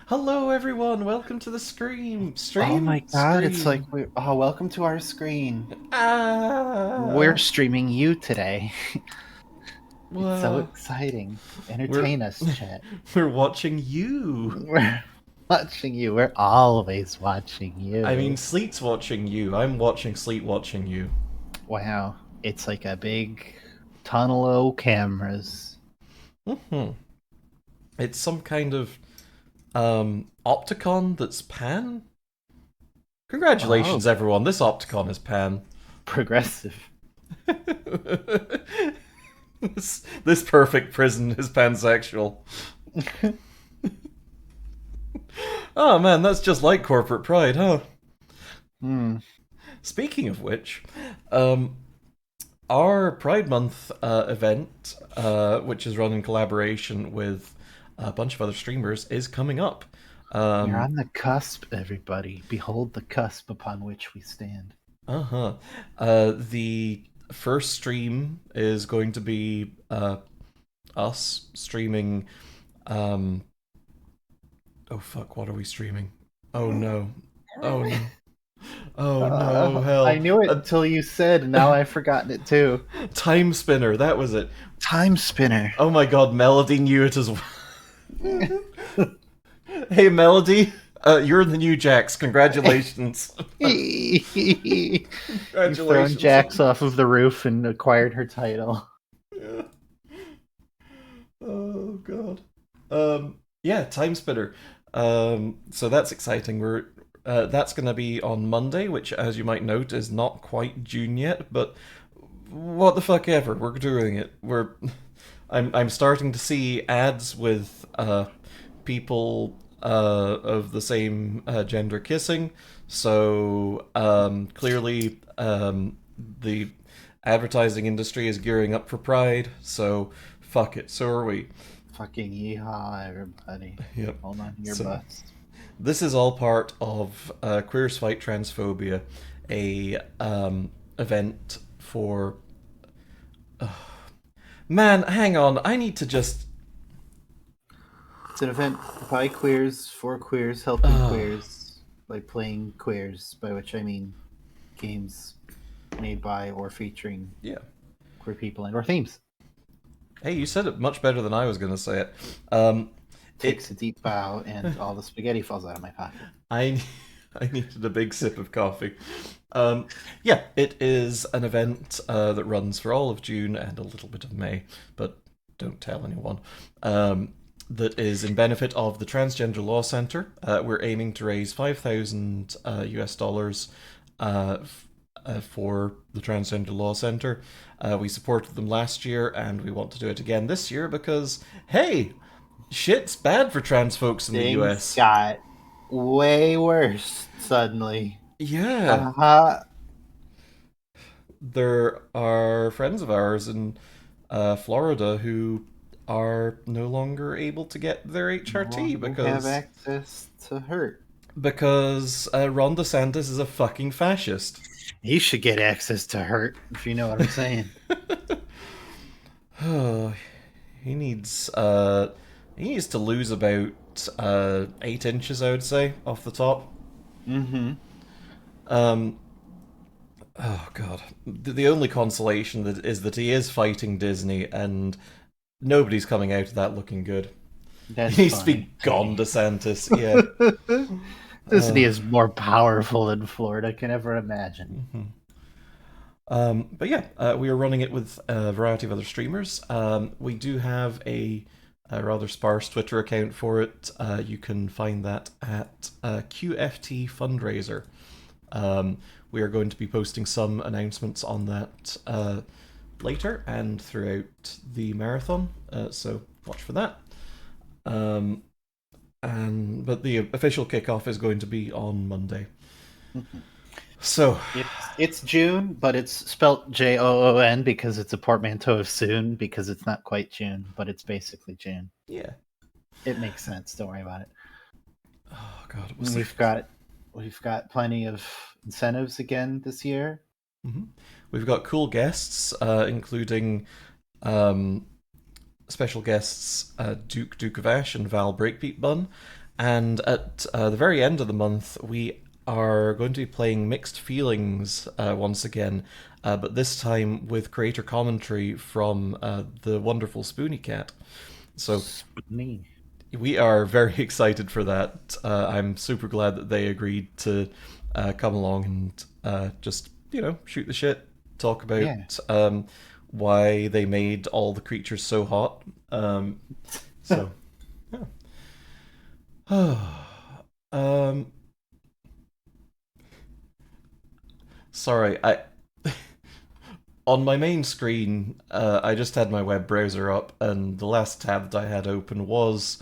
Hello, everyone. Welcome to the Oh my god, it's like stream. welcome to our screen. We're Ah, streaming you today. It's so well, exciting. we're Entertain us, chat. we're watching you. We're watching you. We're always watching I mean, you. Sleet's watching you. I'm watching Sleet watching you. Wow. It's like a big tunnel of cameras. Hmm. It's some kind of opticon that's pan. Oh, Congratulations, everyone. This opticon is pan. progressive. this perfect prison is pansexual. Oh man, that's just like corporate pride, huh? Hmm. Speaking of which, um, our Pride Month event, which is run in collaboration with a bunch of other streamers, is coming up. We're Um, on the cusp, everybody. Behold the cusp upon which we stand. uh-huh. The first stream is going to be us streaming. Um, oh fuck! What are we streaming? Oh no! Oh no! Oh no! I Hell! knew it until you said, and now I've forgotten it too. Time Spinner. That was it. Time spinner. Oh my god! Melody knew it as well. Hey, Melody, you're the new Jax. Congratulations. You've thrown Congratulations. Jax off of the roof and acquired her title. Yeah. Oh god. Yeah, Time Spitter. So that's exciting. We're That's going to be on Monday, which, as you might note, is not quite June yet. But what the fuck ever, we're doing it. I'm starting to see ads with people of the same gender kissing. So clearly, the advertising industry is gearing up for Pride. So fuck it. So are we. Fucking yeehaw, everybody. Yep. Hold on to your So butts. this is all part of Queers Fight Transphobia, a event for. Man, hang on. I need to just. It's an event by queers, for queers, helping Uh, queers, by playing queers, by which I mean games made by or featuring yeah. queer people and or themes. Hey, you said it much better than I was going to say it. Um, Takes it. a deep bow and all the spaghetti falls out of my pocket. I I needed a big sip of coffee. Yeah, it is an event that runs for all of June and a little bit of May, but don't tell anyone. That is in benefit of the Transgender Law Center. We're aiming to raise 5,000 US dollars for the Transgender Law Center. We supported them last year, and we want to do it again this year because, hey, shit's bad for trans folks in the Things US. got way worse suddenly. Yeah, Uh-huh. there are friends of ours in Florida who are no longer able to get their No HRT longer have access to hurt. because Ron DeSantis is a fucking fascist. He should get access to hurt, if you know what I'm saying. he needs he needs to lose about 8 inches, I would say, off the top. Mm-hmm. Um, oh god, the only consolation that is that he is fighting Disney, and nobody's coming out of that looking good. That's He needs to fine. be gone, DeSantis. Yeah. Disney Uh, is more powerful than Florida can ever imagine. but yeah, we are running it with a variety of other streamers. We do have a rather sparse Twitter account for it. You can find that at QFT Fundraiser. We are going to be posting some announcements on that later and throughout the marathon, so watch for that. Um, but the official kickoff is going to be on Monday. So, It's June, but it's spelt Joon because it's a portmanteau of soon because it's not quite June, but it's basically June. yeah. It makes sense. Don't worry about it. Oh god, it was And the. we've got plenty of incentives again this year. Mhm. We've got cool guests, including um, special guests Duke of Ash and Val Breakbeat Bun, And at the very end of the month, we are going to be playing Mixed Feelings once again, but this time with creator commentary from the wonderful Spoony Cat. So Spoonie. we are very excited for that. I'm super glad that they agreed to come along and just, shoot the shit, talk Yeah. about why they made all the creatures so hot. So, yeah. um, sorry, on my main screen, I just had my web browser up, and the last tab that I had open was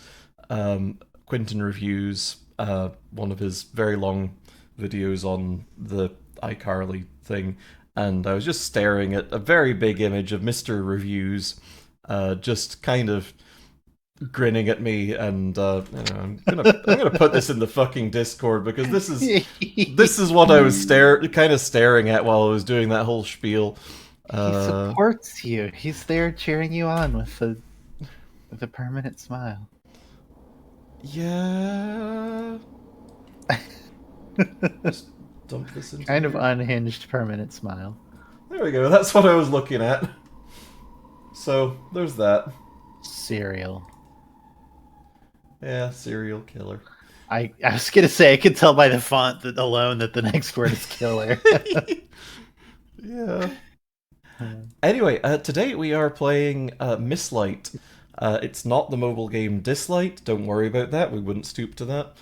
Quentin reviews one of his very long videos on the iCarly thing, and I was just staring at a very big image of Mister Reviews, just kind of grinning at me, and I'm gonna put this in the fucking Discord because this is what I was kind of staring at while I was doing that whole spiel. He Uh, supports you. He's there cheering you on with a permanent smile. yeah, just dump this into Kind of here. unhinged permanent smile. There we go. That's what I was looking at. So there's that. Cereal. Yeah, serial killer. I was gonna say I could tell by the font that alone that the next word is killer. Yeah. Anyway, today we are playing Mislight. It's not the mobile game Dislight. Don't worry about that. We wouldn't stoop to that.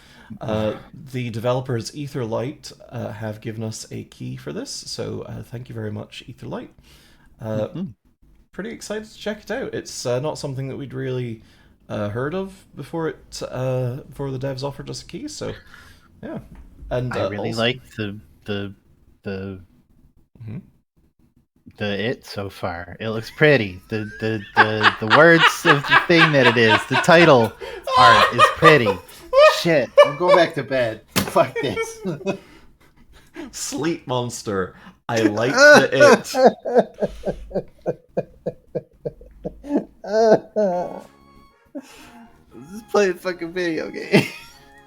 The developers Etherlight have given us a key for this, so thank you very much, Etherlight. Uh, Mhm. Pretty excited to check it out. It's not something that we'd really heard of before the devs offered us a key. So yeah, and I really also. like the Mhm. the it so far. It looks pretty. The words of the thing that it is, the title art is pretty. Shit, I'm going back to bed. Fuck this. Sleep monster. I like the it. Just play a fucking video game.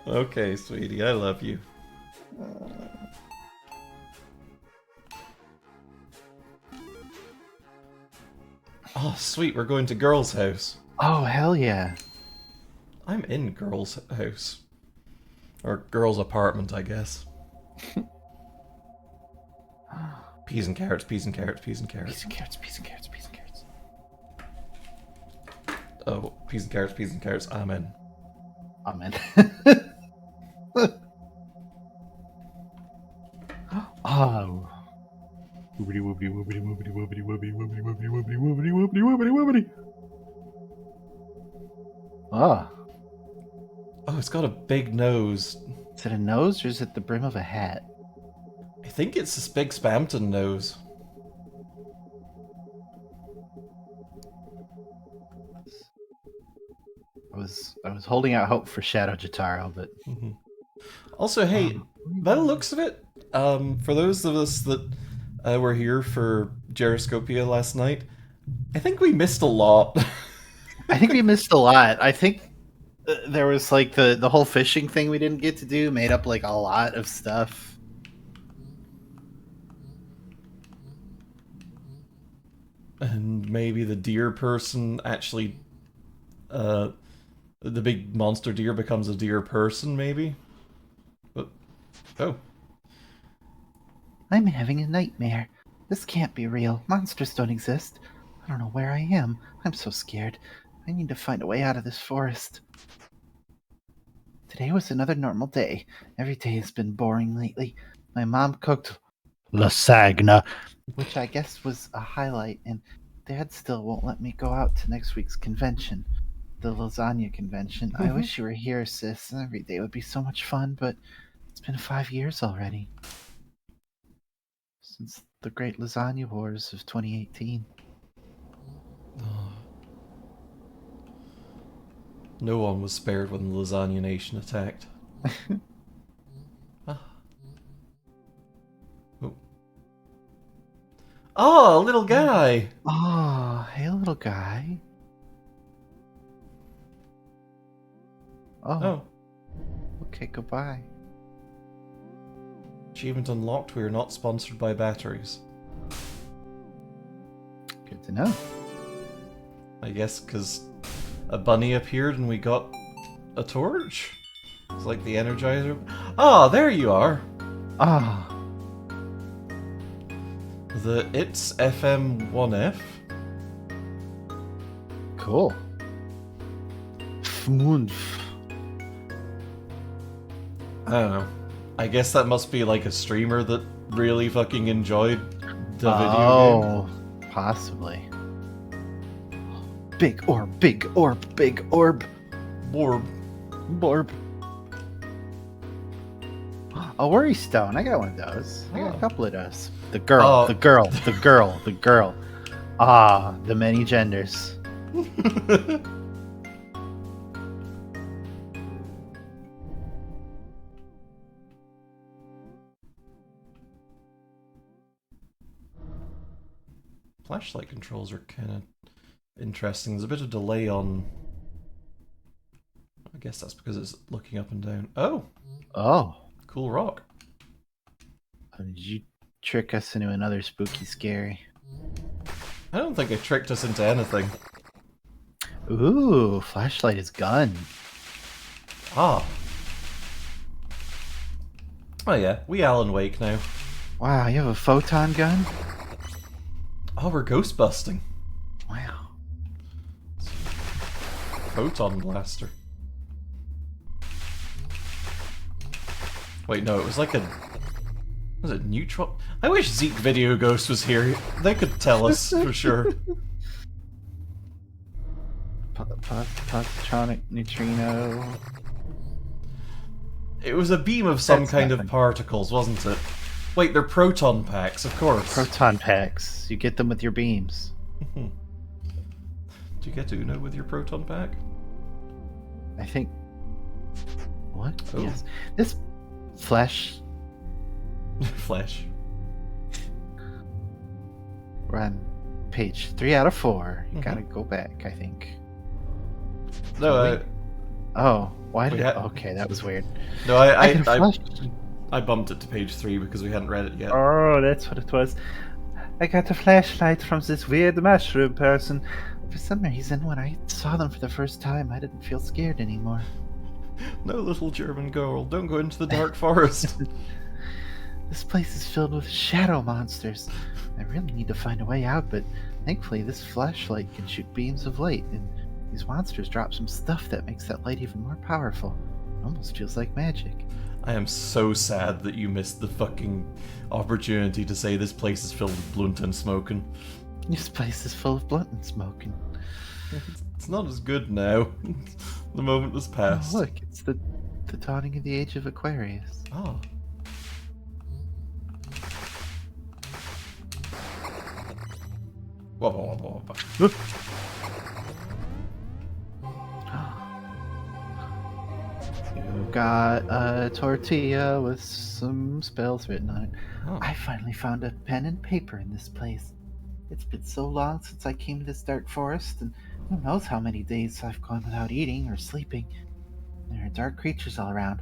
Okay, sweetie, I love you. Oh, sweet, we're going to girl's house. Oh hell yeah! I'm in girl's house. Or girl's apartment, I guess. Peas and carrots, peas and carrots, peas and Piece carrots. of carrots, piece of carrots, piece of carrots. Oh, peas and carrots, peas and carrots, I'm in. Amen. Oh. Woobity woobity woobity woobity woobity woobity woobity woobity woobity woobity woobity woobity woobity. Oh. Oh, it's got a big nose. Is it a nose or is it the brim of a hat? I think it's this big Spamton nose. I was holding out hope for Shadow Jotaro, but Mhm. Also, hey, oh. by the looks of it, for those of us that were here for Gyroscopia last night, I think we missed a lot. I think we missed a lot. I think there was like the whole fishing thing we didn't get to do made up like a lot of stuff. And maybe the deer person actually, uh, the big monster deer becomes a deer person, maybe? But, oh. I'm having a nightmare. This can't be real. Monsters don't exist. I don't know where I am. I'm so scared. I need to find a way out of this forest. Today was another normal day. Every day has been boring lately. My mom cooked lasagna, which I guess was a highlight, and Dad still won't let me go out to next week's convention, the lasagna convention. I wish you were here, sis. Every day would be so much fun, but it's been 5 years already since the Great Lasagna Wars of 2018. No one was spared when the Lasagna Nation attacked. Ah. Oh. Oh, a little guy! Oh, hey, little guy. Oh, Oh. Okay, goodbye. Achievement unlocked. We are not sponsored by batteries. Good to know. I guess because a bunny appeared and we got a torch? It's like the Energizer. Ah, there you are! Ah, The It's FM1F. cool. Fmunf. I don't know. I guess that must be like a streamer that really fucking enjoyed the video game. Possibly. Big orb, big orb, big orb. Borb. Borb. A worry stone. I got one of those. I got Oh. a couple of those. The girl, Oh. the girl, the girl, the girl. Ah, the many genders. Flashlight controls are kind of interesting. There's a bit of delay on... I guess that's because it's looking up and down. Oh! Oh. Cool rock. Did you trick us into another spooky scary? I don't think I tricked us into anything. Ooh, flashlight is gun. Ah. Oh yeah, we Alan Wake now. Wow, you have a photon gun? Oh, we're ghost busting. Wow. Photon blaster. Wait, no, it was like a... Was it neutral? I wish Zeke Video Ghost was here. They could tell us for sure. Positronic neutrino. It was a beam of some That's kind of nothing. particles, wasn't it? Wait, they're proton packs, of course. Proton packs. You get them with your beams. Do you get Uno with your proton pack? I think. What? Oh. Yes. This flesh. Flesh. We're on page 3 out of 4. You Mhm. gotta go back, I think. No, Oh, why did We it? had- Okay, that was weird. no, I can flash. I bumped it to page 3 because we hadn't read it yet. Oh, that's what it was. I got a flashlight from this weird mushroom person. For some reason, when I saw them for the first time, I didn't feel scared anymore. No, little German girl, don't go into the dark forest. This place is filled with shadow monsters. I really need to find a way out, but thankfully this flashlight can shoot beams of light, and these monsters drop some stuff that makes that light even more powerful. It almost feels like magic. I am so sad that you missed the fucking opportunity to say this place is filled with blunt and smoking. This place is full of blunt and smoking. It's not as good now. The moment has Oh, passed. look, it's the dawning of the age of Aquarius. Oh. Whoa, whoa, whoa, whoa, whoa. You got a tortilla with some spells written on it. Oh. I finally found a pen and paper in this place. It's been so long since I came to this dark forest, and who knows how many days I've gone without eating or sleeping. There are dark creatures all around.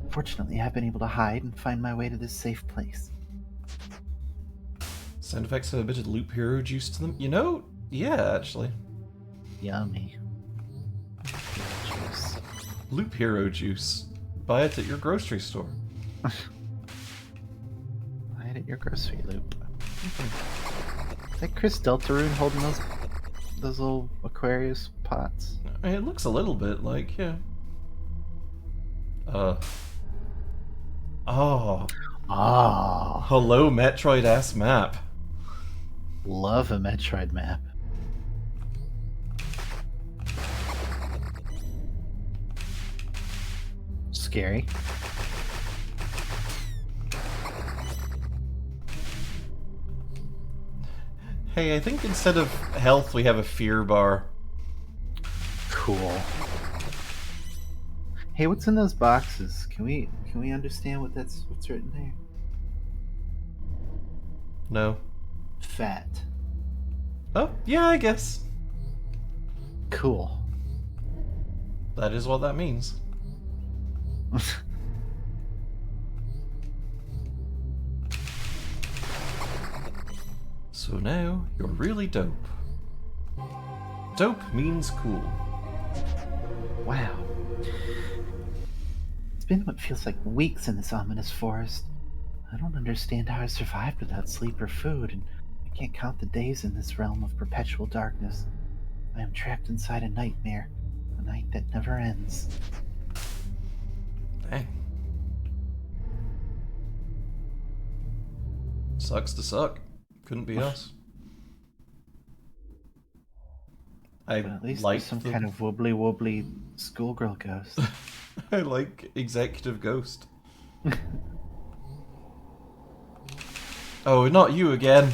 Fortunately, I've been able to hide and find my way to this safe place. Sound effects have a bit of loop hero juice to them. You know, yeah, actually. Yummy. Juice. Loop hero juice. Buy it at your grocery store. Buy it at your grocery loop. Is that Chris Deltarune holding those little Aquarius pots? It looks a little bit like, yeah. Oh. Ah, Hello, Metroid ass map. love a Metroid map. Scary. Hey, I think instead of health, we have a fear bar. Cool. Hey, what's in those boxes? Can we understand what's written there? No. Fat. Oh, yeah, I guess. Cool. That is what that means. So now you're really dope. Dope means cool. Wow. It's been what feels like weeks in this ominous forest. I don't understand how I survived without sleep or food, and I can't count the days in this realm of perpetual darkness. I am trapped inside a nightmare, a night that never ends. Dang. Sucks to suck. Couldn't be us. I But at least like there's some kind of wobbly schoolgirl ghost. I like Executive Ghost. Oh, not you again.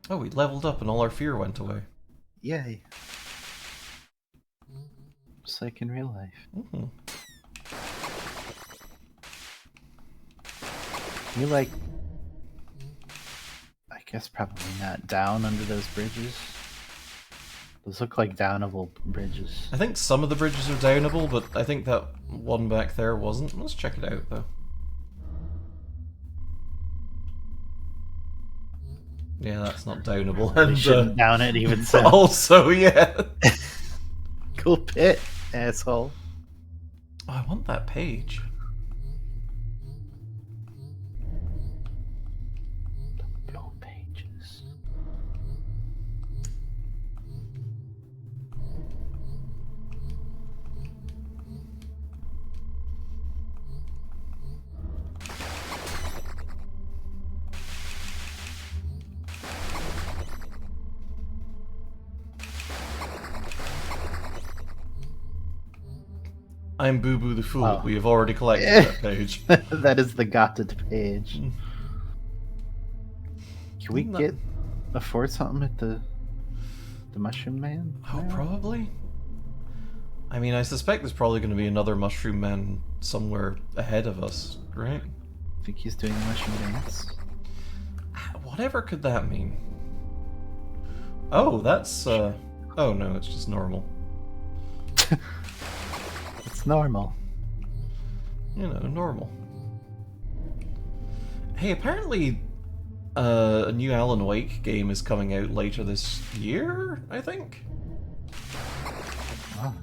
Oh, we leveled up and all our fear went away. Yay. Just like in real life. Mm-hmm. You like... I guess probably not down under those bridges. Those look like downable bridges. I think some of the bridges are downable, but I think that one back there wasn't. Let's check it out, though. Yeah, that's not downable. They And shouldn't down it even so. also, yeah. Cool pit, asshole. Oh, I want that page. Blue pages. I'm Boo Boo the Fool. Oh. We have already collected that page. That is the gotted page. Can we Isn't that- get afford something at the Mushroom Man? Oh, now? probably. I mean, I suspect there's probably going to be another Mushroom Man somewhere ahead of us, right? I think he's doing the mushroom dance. Whatever could that mean? Oh, that's, Oh no, it's just normal. It's normal. You know, normal. Hey, apparently a new Alan Wake game is coming out later this year, I think? Oh.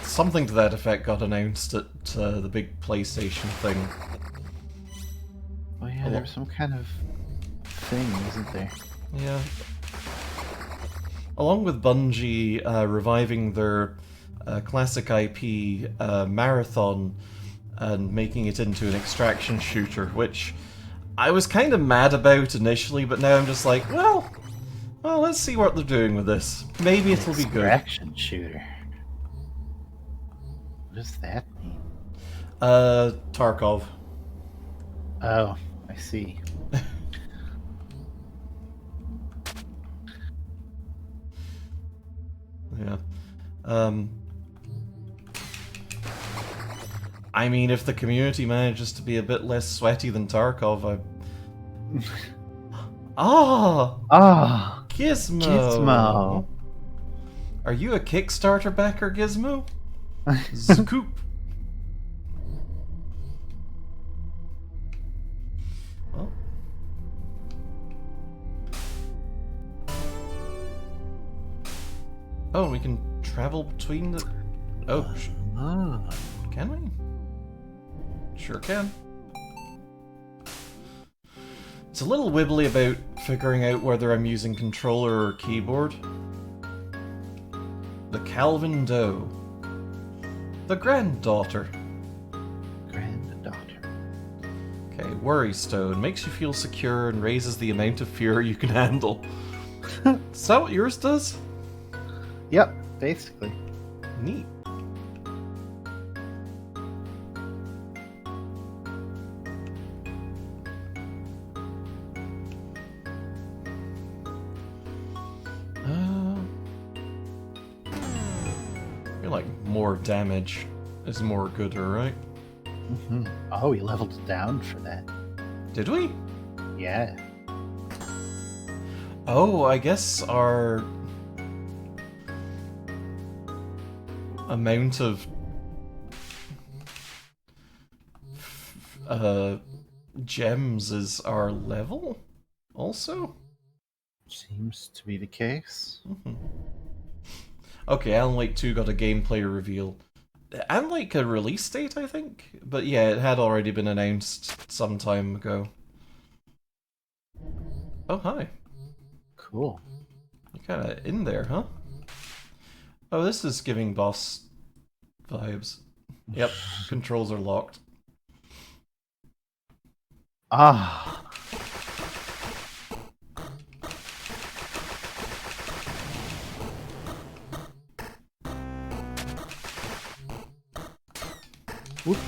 Something to that effect got announced at the big PlayStation thing. Oh yeah, there was some kind of thing, wasn't there? Yeah. Along with Bungie reviving their classic IP Marathon and making it into an extraction shooter, which I was kind of mad about initially, but now I'm just like, well, let's see what they're doing with this. Maybe it'll be good. Extraction shooter. What does that mean? Tarkov. Oh, I see. Yeah. I mean, if the community manages to be a bit less sweaty than Tarkov, Ah! Ah, Gizmo! Gizmo. Are you a Kickstarter backer, Gizmo? Scoop! Well. Oh, we can travel between the... Oh, Ah. can we? Sure can. It's a little wibbly about figuring out whether I'm using controller or keyboard. The Calvin Doe. The granddaughter. Granddaughter. Okay, Worry Stone. Makes you feel secure and raises the amount of fear you can handle. Is that what yours does? Yep, basically. Neat. I feel like more damage is more gooder, right? Mm-hmm. Oh, we leveled down for that. Did we? Yeah. Oh, I guess our amount of... uh, gems is our level, also? Seems to be the case. Mhm. Okay, Alan Wake 2 got a gameplay reveal. And like a release date, I think? But yeah, it had already been announced some time ago. Oh, hi. Cool. You're kinda in there, huh? Oh, this is giving boss vibes. Yep, controls are locked. Ah. Whoop.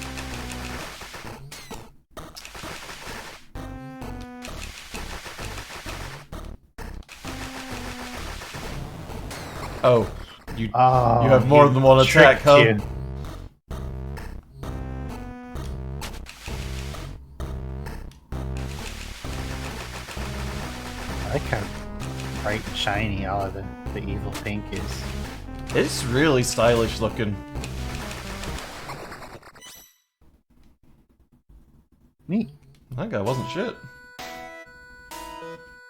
Oh, you Oh, have more he than one attack, tricked huh? you. I like how bright and shiny all of the evil pink is. It's really stylish looking. Neat. That guy wasn't shit.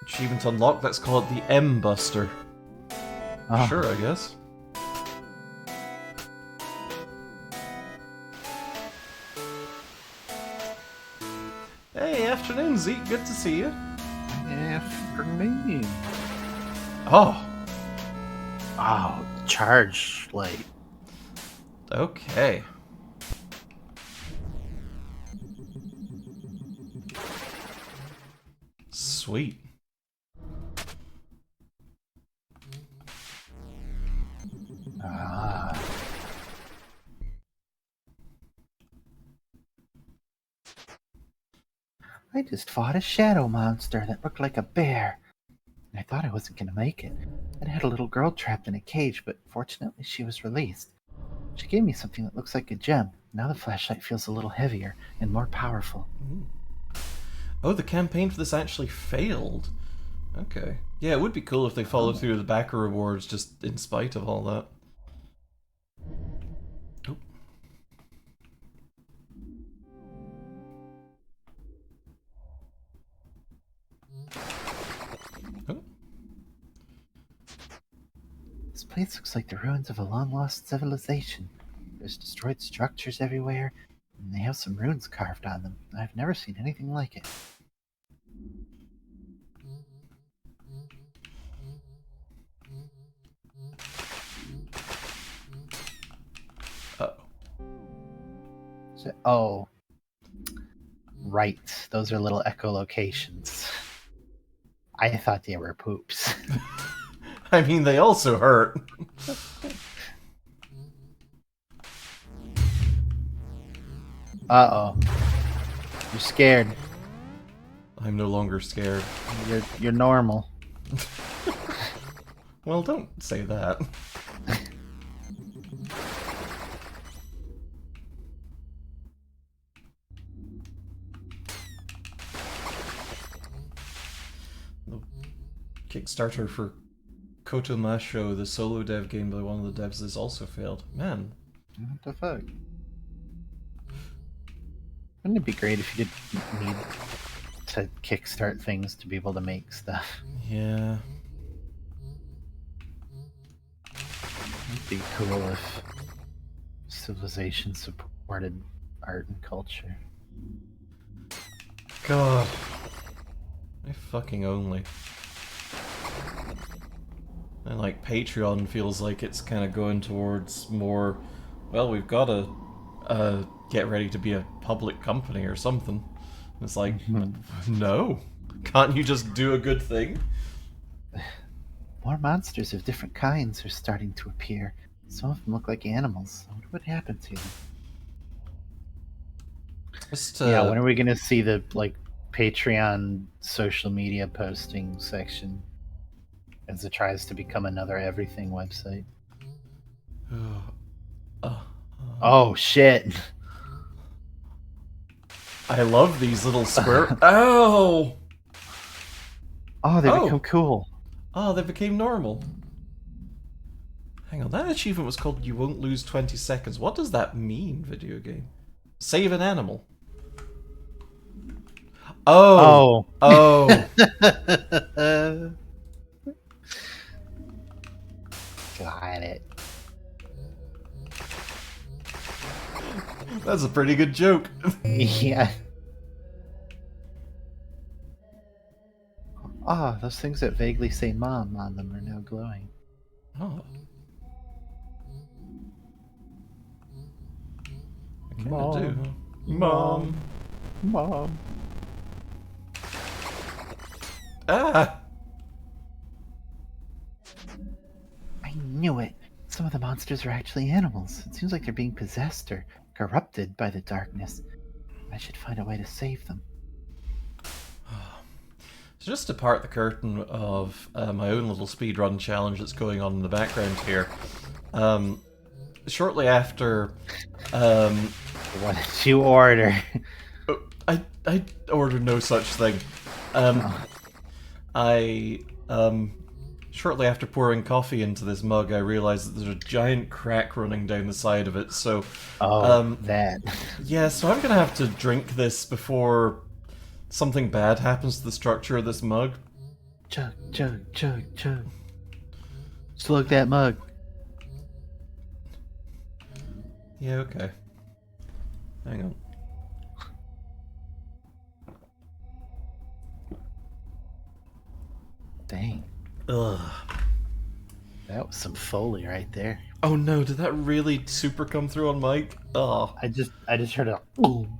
Achievement unlocked, let's call it the M Buster. Oh. Sure, I guess. Hey, afternoon, Zeke. Good to see you. Afternoon. Oh, Oh, charge light. okay. Sweet. Ah. I just fought a shadow monster that looked like a bear. I thought I wasn't going to make it. It had a little girl trapped in a cage, but fortunately she was released. She gave me something that looks like a gem. Now the flashlight feels a little heavier and more powerful. Oh, the campaign for this actually failed. Okay. Yeah, it would be cool if they followed Oh. through with the backer rewards just in spite of all that. Oh. Oh. This place looks like the ruins of a long-lost civilization. There's destroyed structures everywhere, and they have some runes carved on them. I've never seen anything like it. Uh, Oh, right. Those are little echolocations. I thought they were poops. I mean, they also hurt. Uh-oh. You're scared. I'm no longer scared. You're normal. Well, don't say that. The Kickstarter for Kotomasho, the solo dev game by one of the devs, has also failed. Man. What the fuck? Wouldn't it be great if you didn't need to kickstart things to be able to make stuff? Yeah. It'd be cool if civilization supported art and culture. God. If fucking only. And like Patreon feels like it's kind of going towards more, well, we've got to get ready to be a public company or something. It's like, no. Can't you just do a good thing? More monsters of different kinds are starting to appear. Some of them look like animals. I wonder what happened to them. Just Yeah, when are we gonna see the Patreon social media posting section as it tries to become another everything website? Oh shit! I love these little square. Ow! Oh, they Oh! become cool. Oh, they became normal. Hang on, that achievement was called You Won't Lose 20 Seconds. What does that mean, video game? Save an animal. Oh, Oh. oh, Got it. that's a pretty good joke. Yeah. Ah, those things that vaguely say "mom" on them are now glowing. Oh, I kind of do. Mom, Huh? mom, Mom. mom. Ah. I knew it. Some of the monsters are actually animals. It seems like they're being possessed or corrupted by the darkness. I should find a way to save them. So just to part the curtain of my own little speedrun challenge that's going on in the background here, um, shortly after, um, What did you order? I ordered no such thing. Um, Oh, I shortly after pouring coffee into this mug, I realized that there's a giant crack running down the side of it. So, oh, um, that. yeah, so I'm gonna have to drink this before something bad happens to the structure of this mug. Chug, chug, chug, chug. Slug that mug. Yeah, okay. Hang on. Dang, Ugh. that was some foley right there. Oh no, did that really super come through on mic? Oh. I just heard a. Boom.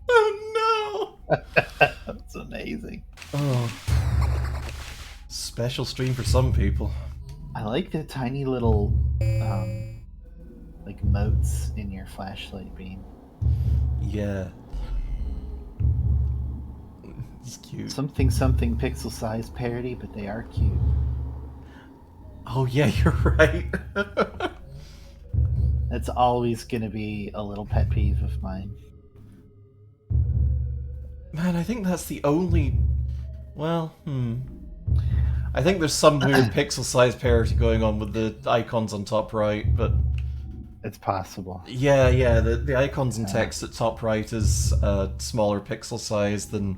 Oh That's amazing. no! Oh. Special stream for some people. I like the tiny little, like motes in your flashlight beam. Yeah. It's cute. Something something pixel size parody, but they are cute. Oh yeah, you're right. That's always gonna be a little pet peeve of mine. Man, I think that's the only. Well, I think there's some weird pixel size parity going on with the icons on top right, but It's possible. yeah, the icons and text at top right is a smaller pixel size than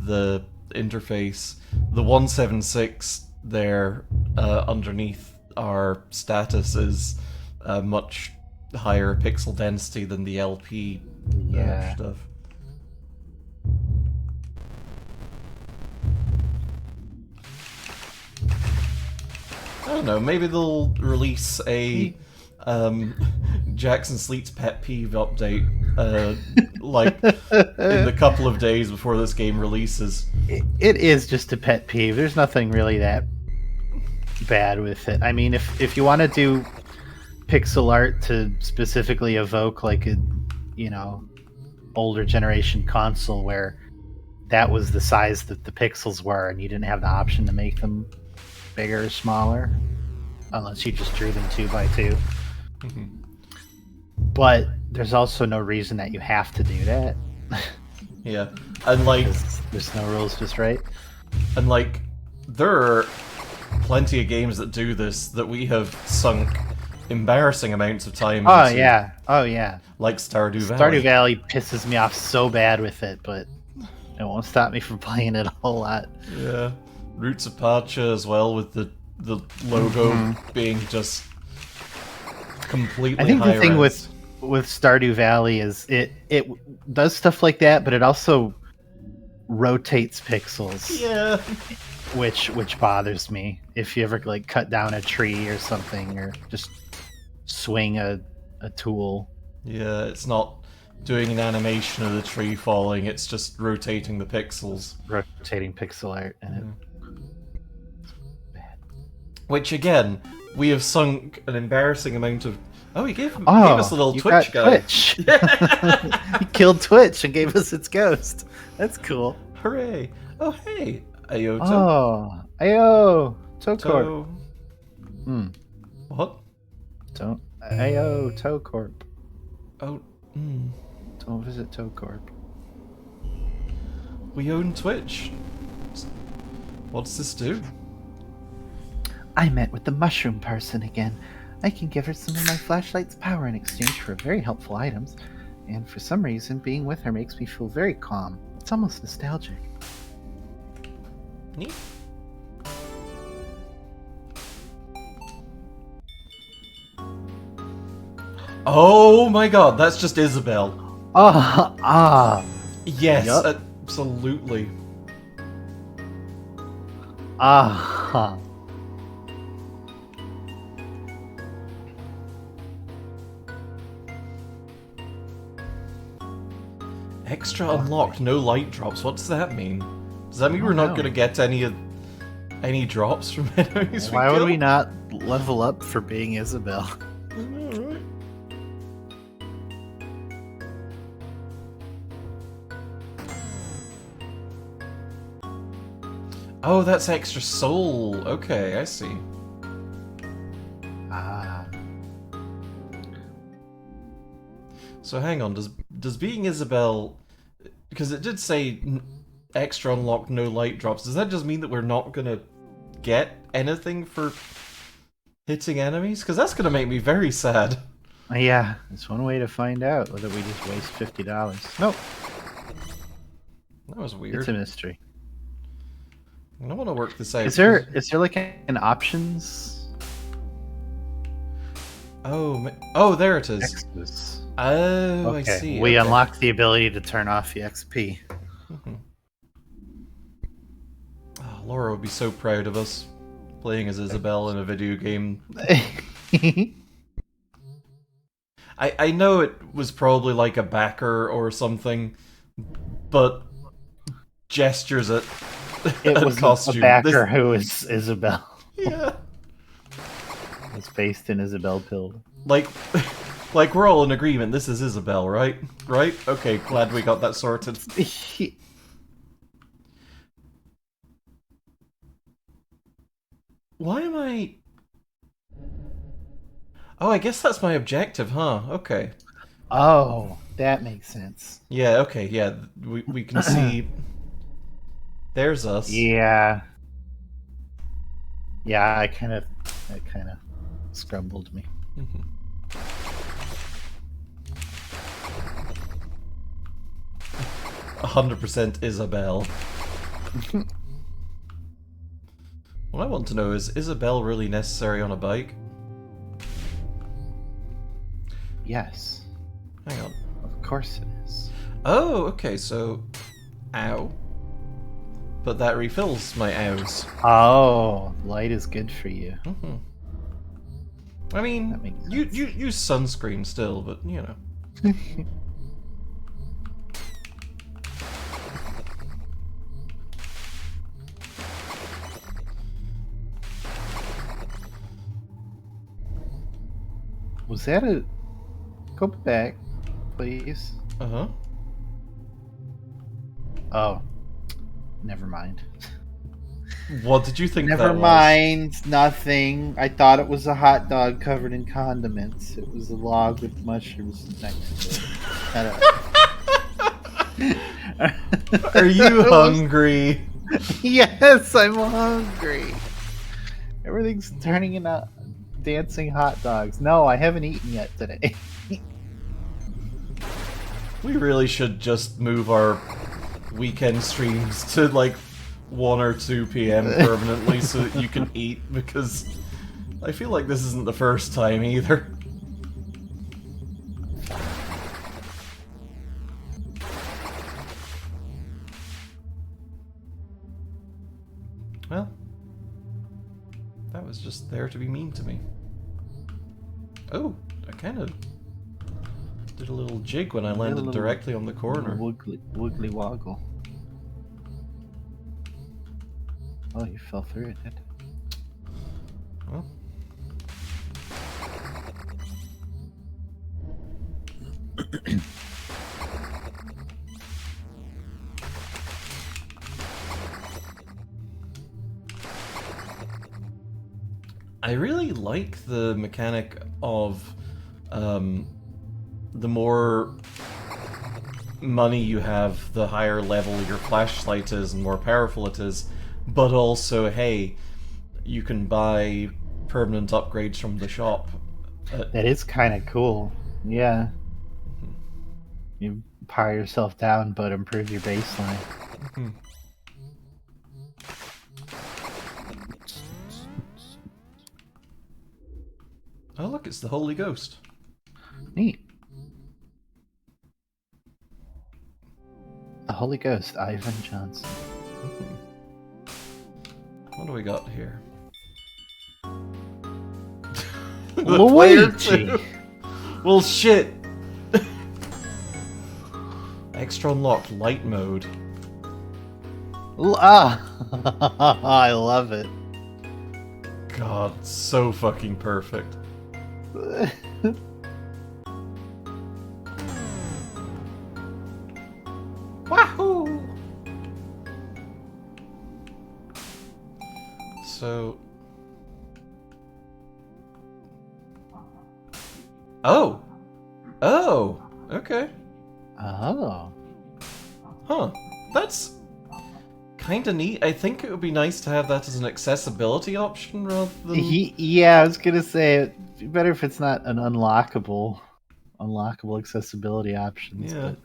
the interface. The 176 there underneath our status is a much higher pixel density than the LP Yeah. stuff. I don't know, maybe they'll release a Jackson Sleet's pet peeve update like in the couple of days before this game releases. It is just a pet peeve. There's nothing really that bad with it. I mean, if you want to do pixel art to specifically evoke like a, older generation console where that was the size that the pixels were and you didn't have the option to make them bigger or smaller unless you just drew them 2x2. But there's also no reason that you have to do that. Yeah, and like There's no rules, just right. there are plenty of games that do this that we have sunk embarrassing amounts of time Oh into, yeah, like Stardew Valley. Stardew Valley pisses me off so bad with it, but it won't stop me from playing it a whole lot. Yeah, Roots of Pacha as well, with the logo being just completely. I think the thing high-res. with Stardew Valley is it does stuff like that, but it also rotates pixels, Yeah. which bothers me. If you ever like cut down a tree or something, or just swing a tool. Yeah, it's not doing an animation of the tree falling, it's just rotating the pixels. Rotating pixel art, and it Which, again, we have sunk an embarrassing amount of... Oh, he gave Oh, us a little you Twitch got guy. Twitch. He killed Twitch and gave us its ghost. That's cool. Hooray. Oh, hey. Ayoto. Oh, ayo, Toecorp. To... Hmm. What? Don't ayo, Toecorp. Oh, Don't visit Toecorp. we own Twitch. What does this do? I met with the mushroom person again. I can give her some of my flashlight's power in exchange for very helpful items, and for some reason, being with her makes me feel very calm. It's almost nostalgic. Neat. Oh my god, that's just Isabel. Ah, Yes, yup. absolutely. Ah, Extra lovely. unlocked, no light drops. What does that mean? Does that I mean we're don't not gonna know. get any drops from enemies we Why would we kill? not level up for being Isabel? I know, right? Oh, that's extra soul. Okay, I see. Ah, So hang on, does being Isabel, because it did say extra unlocked, no light drops. Does that just mean that we're not gonna get anything for hitting enemies? Because that's gonna make me very sad. yeah. It's one way to find out whether we just waste $50. Nope, That was it's weird. a mystery. I don't want to work this out Is because there like an options oh, there it is. X's? Oh, I Okay, see. we Okay. unlocked the ability to turn off the XP. Oh, Laura would be so proud of us playing as Isabel in a video game. I know it was probably like a backer or something, but gestures at It at was a costume. This backer who is Isabel. yeah. It's based in Isabel Pill. Like like we're all in agreement. This is Isabel, right? Right? Okay, glad we got that sorted. Why am I Oh, I guess that's my objective, huh? Okay. Oh, that makes sense. Yeah, okay, yeah. We can see there's us. Yeah. Yeah, that kind of scrambled me. 100% Isabel. What I want to know is Isabel really necessary on a bike? Yes, Hang on. of course it is. Oh, okay, so ow. But that refills my ows. Oh, light is good for you. I That mean, makes you sense. use sunscreen still, but you know. Was that a... Go back, please. Uh-huh. Oh, never mind. What did you think Never that was? mind, nothing. I thought it was a hot dog covered in condiments. It was a log with mushrooms next to it. Are you It was- hungry? Yes, I'm hungry. Everything's turning into dancing hot dogs. No, I haven't eaten yet today. We really should just move our weekend streams to like 1 or 2 p.m. permanently so that you can eat, because I feel like this isn't the first time either. Well, that was just there to be mean to me. Oh, I kind of did a little jig when I landed directly on the corner. Woogly woggle. Oh, you fell through it, did Well, I really like the mechanic of the more money you have, the higher level your flashlight is and more powerful it is. But also, hey, you can buy permanent upgrades from the shop. That is kind of cool. Yeah. You par yourself down, but improve your baseline. Hmm. Oh, look, it's the Holy Ghost. Neat. The Holy Ghost, Ivan Johnson. What do we got here? The player Luigi! too. Well, shit. Extra unlocked light mode. I love it. God, so fucking perfect. Wahoo! So. Oh! Oh! Okay. Oh. Huh. That's kinda neat. I think it would be nice to have that as an accessibility option rather than. Yeah, I was gonna say it'd be better if it's not an unlockable accessibility options, Yeah. but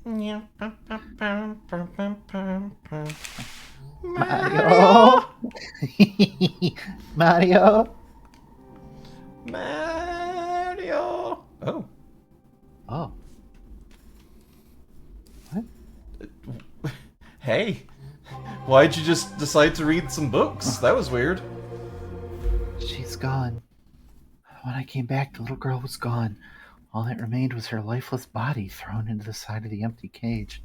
Yeah. Mario. Mario. Mario. Oh. Oh. What? Hey. Why'd you just decide to read some books? That was weird. She's gone. When I came back, the little girl was gone. All that remained was her lifeless body thrown into the side of the empty cage.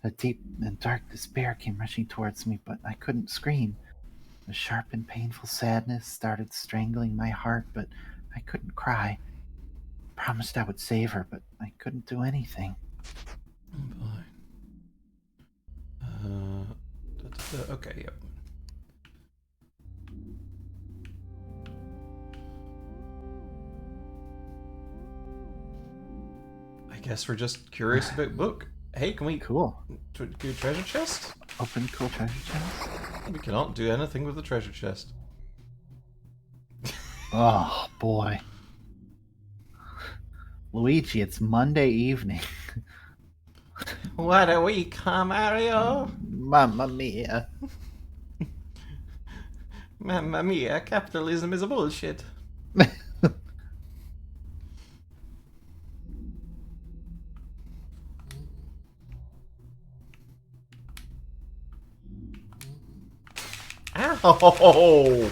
A deep and dark despair came rushing towards me, but I couldn't scream. A sharp and painful sadness started strangling my heart, but I couldn't cry. Promised I would save her, but I couldn't do anything. Oh boy. Okay, yep. I guess we're just curious about book. Hey, can we Cool. do a treasure chest? Open cool treasure chest. We cannot do anything with the treasure chest. Oh boy. Luigi, it's Monday evening. What a week, huh, Mario? Mamma mia. Mamma mia, capitalism is a bullshit. Ow!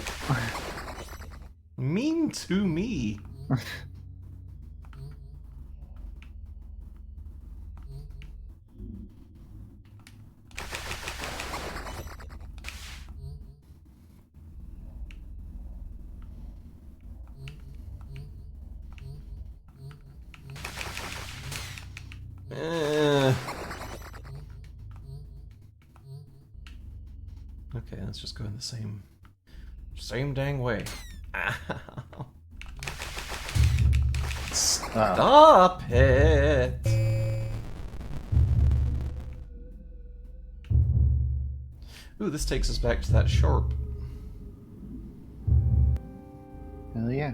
Mean to me. Eh. Okay, let's just go in the same dang way. Ow. Stop it! Ooh, this takes us back to that shop. Hell yeah.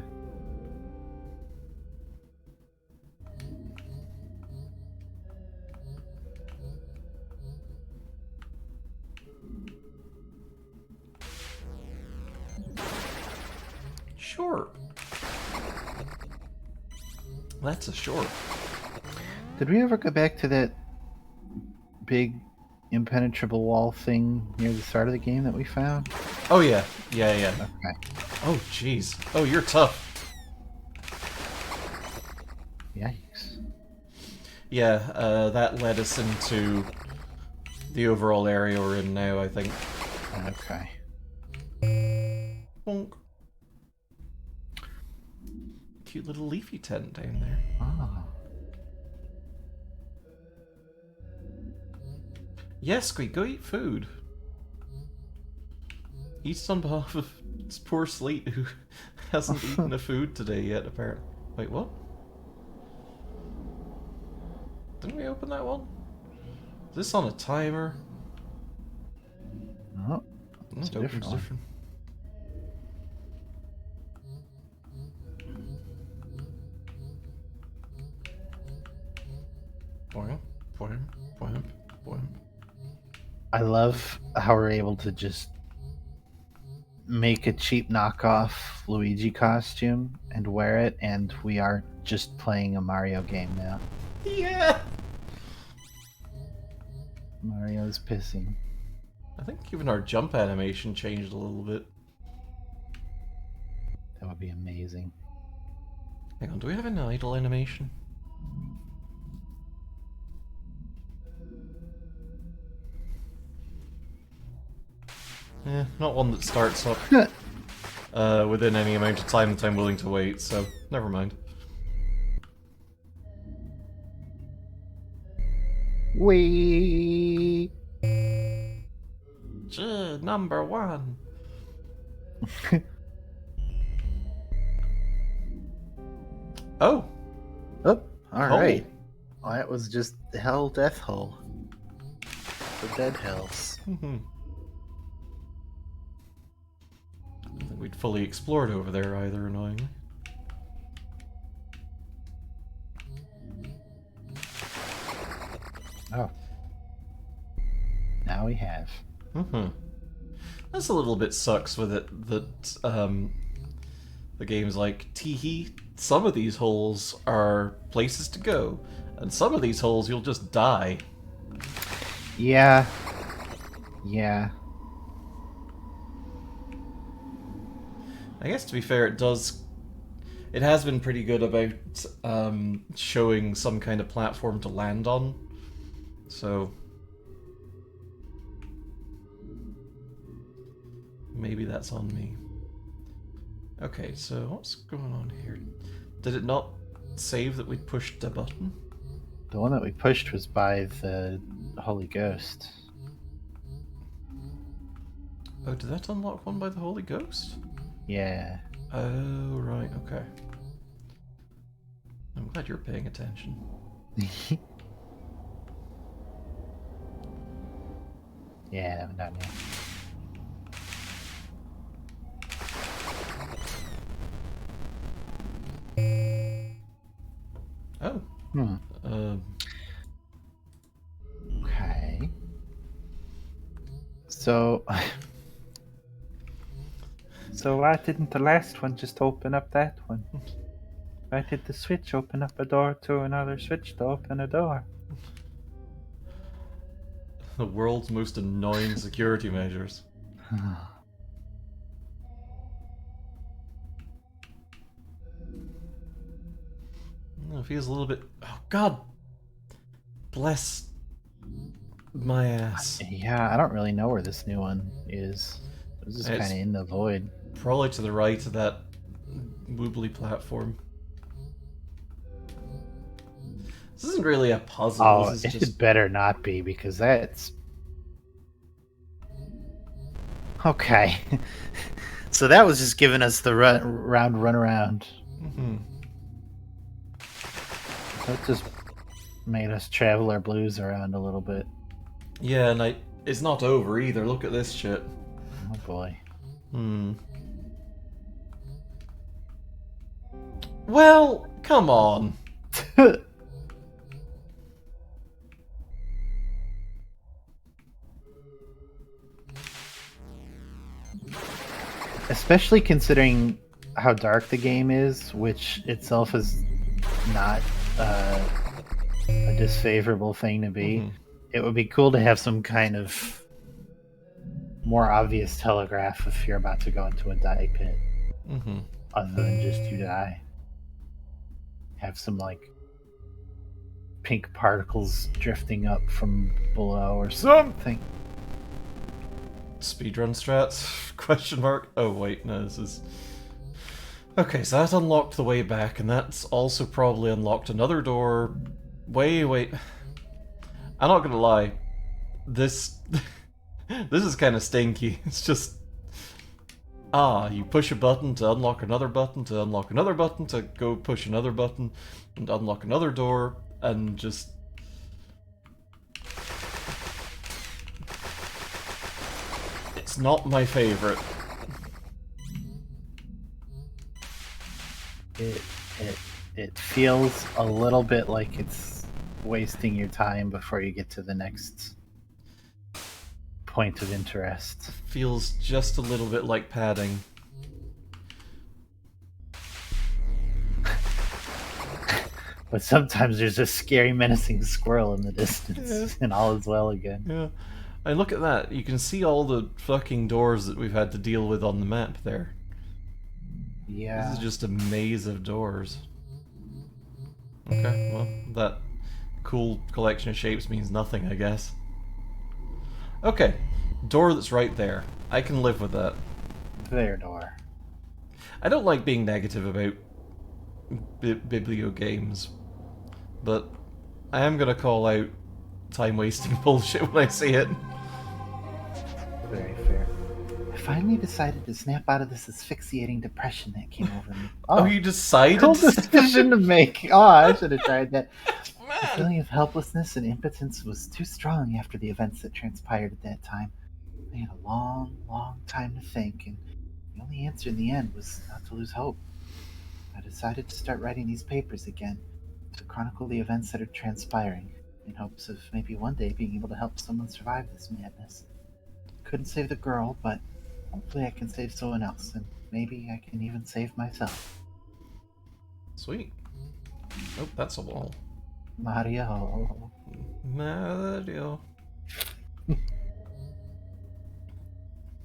Short. That's a short. Did we ever go back to that big impenetrable wall thing near the start of the game that we found? Oh yeah, yeah. Okay. Oh jeez. Oh, you're tough. Yikes. Yeah, that led us into the overall area we're in now, I think. Okay. Bonk. Cute little leafy tent down there. Oh. Yes, Squeak, go eat food. Eat on behalf of poor Sleet, who hasn't eaten a food today yet, apparently. Wait, what? Didn't we open that one? Is this on a timer? Oh, it's a It opens different one. Boing, boing, boing, boing. I love how we're able to just make a cheap knockoff Luigi costume and wear it, and we are just playing a Mario game now. Yeah! Mario's pissing. I think even our jump animation changed a little bit. That would be amazing. Hang on, do we have an idle animation? Not one that starts up within any amount of time that I'm willing to wait, so never mind. Wee. Number one. Oh, Oh, all hole. right. Well, that was just Hell Death Hole. The Dead Hells. I don't think we'd fully explored over there either, annoyingly. Oh. Now we have. That's a little bit sucks with it that the game's like, teehee, some of these holes are places to go, and some of these holes you'll just die. Yeah. Yeah. I guess to be fair, it has been pretty good about showing some kind of platform to land on. So maybe that's on me. Okay, so what's going on here? Did it not save that we pushed the button? The one that we pushed was by the Holy Ghost. Oh, did that unlock one by the Holy Ghost? Yeah. Oh, right, okay. I'm glad you're paying attention. Yeah, I haven't done yet. Oh. Okay. So... So why didn't the last one just open up that one? Why did the switch open up a door to another switch to open a door? The world's most annoying security measures. It feels a little bit... Oh, God! Bless my ass. Yeah, I don't really know where this new one is. This is kind of in the void. Probably to the right of that woobly platform. This isn't really a puzzle. Oh, this is it just... better not be, because that's... Okay. So that was just giving us the run around. That just made us travel our blues around a little bit. Yeah, and it's not over either. Look at this shit. Oh boy. Well, come on. Especially considering how dark the game is, which itself is not a disfavorable thing to be. It would be cool to have some kind of more obvious telegraph if you're about to go into a die pit. Other than just you die. Have some, like, pink particles drifting up from below or something. Speedrun strats? Question mark? Oh wait, no, this is... Okay, so that unlocked the way back, and that's also probably unlocked another door. Wait. I'm not gonna lie. This... this is kind of stinky. It's just... you push a button to unlock another button, to unlock another button, to go push another button, and unlock another door, and just... It's not my favorite. It feels a little bit like it's wasting your time before you get to the next point of interest. Feels just a little bit like padding. But sometimes there's a scary, menacing squirrel in the distance, and all is well again. Yeah. And look at that. You can see all the fucking doors that we've had to deal with on the map there. Yeah. This is just a maze of doors. Okay, well, that cool collection of shapes means nothing, I guess. Okay, door that's right there. I can live with that. Their door. I don't like being negative about biblio games, but I am gonna call out time-wasting bullshit when I see it. Very fair. I finally decided to snap out of this asphyxiating depression that came over me. Oh, you decided? Cool decision to make. Oh, I should have tried that. The Man. feeling of helplessness and impotence was too strong after the events that transpired at that time. I had a long, long time to think, and the only answer in the end was not to lose hope. I decided to start writing these papers again, to chronicle the events that are transpiring, in hopes of maybe one day being able to help someone survive this madness. Couldn't save the girl, but hopefully I can save someone else, and maybe I can even save myself. Sweet. Oh, that's a wall. Mario. Mario.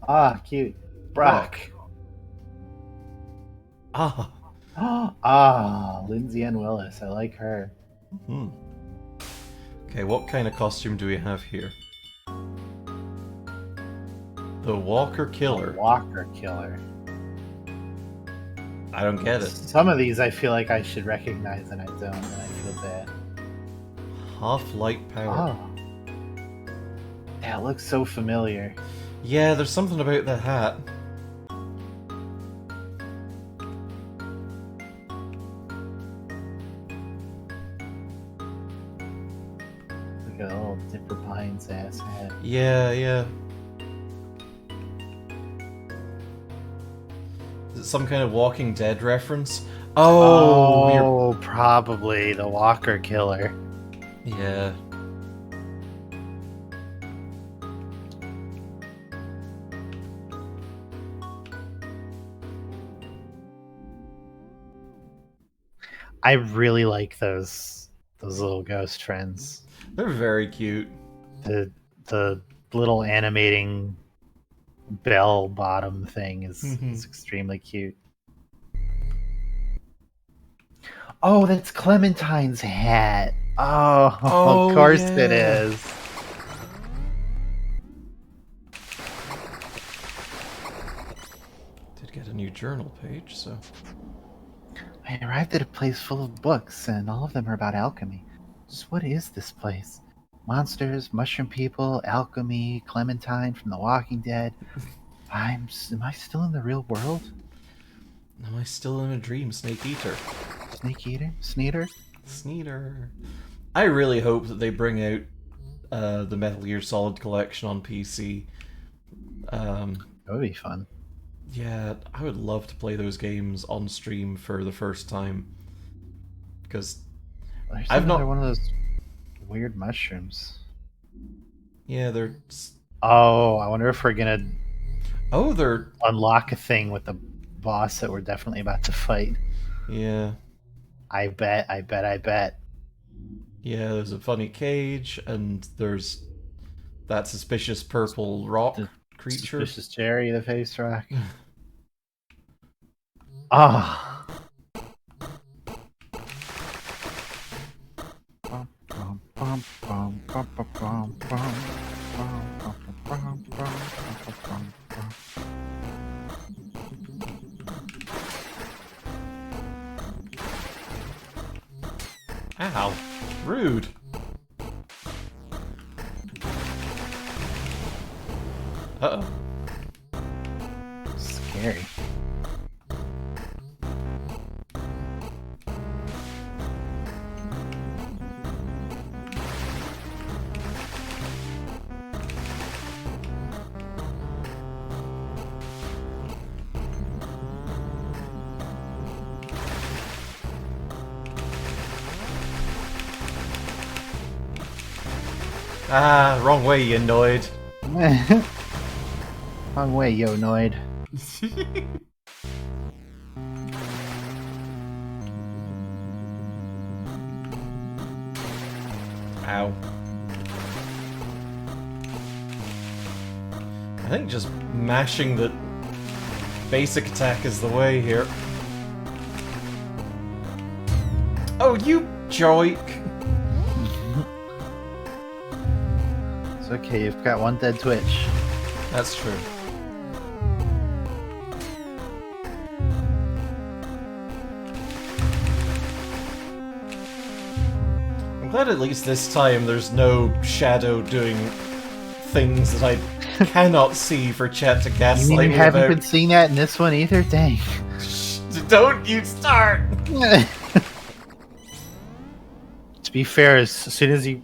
Ah, cute. Brock. Ah. Ah, Lindsay Ann Willis. I like her. Hmm. Okay, what kind of costume do we have here? The Walker Killer. The Walker Killer. I don't get it. Some of these I feel like I should recognize and I don't, and I feel bad. Half-light power. Oh. Yeah, it looks so familiar. Yeah, there's something about the hat. Like a little Dipper Pines ass hat. Yeah, yeah. Is it some kind of Walking Dead reference? Oh, Oh, probably the Walker Killer. yeah. I really like those little ghost friends. They're very cute. The little animating bell bottom thing is extremely cute. Oh, that's Clementine's hat. Oh, Oh, of course yeah. it is. Did get a new journal page, so. I arrived at a place full of books, and all of them are about alchemy. Just what is this place? Monsters, mushroom people, alchemy, Clementine from The Walking Dead. Am I still in the real world? Am I still in a dream, Snake Eater? Snake Eater? Sneater? Sneater. I really hope that they bring out the Metal Gear Solid collection on PC. That would be fun. Yeah, I would love to play those games on stream for the first time. Because There's I've not- another one of those weird mushrooms. yeah, they're Oh, I wonder if we're gonna they're unlock a thing with the boss that we're definitely about to fight. yeah. I bet. Yeah, there's a funny cage and there's that suspicious purple rock The creature. Suspicious Jerry, the face rock. Ah. Ow. Rude. Uh-oh. Scary. Ah, wrong way, you annoyed. Wrong way, yo, Noid. Ow. I think just mashing the basic attack is the way here. Oh, you joik! It's okay, you've got one dead Twitch. That's true. I'm glad at least this time there's no shadow doing things that I cannot see for chat to You mean gaslight you me haven't about. been seeing that in this one either? Dang. Shh, don't you start! To be fair, as soon as you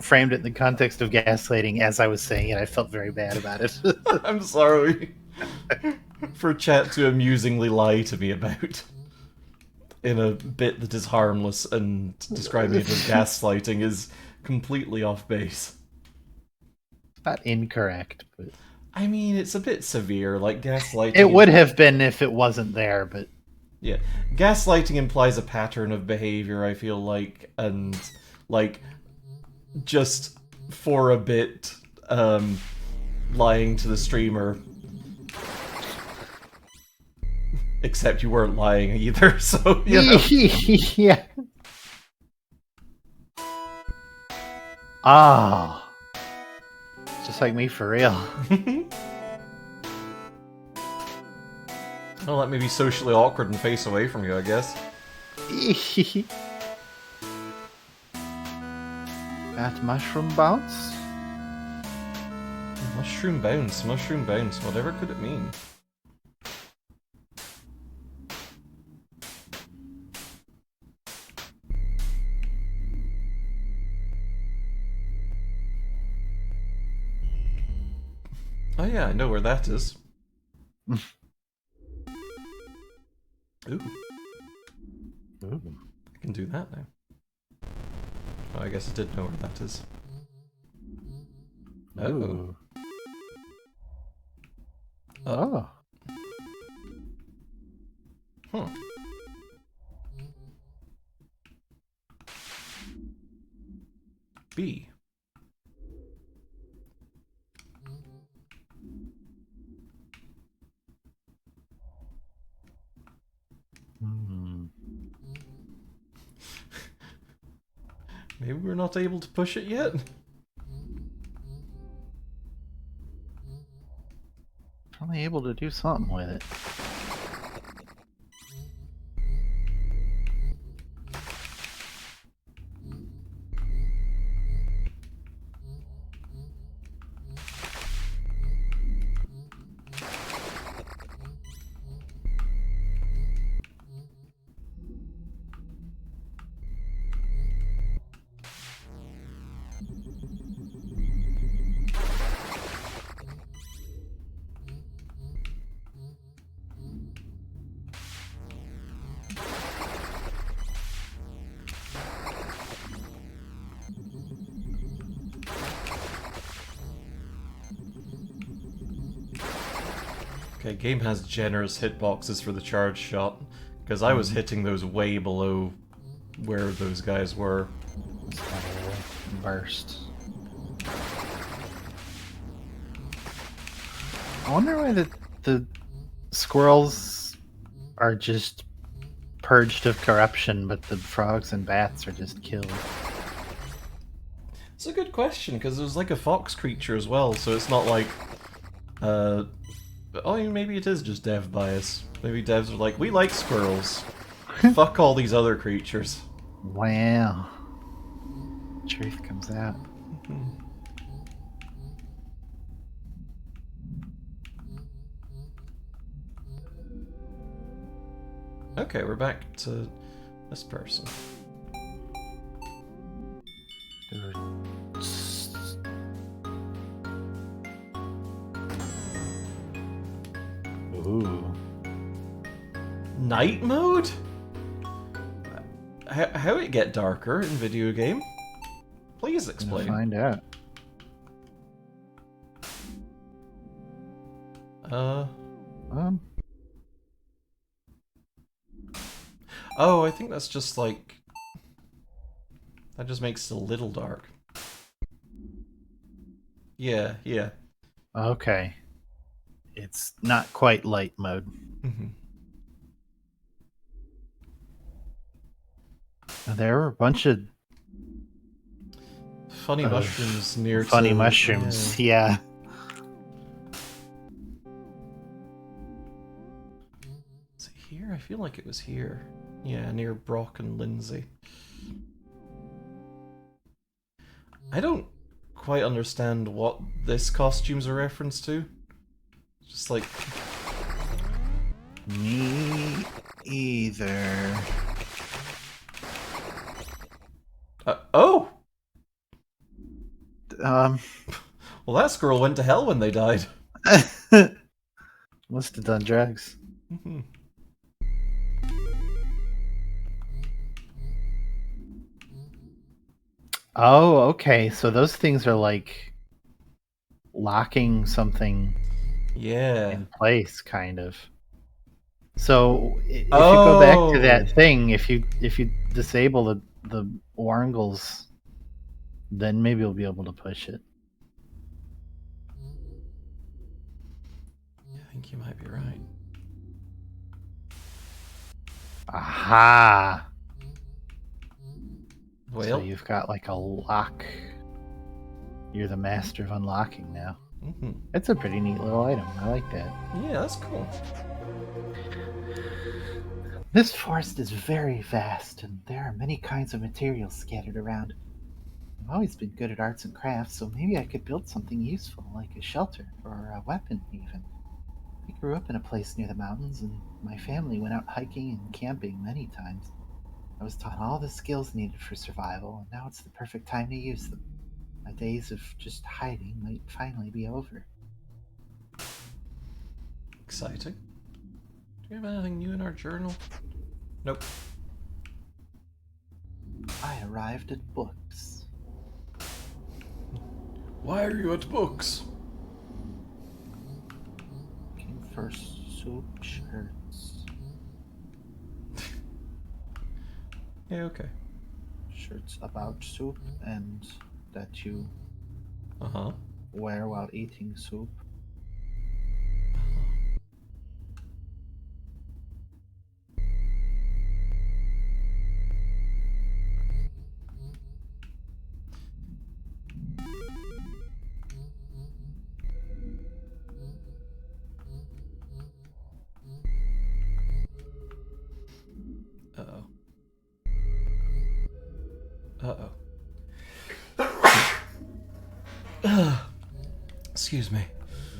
framed it in the context of gaslighting, as I was saying it, I felt very bad about it. I'm sorry. For chat to amusingly lie to me about. In a bit that is harmless, and describing it as gaslighting is completely off base. Not incorrect, but I mean, it's a bit severe, like gaslighting. it would have been if it wasn't there, but Yeah. Gaslighting implies a pattern of behavior, I feel like, and, like, just for a bit, lying to the streamer. Except you weren't lying either, so, you know. yeah. Ah. Just like me for real. Well, let me be socially awkward and face away from you, I guess. At mushroom bounce? Mushroom bounce, whatever could it mean? Oh yeah, I know where that is. Ooh. Ooh. I can do that now. Oh, I guess I did know where that is. Ooh. Oh. Huh. B. Hmm. Maybe we're not able to push it yet? Probably able to do something with it. Okay, game has generous hitboxes for the charge shot, because I was hitting those way below where those guys were. Burst. I wonder why the squirrels are just purged of corruption, but the frogs and bats are just killed. It's a good question, because there's like a fox creature as well, so it's not like... oh, maybe it is just dev bias. Maybe devs are like, we like squirrels. Fuck all these other creatures. Wow. Truth comes out. Okay, we're back to this person. Ooh. Night mode? How it get darker in video game? Please Gonna explain. find out. Uh. Um, Oh, I think that's just like that just makes it a little dark. Yeah, yeah. okay. It's not quite light mode. Mhm. There are a bunch Funny of mushrooms near funny to yeah. mushrooms. Yeah. Is it here? I feel like it was here. Yeah, near Brock and Lindsay. I don't quite understand what this costume's a reference to. Just like, Me either. oh! Um, Well, that squirrel went to hell when they died. must have done drugs. Mhm. Oh, okay. So those things are like locking something Yeah. in place, kind of. So if you go back to Oh! that thing, if you disable the warangles, then maybe you'll be able to push it. I think you might be right. Aha! So Well, you've got like a lock. You're the master of unlocking now. mhm. It's a pretty neat little item. I like that. Yeah, that's cool. This forest is very vast, and there are many kinds of materials scattered around. I've always been good at arts and crafts, so maybe I could build something useful, like a shelter or a weapon, even. I grew up in a place near the mountains, and my family went out hiking and camping many times. I was taught all the skills needed for survival, and now it's the perfect time to use them. My days of just hiding might finally be over. Exciting. Do we have anything new in our journal? Nope. I arrived at books. Why are you at books? Looking for soup shirts. Yeah, okay. Shirts about soup and that you Uh-huh. wear while eating soup. Uh-oh. Uh-oh. Excuse me.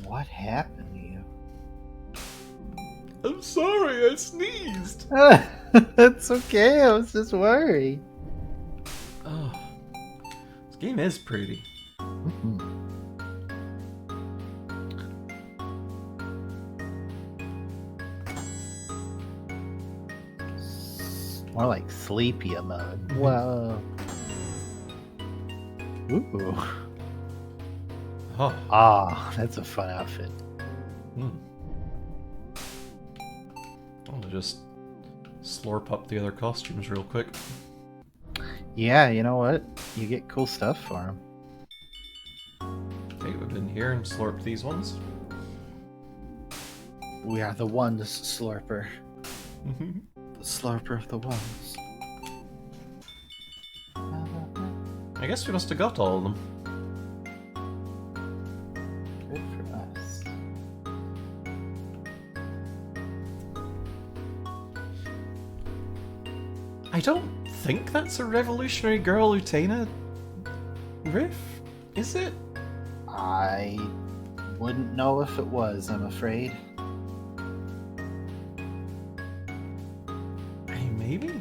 What happened to you? I'm sorry, I sneezed. It's okay, I was just worried. Oh, this game is pretty. Mhm. More like sleepy mode. Whoa. Ooh. Oh, Ah, that's a fun outfit. hmm. I'll just slurp up the other costumes real quick. Yeah, you know what? You get cool stuff for them. Okay, we've been here and slurped these ones. We are the ones slurper. The slurper of the ones. I guess we must have got all of them. Good for us. I don't think that's a Revolutionary Girl Utena riff, is it? I wouldn't know if it was, I'm afraid. Hey, maybe?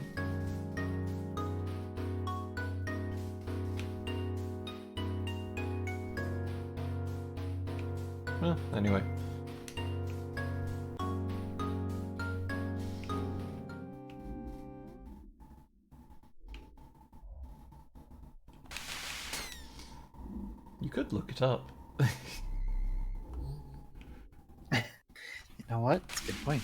Well, anyway. You could look it up. You know what? That's a good point.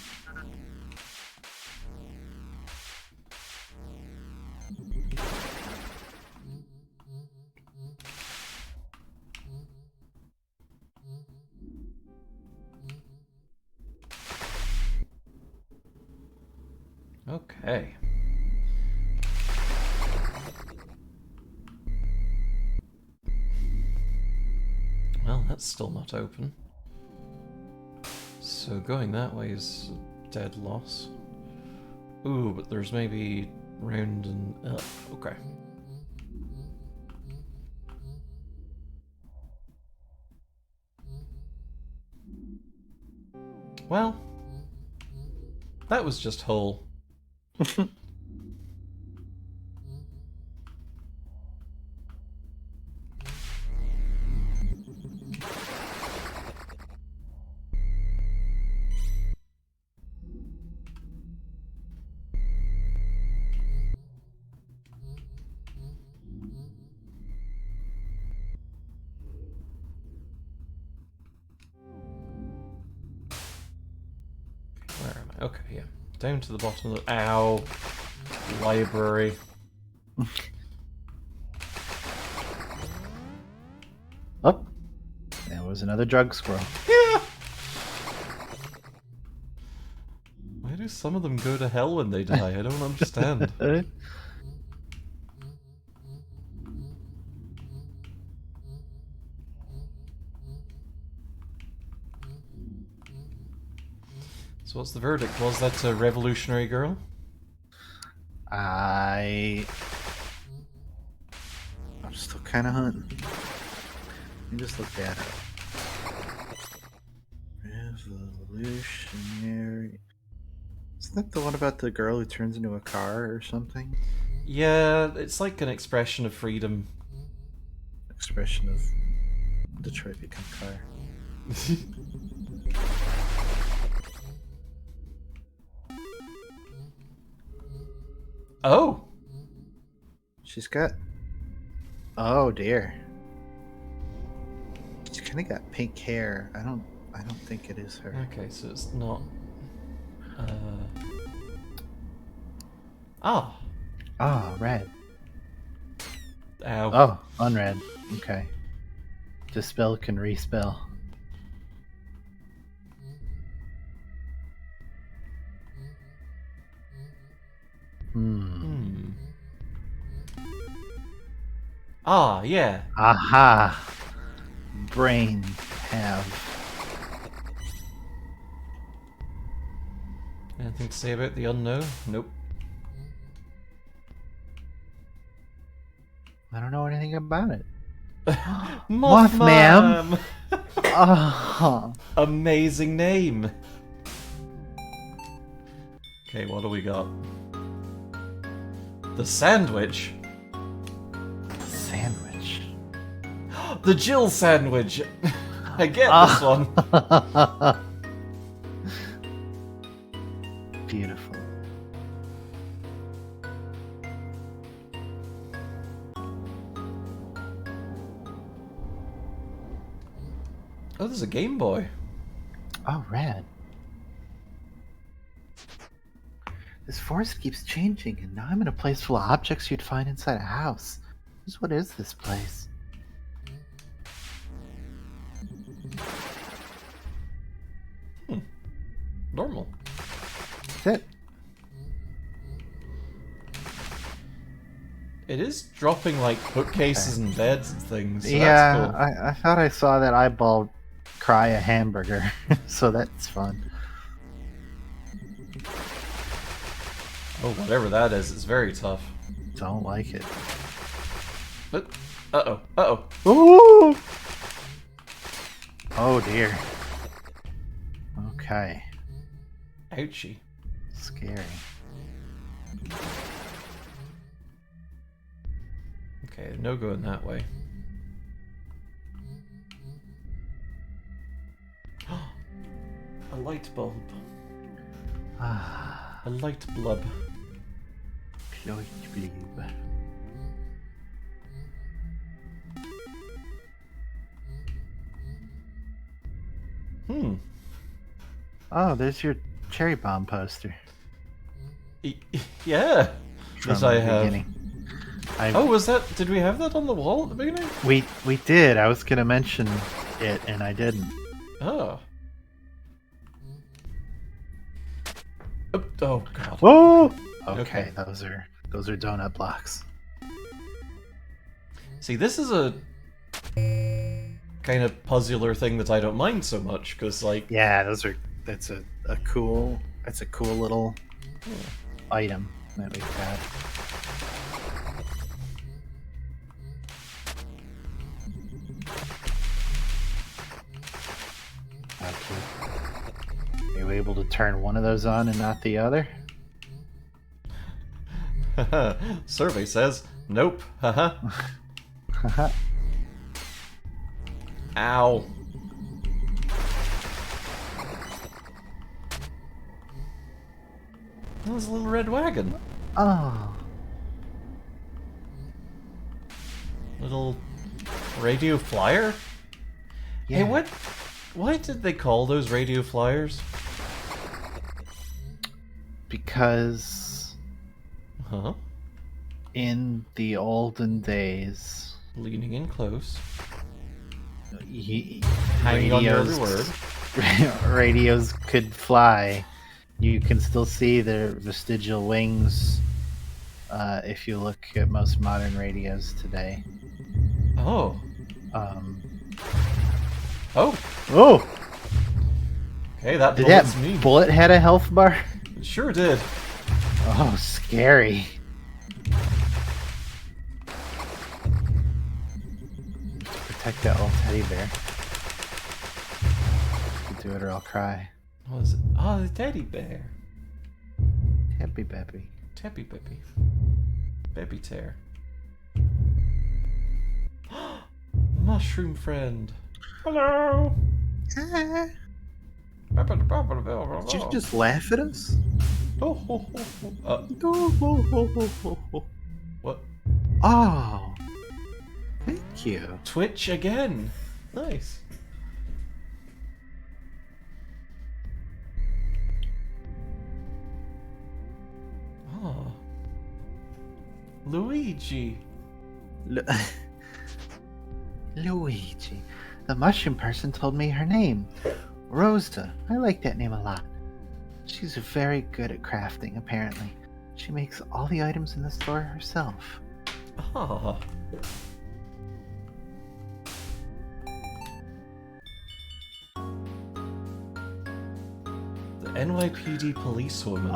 Okay. Well, that's still not open. So going that way is a dead loss. Ooh, but there's maybe round and up. Okay. Well, that was just whole. Where am I? Okay, yeah. Down to the bottom of the... Ow. Library. Oh, there was another drug squirrel. Yeah! Why do some of them go to hell when they die? I don't understand. So what's the verdict? Was that a revolutionary girl? I'm still kind of hunting. Let me just look that up. Revolutionary. Isn't that the one about the girl who turns into a car or something? Yeah, it's like an expression of freedom. Expression of Detroit become car. Oh! She's got. Oh dear. She's kind of got pink hair. I don't think it is her. Okay, so it's not... Ah! Oh, red. Ow. Oh, unread. Okay. Dispel can respell. Hmm. Ah, yeah. Aha! Brain have. Anything to say about the unknown? Nope. I don't know anything about it. Mothman! Oh. Amazing name. Okay, what do we got? The sandwich. Sandwich. The Jill sandwich. I get this one. Beautiful. Oh, there's a Game Boy. Oh, red. This forest keeps changing, and now I'm in a place full of objects you'd find inside a house. What is this place? Normal. That's it. It is dropping like bookcases and beds and things. So Yeah, that's cool. I thought I saw that eyeball cry a hamburger, so that's fun. Oh, whatever that is, it's very tough. Don't like it. But, uh-oh, uh-oh. Ooh! Oh dear. Okay. Ouchie. Scary. Okay, no going that way. A light bulb. Ah, A light blub. light blue. Hmm. Oh, there's your cherry bomb poster Y- Yeah, that from I the have. beginning. I Oh, was that? Did we have that on the wall at the beginning? we did. I was gonna mention it and I didn't. Oh. Oh God. Oh, Okay. okay. Those are donut blocks. See, this is a kind of puzzler thing that I don't mind so much because, like, Yeah, those are. That's a cool. That's a cool little item that we've got. Okay. Are you able to turn one of those on and not the other? survey says nope. Haha. Haha. Ow. There's a little red wagon. Oh. Little radio flyer. Yeah. Hey, what? Why did they call those radio flyers? Because Huh? in the olden days, Leaning in close. y- Hanging on your every radios word. radios could fly. You can still see their vestigial wings if you look at most modern radios today. Oh. Um, Oh. oh, Okay, that did that bullet's me. bullet had a health bar? It sure did. Oh, scary. Protect that little teddy bear. Do it or I'll cry. What was it? Oh, the teddy bear. Happy baby. Teppy Bippy. Baby tear. Mushroom friend. Hello. Did you just laugh at us? What? Oh, thank you. Twitch again. Nice. Oh. Luigi. Luigi. The mushroom person told me her name. Rosa. I like that name a lot. She's very good at crafting, apparently. She makes all the items in the store herself. Ah. The NYPD policewoman.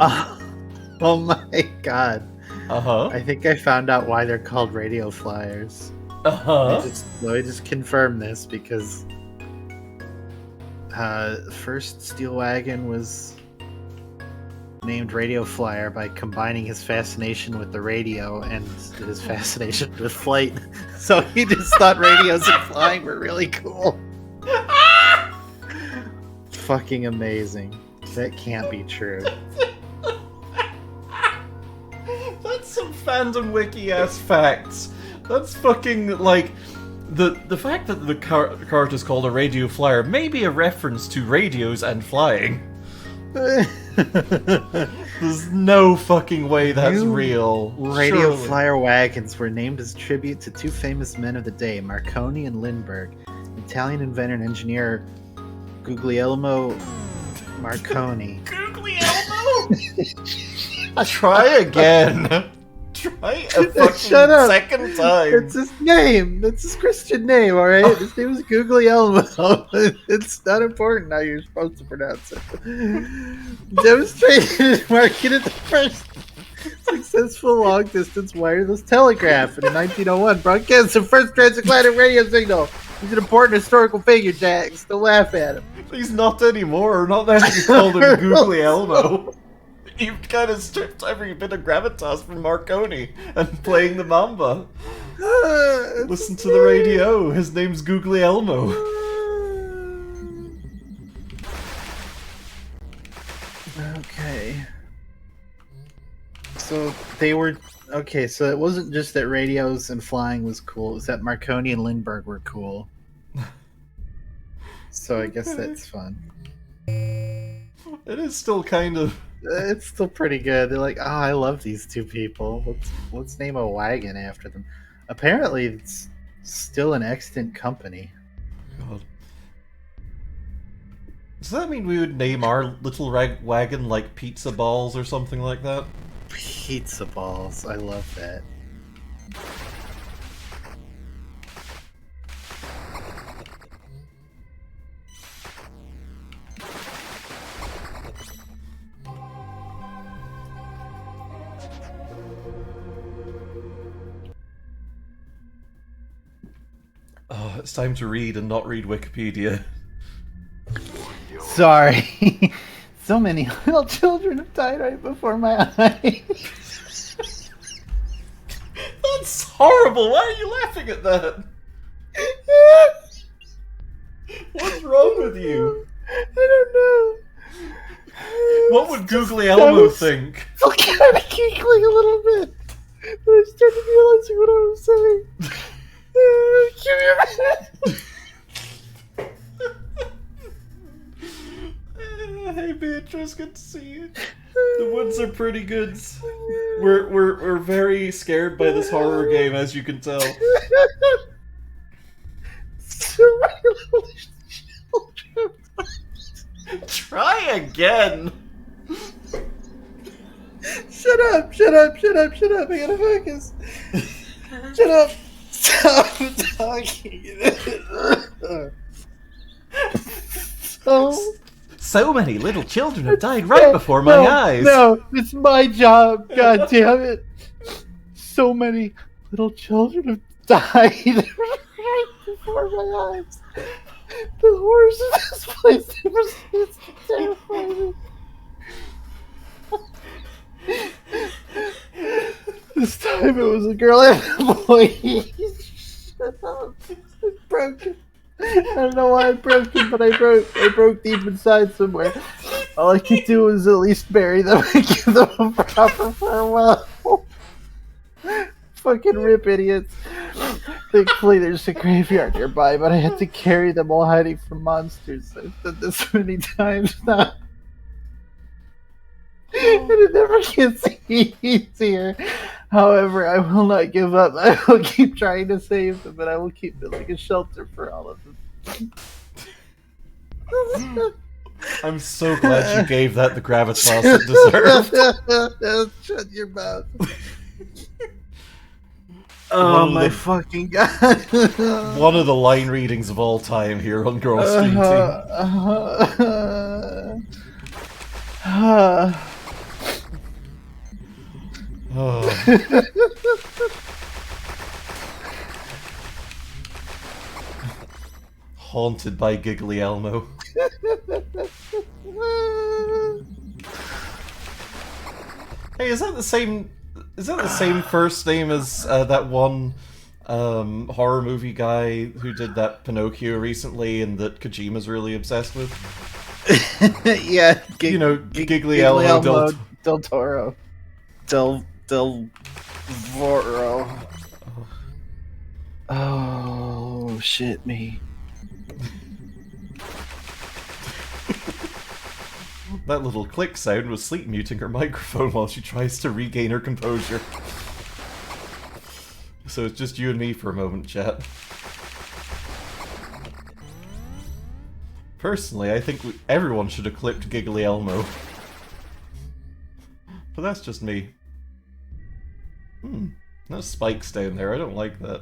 Oh my god. Uh-huh. I think I found out why they're called radio flyers. Uh-huh. Let me just confirm this because first Steel Wagon was named Radio Flyer by combining his fascination with the radio and his fascination with flight. So he just thought radios and flying were really cool. Fucking amazing. That can't be true. That's some fandom wiki ass facts. That's fucking like the fact that the cart is called a radio flyer may be a reference to radios and flying. There's no fucking way that's New real. Radio Surely. Flyer wagons were named as tribute to two famous men of the day, Marconi and Lindbergh. Italian inventor and engineer Guglielmo Marconi. Guglielmo? Try again. Try a fucking Shut up. second time. It's his name. That's his Christian name, alright? His name is Guglielmo. It's not important how you're supposed to pronounce it. Demonstrated and marketed the first successful long-distance wireless telegraph in 1901. Broadcast the first transatlantic radio signal. He's an important historical figure, Jack. Still laugh at him. He's not anymore. Not that you called him Guglielmo. You've kind of stripped every bit of gravitas from Marconi and playing the mamba. Listen to the radio. His name's Guglielmo. Okay. So they were okay. So it wasn't just that radios and flying was cool. It was that Marconi and Lindbergh were cool. So I guess that's fun. It is still kind of. It's still pretty good. They're like, oh, I love these two people. Let's name a wagon after them. Apparently, it's still an extant company. God. Does that mean we would name our little wagon like Pizza Balls or something like that? Pizza balls. I love that. Oh, it's time to read and not read Wikipedia. Sorry. So many little children have died right before my eyes. That's horrible! Why are you laughing at that? What's wrong with you? I don't know. What would Googly Elmo think? Still kind of giggling a little bit. But I started realizing what I was saying. Give me a minute. Hey Beatrice, good to see you. The woods are pretty good. We're very scared by this horror game, as you can tell. So many little children. Try again. Shut up! Shut up! Shut up! Shut up! I gotta focus. Shut up! Stop talking. Oh. So many little children have died right before my eyes. No, it's my job. God damn it! So many little children have died right before my eyes. The horrors of this place never cease to terrify me. This time it was a girl and a boy. Shut up. It's broken. I don't know why I broke it, but I broke deep inside somewhere. All I could do was at least bury them and give them a proper farewell. Fucking rip, idiots. Thankfully, there's a graveyard nearby, but I had to carry them all hiding from monsters. I've done this many times now. And it never gets easier. However, I will not give up. I will keep trying to save them, and I will keep building a shelter for all of them. I'm so glad you gave that the gravitas it deserved. Shut your mouth. Oh my fucking god. One of the line readings of all time here on Girl Stream Team. Oh. Haunted by Giggly Elmo. Hey, is that the same? Is that the same first name as that one horror movie guy who did that Pinocchio recently, and that Kojima's really obsessed with? Yeah, Giggly Elmo Del Toro. Del Voro. Oh shit me. That little click sound was sleep muting her microphone while she tries to regain her composure. So it's just you and me for a moment, chat. Personally, I think everyone should have clipped Giggly Elmo. But that's just me. There's spikes down there, I don't like that.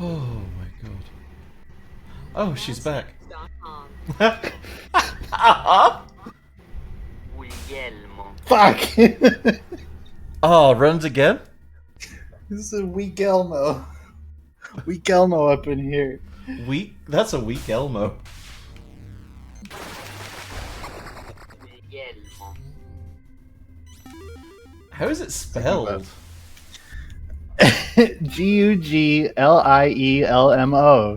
Oh my god. Oh, she's back. Fuck! Oh, runs again? This is a weak Elmo. Weak Elmo up in here. Weak? That's a weak Elmo. How is it spelled? Guglielmo.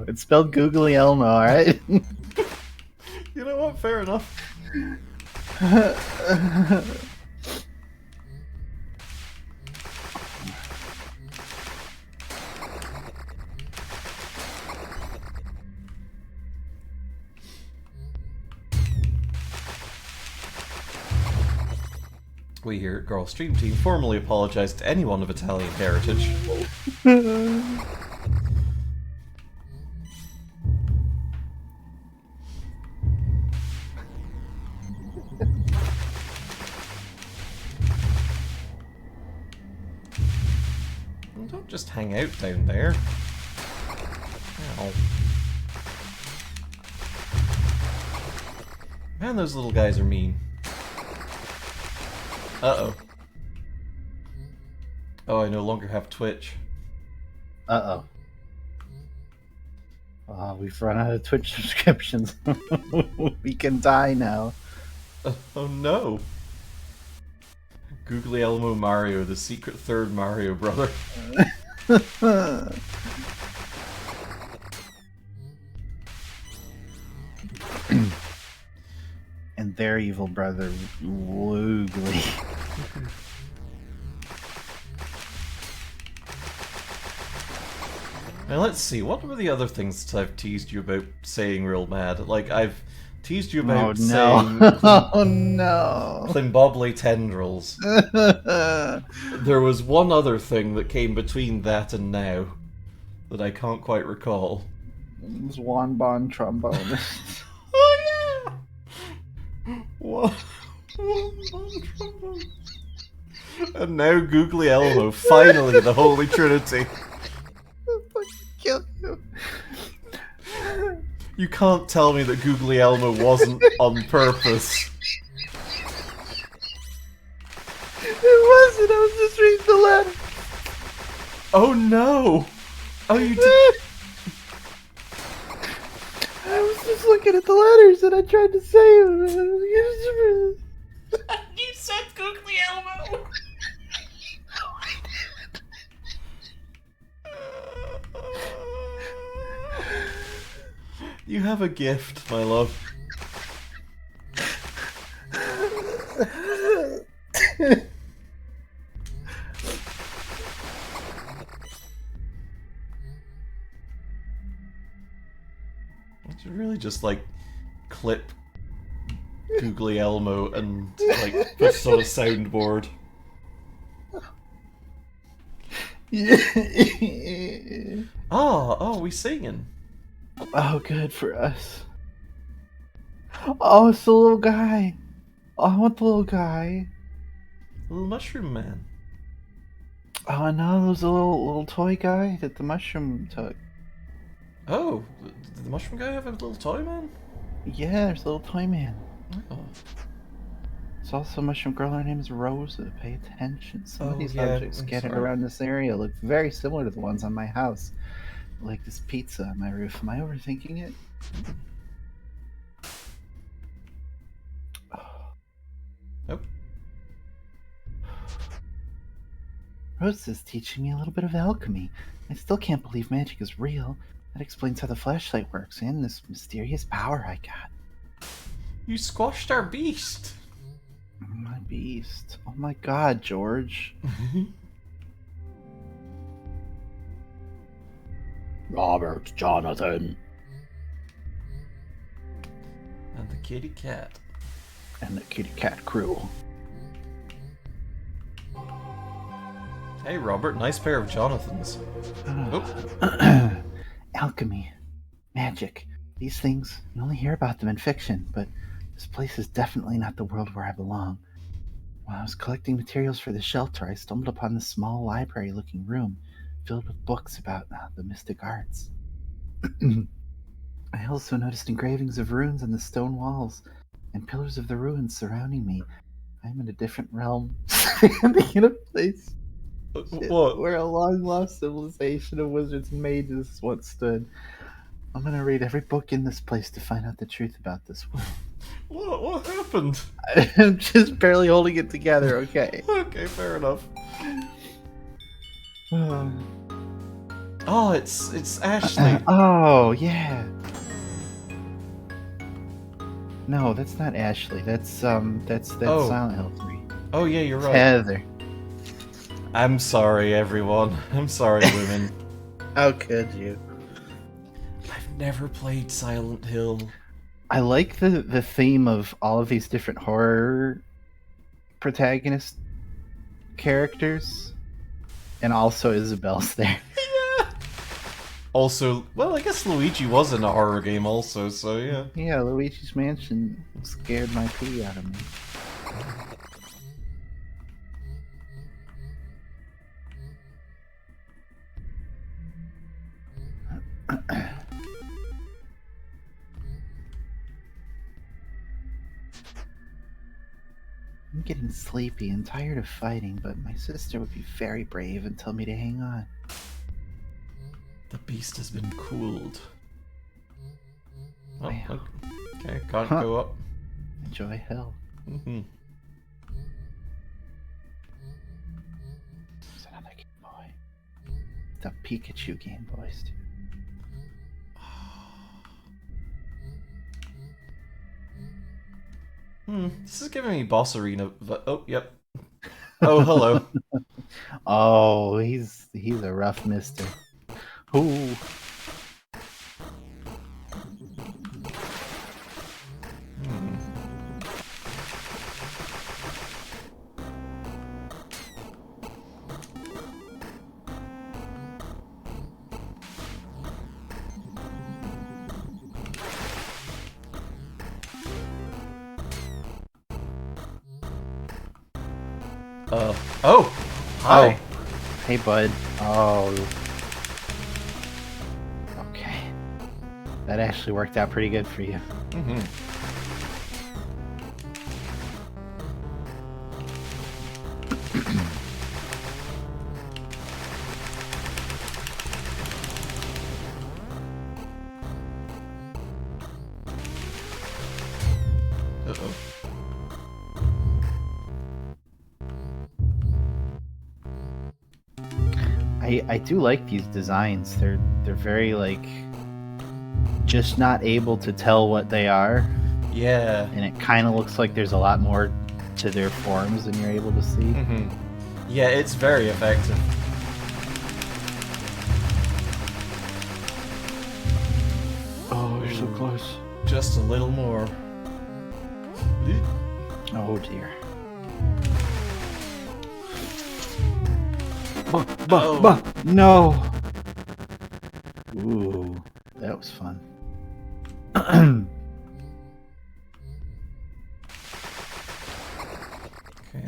It's spelled Googly Elmo, alright? You know what? Fair enough. We here at Girl Stream Team formally apologise to anyone of Italian heritage. Don't just hang out down there. Ow. Man, those little guys are mean. Uh-oh. Oh, I no longer have Twitch. Uh-oh. We've run out of Twitch subscriptions. We can die now. Oh no. Googly Elmo Mario, the secret third Mario brother. And their evil brother, Woogly. Now let's see, what were the other things that I've teased you about saying real mad? Like, I've teased you about saying Oh no. Klimbobly tendrils. There was one other thing that came between that and now that I can't quite recall. Swan Bon trombone. Oh yeah! What? And now Googly Elmo, finally the Holy Trinity. Kill you. You can't tell me that Googly Elmo wasn't on purpose. It wasn't, I was just reading the letter. Oh no! Oh, you did. I was just looking at the letters and I tried to save them. You said Googly Elmo! You have a gift, my love. I should really just like clip Googly Elmo and like put it on a soundboard. Oh, we singing. Oh, good for us. Oh, it's the little guy. Oh, I want the little guy. Little mushroom man. Oh no, there's a little toy guy that the mushroom took. Oh, did the mushroom guy have a little toy man? Yeah, there's a little toy man. Oh. There's also a mushroom girl. Her name is Rosa. Pay attention. Some of these yeah, objects I'm scattered sorry. around this area look very similar to the ones on my house. Like this pizza on my roof. Am I overthinking it? Nope. Rosa's teaching me a little bit of alchemy. I still can't believe magic is real. That explains how the flashlight works and this mysterious power I got. You squashed our beast. My beast. Oh my god, George. Robert Jonathan. And the kitty cat. And the kitty cat crew. Hey Robert, nice pair of Jonathans. Alchemy. Magic. These things, you only hear about them in fiction, but this place is definitely not the world where I belong. While I was collecting materials for the shelter, I stumbled upon this small library-looking room filled with books about the mystic arts. I also noticed engravings of runes on the stone walls and pillars of the ruins surrounding me. I'm in a different realm, standing in a place What? where a long-lost civilization of wizards and mages once stood. I'm gonna read every book in this place to find out the truth about this world. What happened? I'm just barely holding it together, okay? Okay, fair enough. Oh, it's Ashley. Oh, yeah. No, that's not Ashley. That's Silent Hill 3. Oh yeah, you're right. Heather. I'm sorry, everyone. I'm sorry, women. How could you? I've never played Silent Hill. I like the theme of all of these different horror protagonist characters, and also Isabel's there. Yeah. Also, well, I guess Luigi was in a horror game also, so yeah. Yeah, Luigi's Mansion scared my pee out of me. I'm getting sleepy and tired of fighting, but my sister would be very brave and tell me to hang on. The beast has been cooled. Oh, Wow. okay, can't Huh. go up. Enjoy hell. Mm-hmm. There's another Game Boy. The Pikachu Game Boys, too. This is giving me Boss Arena. Oh, yep. Oh, hello. Oh, he's a rough mister. Ooh. Oh! Hi! Oh. Hey, bud. Oh. Okay. That actually worked out pretty good for you. Mm-hmm. Uh-oh. I do like these designs. They're very like just not able to tell what they are, Yeah. and it kind of looks like there's a lot more to their forms than you're able to see. Mm-hmm. Yeah, it's very effective. Oh, you're so close. Just a little more. Oh dear. Oh. No. Ooh, that was fun. Okay,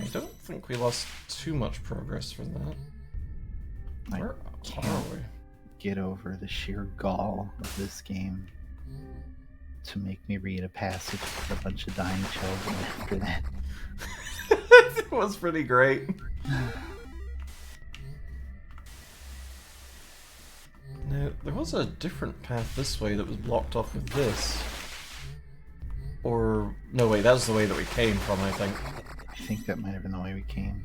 I don't think we lost too much progress for that. I Where are can't we? get over the sheer gall of this game to make me read a passage with a bunch of dying children after that. It was pretty great. Now, there was a different path this way that was blocked off with this. Or, no wait, that was the way that we came from, I think. I think that might have been the way we came.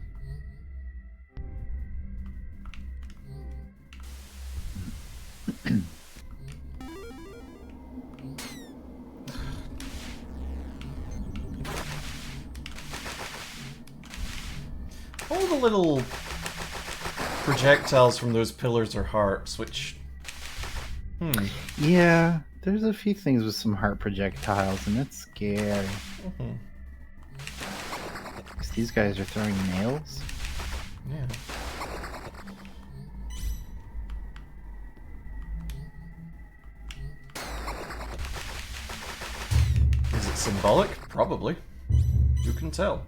All the little projectiles from those pillars are hearts, which... Yeah, there's a few things with some heart projectiles, and it's scary. Mm-hmm. These guys are throwing nails. Yeah. Is it symbolic? Probably. Who can tell?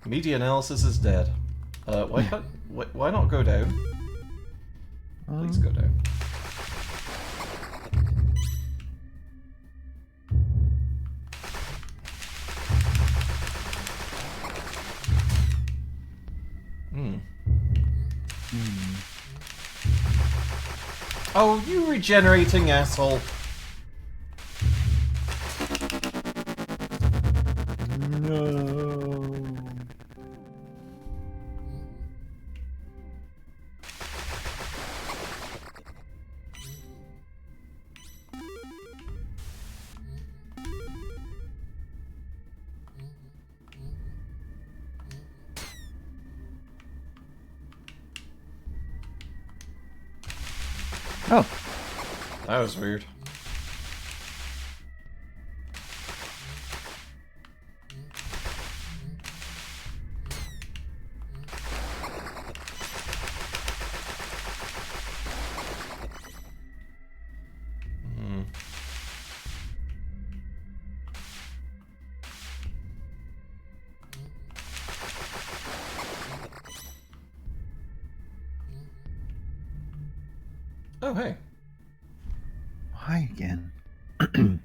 Media analysis is dead. Why not go down? Please go down. Oh, you regenerating asshole. No. Oh. That was weird. Oh, hey. Hi again. There,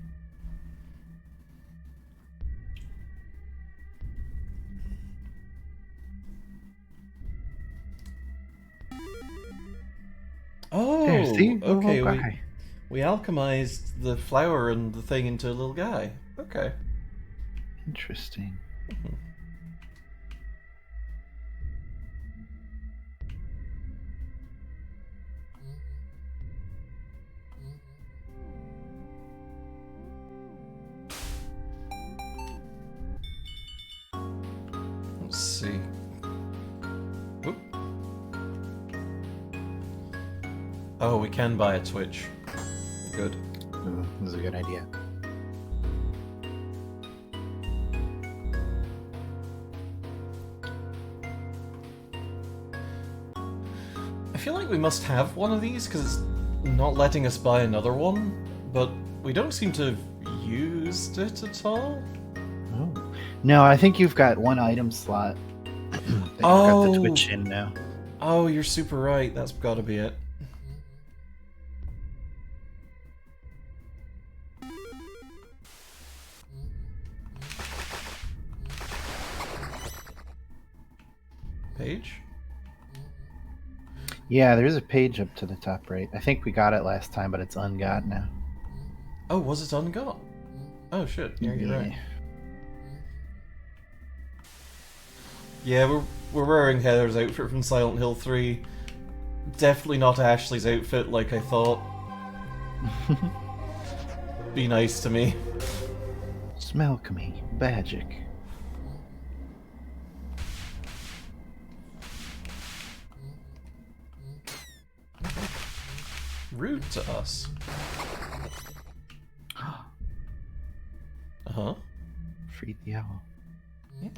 Oh, see? The little okay, guy. we alchemized the flower and the thing into a little guy. Okay. Interesting. Let's see. Oop. Oh, we can buy a Twitch. Good. Ooh, this is a good idea. I feel like we must have one of these because it's not letting us buy another one, but we don't seem to have used it at all. Oh. No, I think you've got one item slot that you've got the Oh, Twitch in now. oh, you're super right. That's got to be it. Page? Yeah, there's a page up to the top right. I think we got it last time, but it's ungot now. Oh, was it ungot? Oh shit, yeah, you're right. Yeah, we're wearing Heather's outfit from Silent Hill 3. Definitely not Ashley's outfit like I thought. Be nice to me. Smell me, magic. Rude to us. Uh-huh. Freed the owl. Yeah.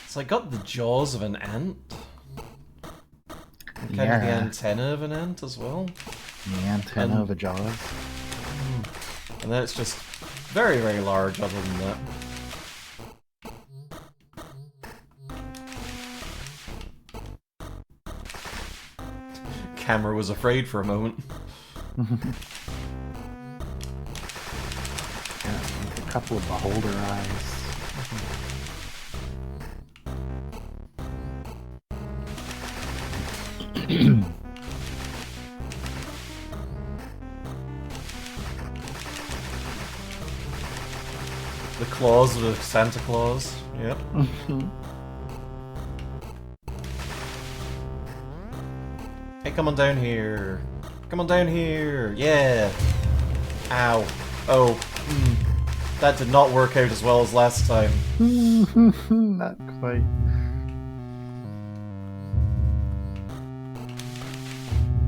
So I got the jaws of an ant. And kind of the antenna of an ant as well. The antenna of a jaws. And then it's just very, very large other than that. Camera was afraid for a moment. Yeah, like a couple of beholder eyes. The claws of a Santa Claus. Yep. Hey, come on down here. Come on down here. Yeah. Ow. Oh. That did not work out as well as last time. Not quite.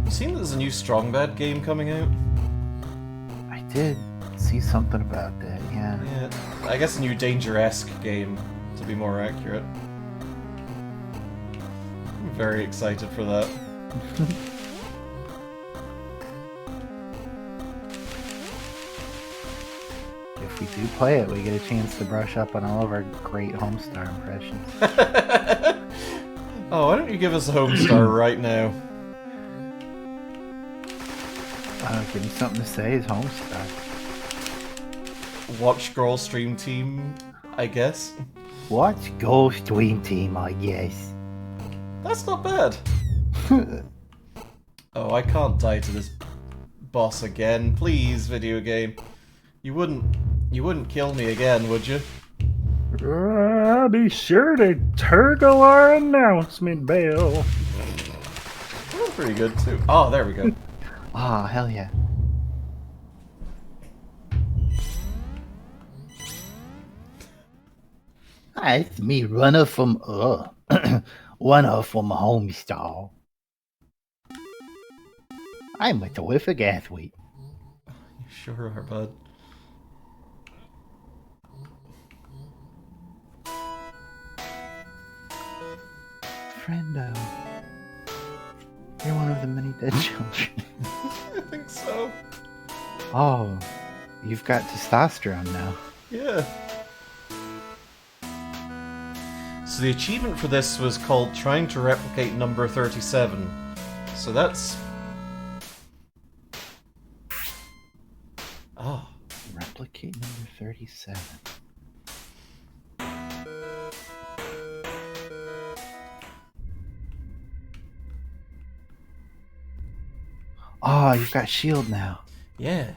You seen there's a new Strong Bad game coming out? I did see something about that, yeah. Yeah. I guess a new Danger-esque game, to be more accurate. I'm very excited for that. If we do play it, we get a chance to brush up on all of our great Homestar impressions. Oh, why don't you give us a Homestar right now? Give me something to say as Homestar. Watch Girl Stream Team, I guess. Watch Ghost Dream Team, I guess. That's not bad. Oh, I can't die to this boss again. Please, video game. You wouldn't kill me again, would you? Be sure to turgle our announcement bell. That was pretty good too. Oh, there we go. Ah, hell yeah. Hi, it's me, runner from runner from Homestar. I'm a terrific athlete. You sure are, bud. Friendo. You're one of of the many dead children. I think so. Oh, you've got testosterone now. Yeah. So the achievement for this was called trying to replicate number 37. So that's... Oh. Replicate number 37. Oh, you've got shield now. Yeah.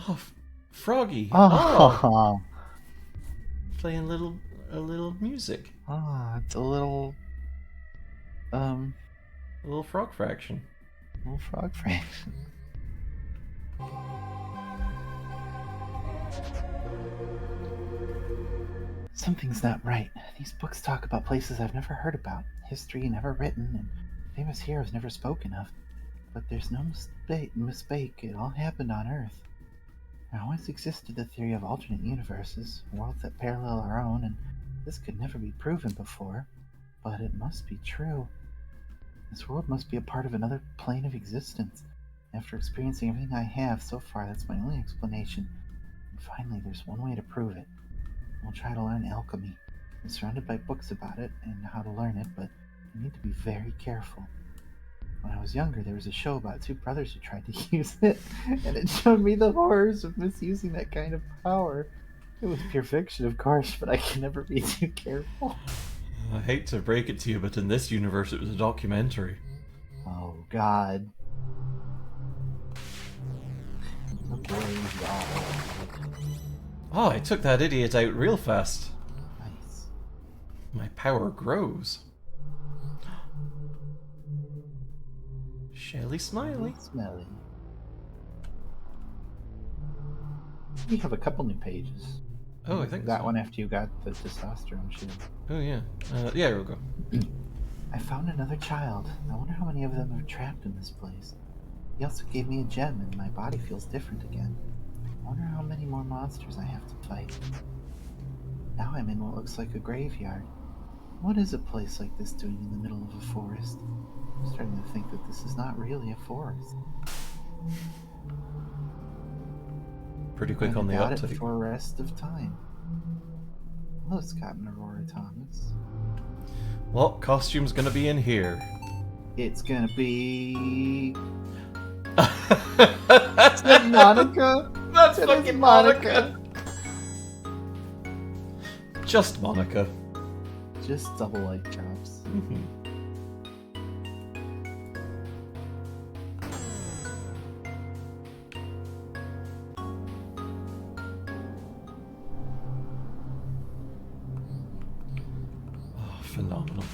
Oh, Froggy. Oh, Oh, playing a little music. it's a little A little frog fraction. little frog fraction. Something's not right. These books talk about places I've never heard about, history never written, and famous heroes never spoken of. But there's no mistake. It all happened on Earth. There always existed the theory of alternate universes, worlds that parallel our own, and this could never be proven before. But it must be true. This world must be a part of another plane of existence. After experiencing everything I have so far, that's my only explanation. And finally, there's one way to prove it. I'll try to learn alchemy. I'm surrounded by books about it and how to learn it, but I need to be very careful. When I was younger, there was a show about two brothers who tried to use it, and it showed me the horrors of misusing that kind of power. It was pure fiction, of course, but I can never be too careful. I hate to break it to you, but in this universe it was a documentary. Oh, God. Okay, God. Oh, I took that idiot out real fast. Nice. My power grows. Shelly Smiley. Smelly. We have a couple new pages. Oh, I think that so. one after you got the testosterone shield. Oh, yeah. Yeah, here we go. I found another child. I wonder how many of them are trapped in this place. He also gave me a gem, and my body feels different again. I wonder how many more monsters I have to fight. Now I'm in what looks like a graveyard. What is a place like this doing in the middle of a forest? I'm starting to think that this is not really a forest. Pretty quick on the got uptake. it for rest of time. Hello, Scott and Aurora Thomas. What costume's gonna be in here? It's gonna be That's Monica. That's It is fucking Monica. Just Monica. Just double light drops. Mhm. Oh, phenomenal.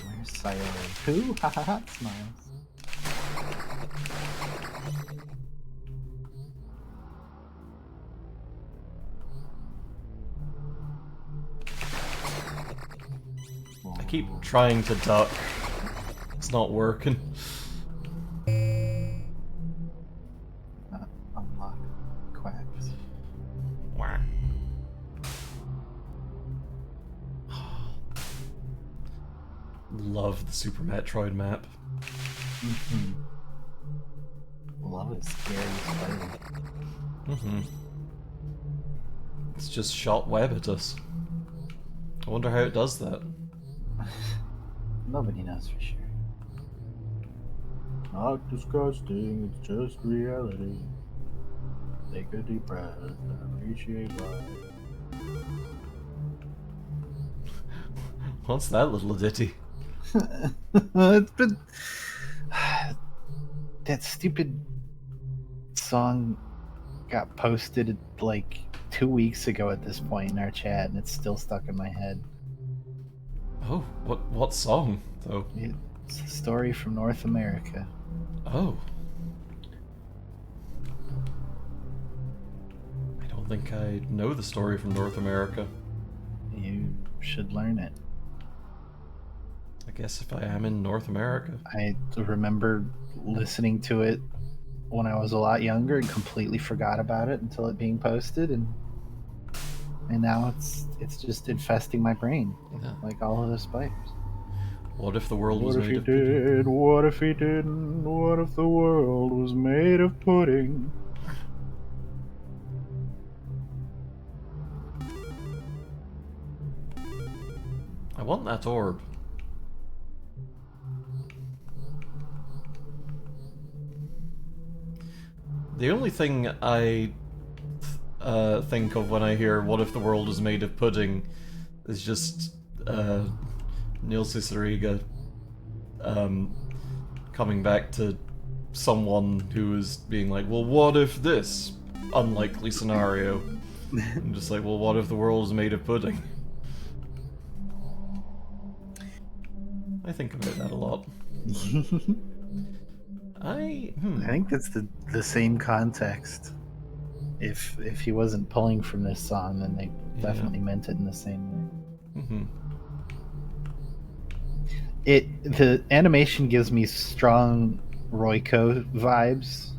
Where's Sire? Who? Ha ha ha! Smiles. I keep trying to duck. It's not working. Unlock quacks. Wah. Love the Super Metroid map. Mm-hmm. Love a scary spider. Mm-hmm. It's just shot web at us. I wonder how it does that. Nobody knows for sure. Not disgusting, it's just reality. Take a deep breath and appreciate life. What's that little ditty? It's been that stupid song got posted like 2 weeks ago at this point in our chat, and it's still stuck in my head. Oh, what song though? It's a story from North America. Oh. I don't think I know the story from North America. You should learn it. I guess if I am in North America. I remember listening to it when I was a lot younger and completely forgot about it until it being posted, and now it's just infesting my brain Yeah. like all of the spiders. What if the world What was if made he of pudding? did? What if he didn't? What if the world was made of pudding? I want that orb. The only thing I think of when I hear "What if the world was made of pudding" is just Neil Cicerega coming back to someone who is being like, "Well, what if this unlikely scenario?" I'm just like, "Well, what if the world was made of pudding?" I think about that a lot. I think that's the same context. If he wasn't pulling from this song, then they definitely meant it in the same way. Mm-hmm. The animation gives me strong Royko vibes,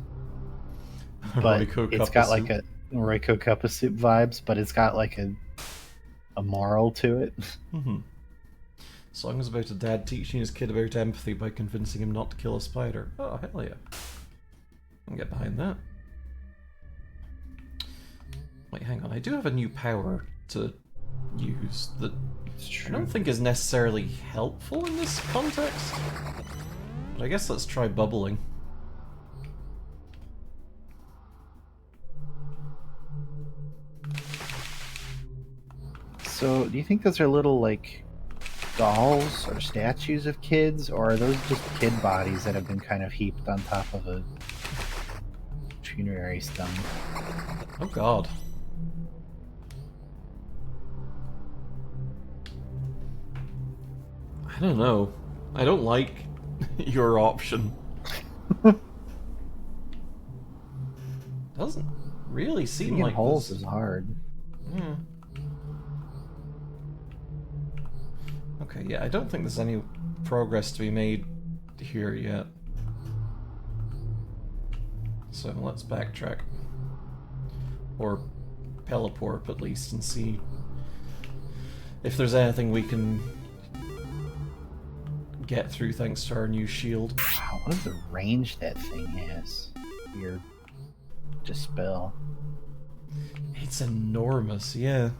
but Royko it's Cup of got like Soup. a Royko Cup of Soup vibes, but it's got like a moral to it. Mm-hmm. Song is about a dad teaching his kid about empathy by convincing him not to kill a spider. Oh, hell yeah. I can get behind that. Wait, hang on. I do have a new power to use that It's I true. don't think is necessarily helpful in this context. But I guess let's try bubbling. So, do you think those are little like dolls or statues of kids, or are those just kid bodies that have been kind of heaped on top of a funerary stone? Oh god. I don't know. I don't like your option. Doesn't really seem Digging like holes this. is hard. Yeah. Okay, yeah, I don't think there's any progress to be made here yet. So let's backtrack. Or teleport at least and see if there's anything we can get through thanks to our new shield. Wow, what is the range that thing has? Your dispel. It's enormous, yeah.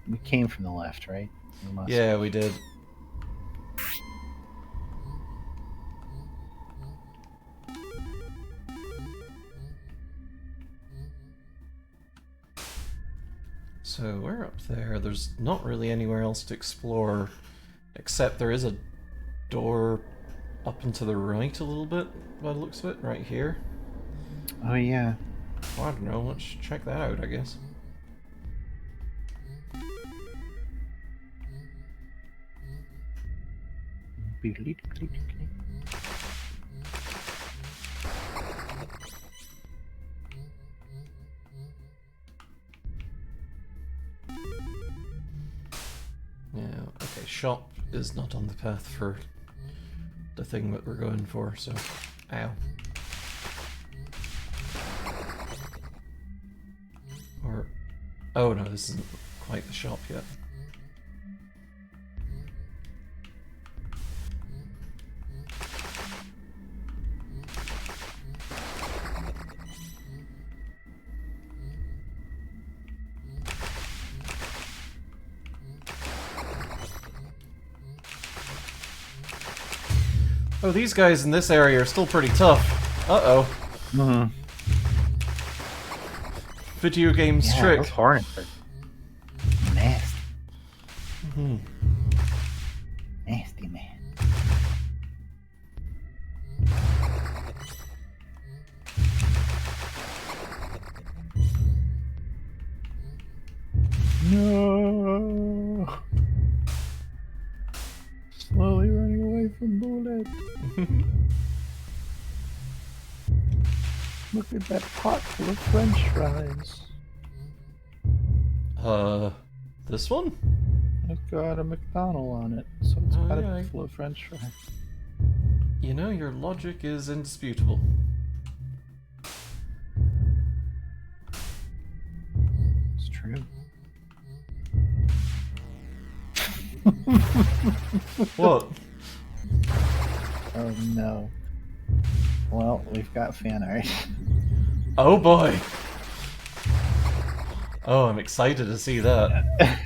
We came from the left, right? We must. Yeah, we did. So we're up there. There's not really anywhere else to explore, except there is a door up and to the right a little bit, by the looks of it, right here. Oh yeah. Well, I don't know, let's check that out, I guess. Yeah, okay, shop is not on the path for the thing that we're going for, so... Ow. Or... Oh no, this isn't quite the shop yet. Oh, these guys in this area are still pretty tough. Uh-oh. Mm-hmm. Video games Yeah, trick. those hornets are nasty. Hmm. Nasty, man. No. Slowly running away from bullets. Look at that pot full of French fries. This one? It got a McDonald on it, so it's Oh, got yeah. a full of French fry. You know, your logic is indisputable. It's true. What? Oh no. Well, we've got fan art. Oh boy! Oh, I'm excited to see that.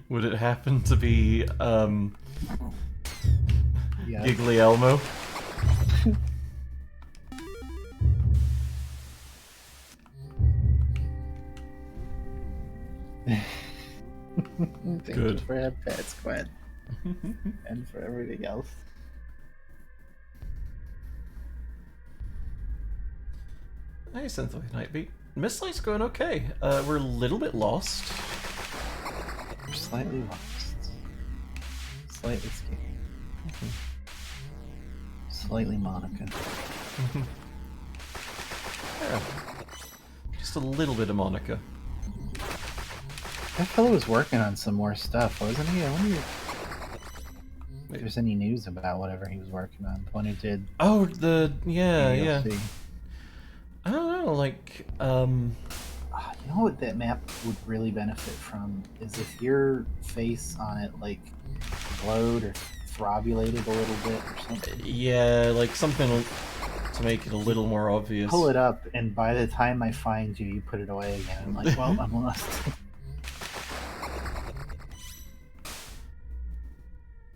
Would it happen to be, Yeah. Giggly Elmo? Thank Good. you for that pets, Gwen. And for everything else. Hey, Synthwave Nightbeat. Mislight's going okay. We're a little bit lost. We're slightly lost. Slightly scared. Slightly Monica. Yeah. Just a little bit of Monica. That fellow was working on some more stuff, wasn't he? I wonder if there's any news about whatever he was working on. The one who did Oh, yeah. DLC. I don't know, like, You know what that map would really benefit from is if your face on it like glowed or throbulated a little bit or something. yeah, like something to make it a little more obvious. Pull it up, and by the time I find you, you put it away again. I'm like, well, I'm lost.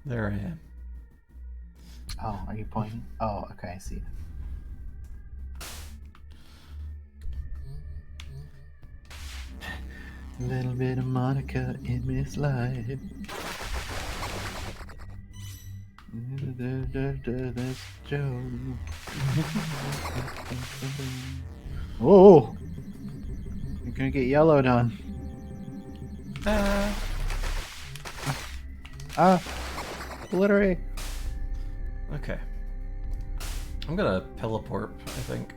There I am. Oh, are you pointing? Oh, okay, I see it. A little bit of Monica in Mislight. That's Joe. Oh, you're gonna get yellowed on. Obliterate. Okay. I'm gonna teleport, I think.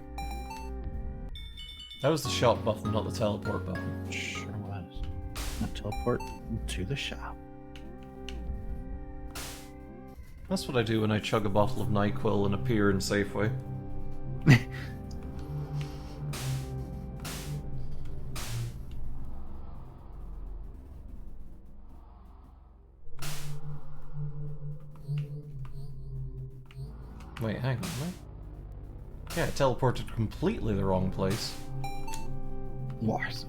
That was the shop button, not the teleport button. Sure was. Now teleport to the shop. That's what I do when I chug a bottle of NyQuil and appear in Safeway. Wait, hang on, what? Yeah, I teleported completely the wrong place. Wars.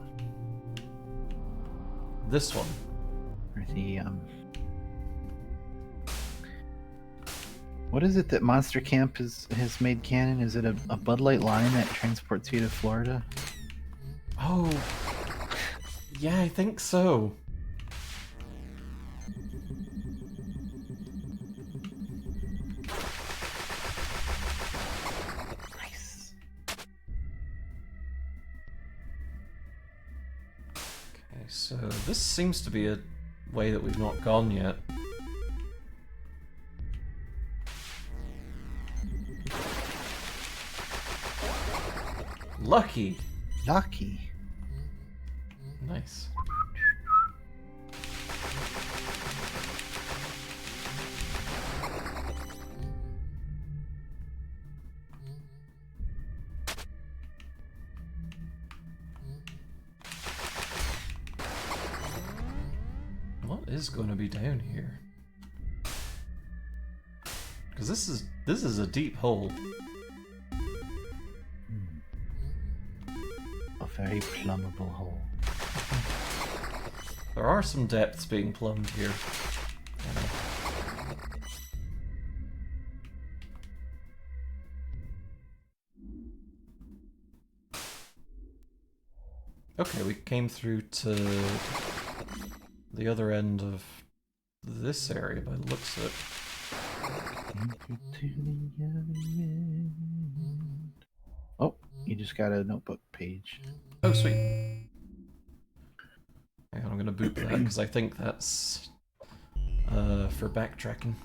This one. Or the what is it that Monster Camp has made canon? Is it a Bud Light line that transports you to Florida? Oh. Yeah, I think so. Nice. Okay, so this seems to be a way that we've not gone yet. Lucky! Lucky. Nice. What is going to be down here? Because this is a deep hole. A very plumbable hole. There are some depths being plumbed here. Okay, we came through to the other end of this area by the looks of it. Oh, you just got a notebook page. Oh, sweet. Hang on, I'm gonna boot that because I think that's for backtracking.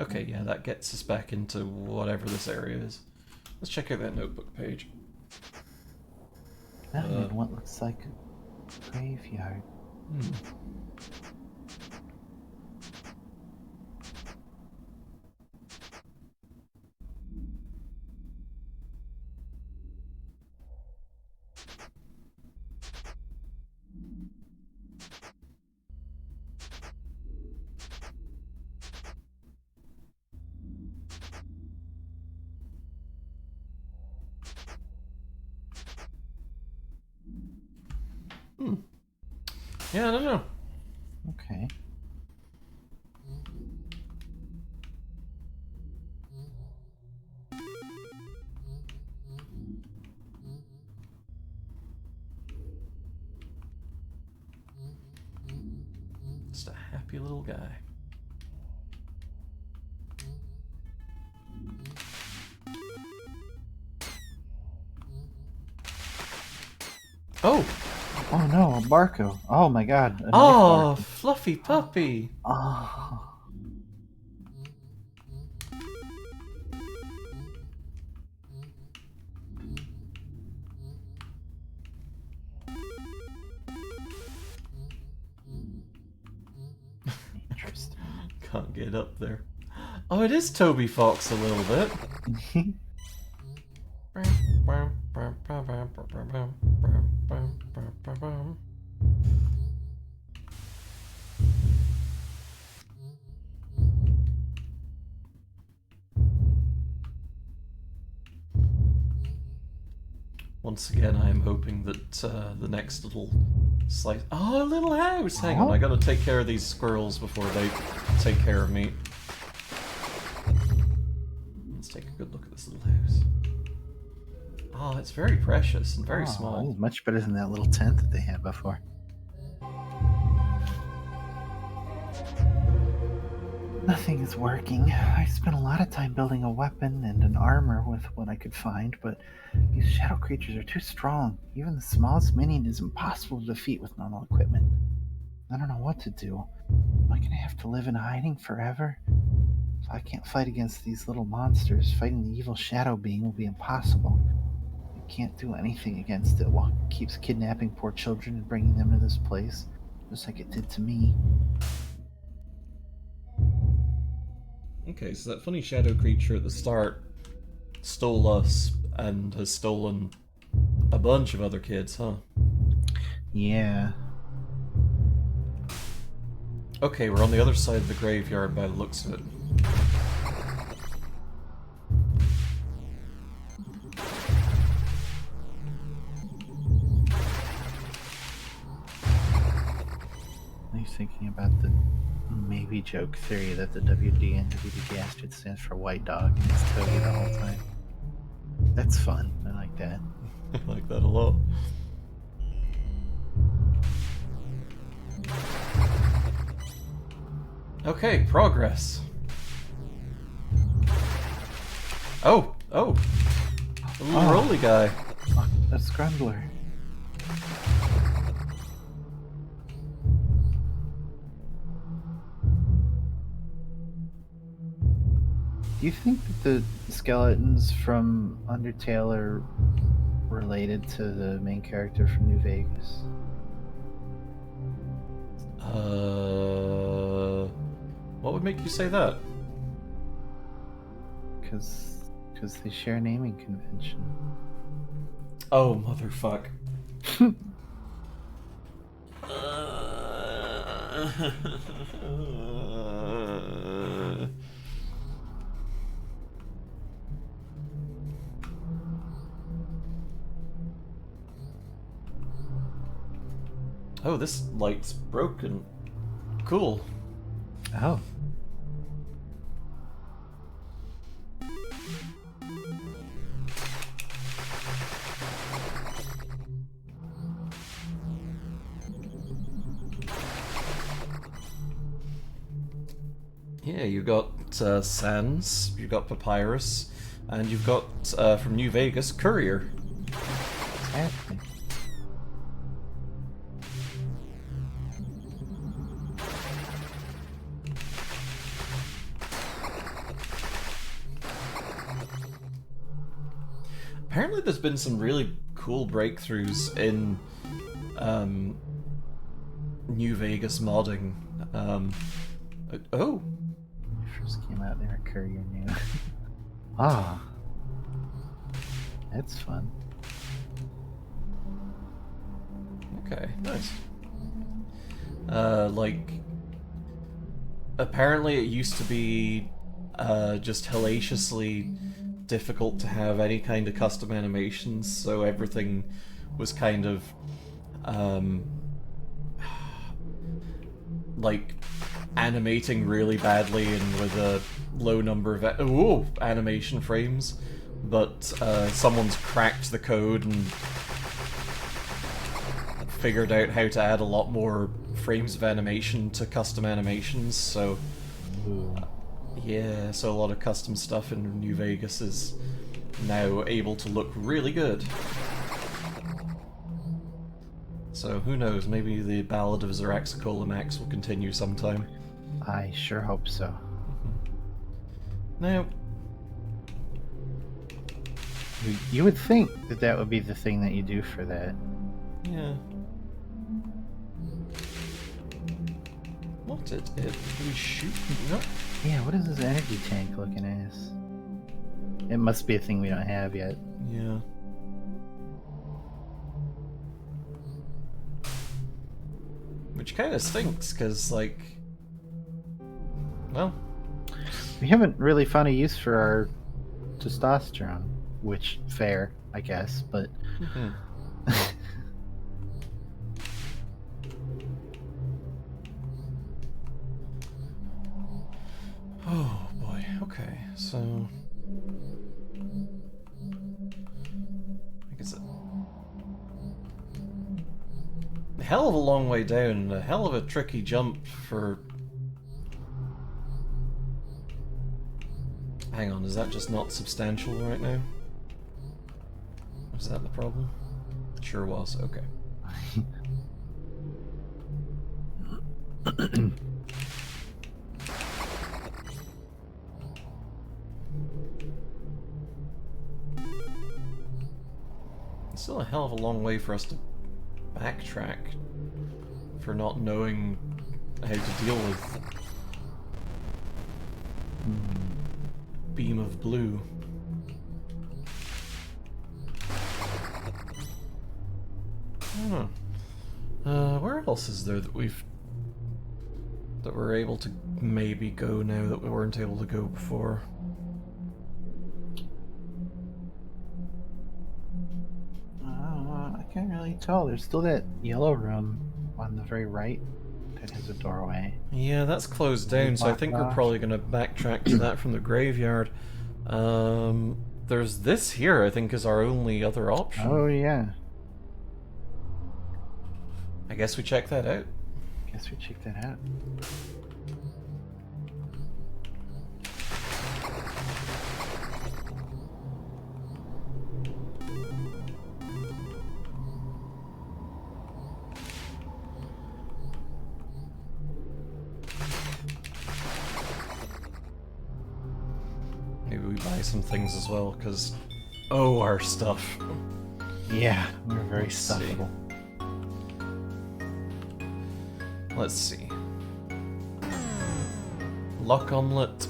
Okay, yeah, that gets us back into whatever this area is. Let's check out that notebook page. I'm in what looks like a graveyard. Yeah, I don't know. Okay. Just a happy little guy. Oh! Oh no, a Barco. Oh my god, a knife Oh, Barco. fluffy puppy! Oh. Interesting. Can't get up there. Oh, it is Toby Fox a little bit. Once again, I am hoping that the next little slice. Oh, a little house! Hang on, I gotta take care of these squirrels before they take care of me. Let's take a good look at this little house. Oh, it's very precious and very small. It's much better than that little tent that they had before. Nothing is working. I spent a lot of time building a weapon and an armor with what I could find, but these shadow creatures are too strong. Even the smallest minion is impossible to defeat with normal equipment. I don't know what to do. Am I gonna have to live in hiding forever? If I can't fight against these little monsters, fighting the evil shadow being will be impossible. I can't do anything against it while it keeps kidnapping poor children and bringing them to this place, just like it did to me. Okay, so that funny shadow creature at the start stole us and has stolen a bunch of other kids, huh? Yeah. Okay, we're on the other side of the graveyard by the looks of it. I was thinking about the maybe joke theory that the WD and WD stands for white dog and it's Toby the whole time. That's fun. I like that. I like that a lot. Okay, progress. Oh, a little rolly guy. A scrambler. Do you think that the skeletons from Undertale are related to the main character from New Vegas? What would make you say that? Because they share a naming convention. Oh, motherfuck. Oh, this light's broken. Cool. Oh. Yeah, you got Sans, you got Papyrus, and you've got from New Vegas Courier. What's happening? apparently there's been some really cool breakthroughs in New Vegas modding. Oh, When you first came out there, Courier knew. Ah, that's fun. okay, nice. Like, apparently it used to be just hellaciously difficult to have any kind of custom animations, so everything was kind of like animating really badly and with a low number of animation frames. But someone's cracked the code and figured out how to add a lot more frames of animation to custom animations, so yeah, so a lot of custom stuff in New Vegas is now able to look really good. So who knows, maybe the Ballad of Zaraxicola Max will continue sometime. I sure hope so. Now, You would think that that would be the thing that you do for that. yeah. What did we shoot? No. Yeah, what is this energy tank looking as? It must be a thing we don't have yet. Yeah. Which kind of stinks, because, like, well, We haven't really found a use for our testosterone, which fair, I guess, but oh boy, okay, so I guess a hell of a long way down, a hell of a tricky jump for... Hang on, is that just not substantial right now? Was that the problem? Sure was, okay. It's still a hell of a long way for us to backtrack for not knowing how to deal with beam of blue. I don't know. Where else is there that we're able to maybe go now that we weren't able to go before? I can't really tell. There's still that yellow room on the very right that has a doorway. Yeah, that's closed down, so I think we're probably going to backtrack to that from the graveyard. There's this here, I think, is our only other option. Oh yeah. I guess we check that out. Guess we check that out. Maybe we buy some things as well, because... Oh, our stuff. Yeah, we're very Let's see. stuffable. Let's see. Luck omelet.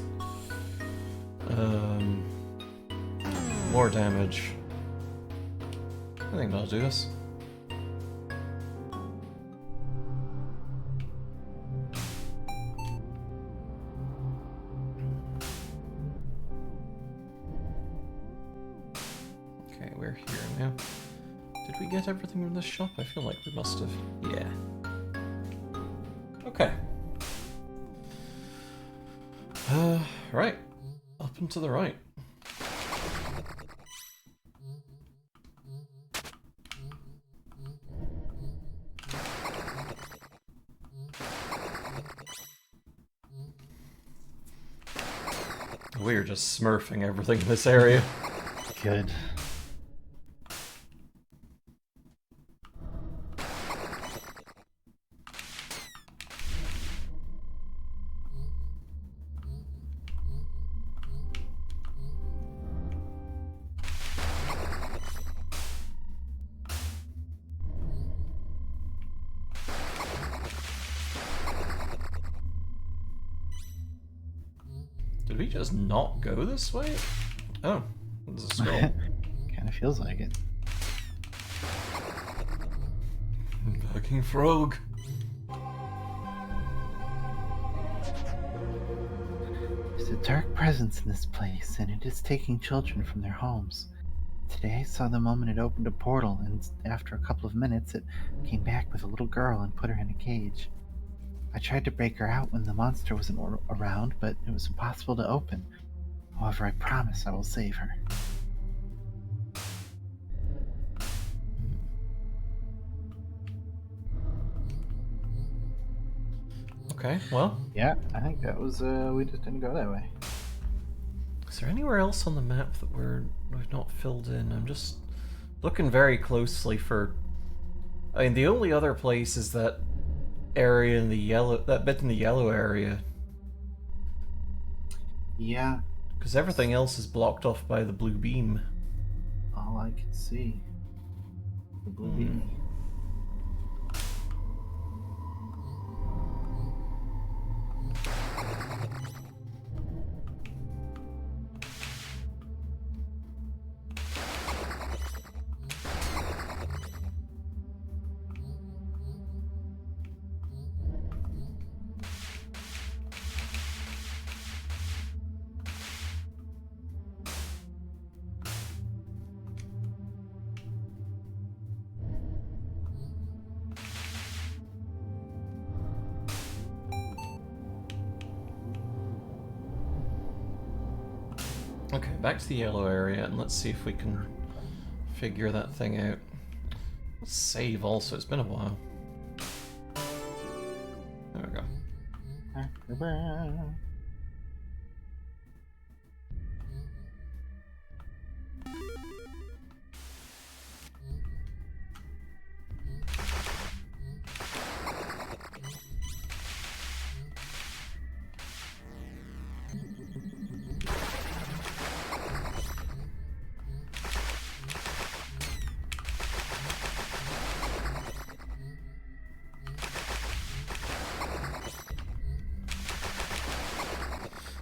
More damage. I think that'll do us. Okay, we're here now. Did we get everything from this shop? I feel like we must have. Yeah. Okay. Right. Up and to the right. We're just smurfing everything in this area. Good. Did we just not go this way? Oh, there's a scroll. Kind of feels like it. Fucking frog. There's a dark presence in this place, and it is taking children from their homes. Today I saw the moment it opened a portal, and after a couple of minutes, it came back with a little girl and put her in a cage. I tried to break her out when the monster wasn't around, but it was impossible to open. However, I promise I will save her. Okay, well. Yeah, I think that was, we just didn't go that way. Is there anywhere else on the map that we've not filled in? I'm just looking very closely for... I mean, the only other place is that area in the yellow... that bit in the yellow area. Yeah. Because everything else is blocked off by the blue beam. All I can see. The blue beam. Okay, back to the yellow area, and let's see if we can figure that thing out. Let's save also, it's been a while. There we go.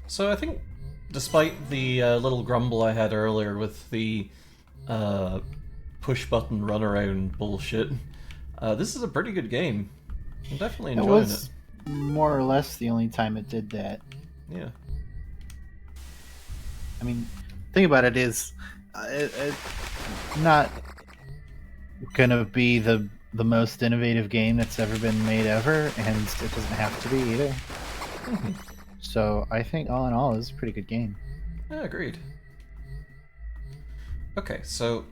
So I think, despite the little grumble I had earlier with the push-button runaround bullshit, this is a pretty good game. I'm definitely enjoying it. Was more or less the only time it did that. Yeah. I mean, the thing about it is, it's not gonna be the most innovative game that's ever been made ever, and it doesn't have to be either. So I think all in all, it's a pretty good game. Yeah, agreed. Okay, so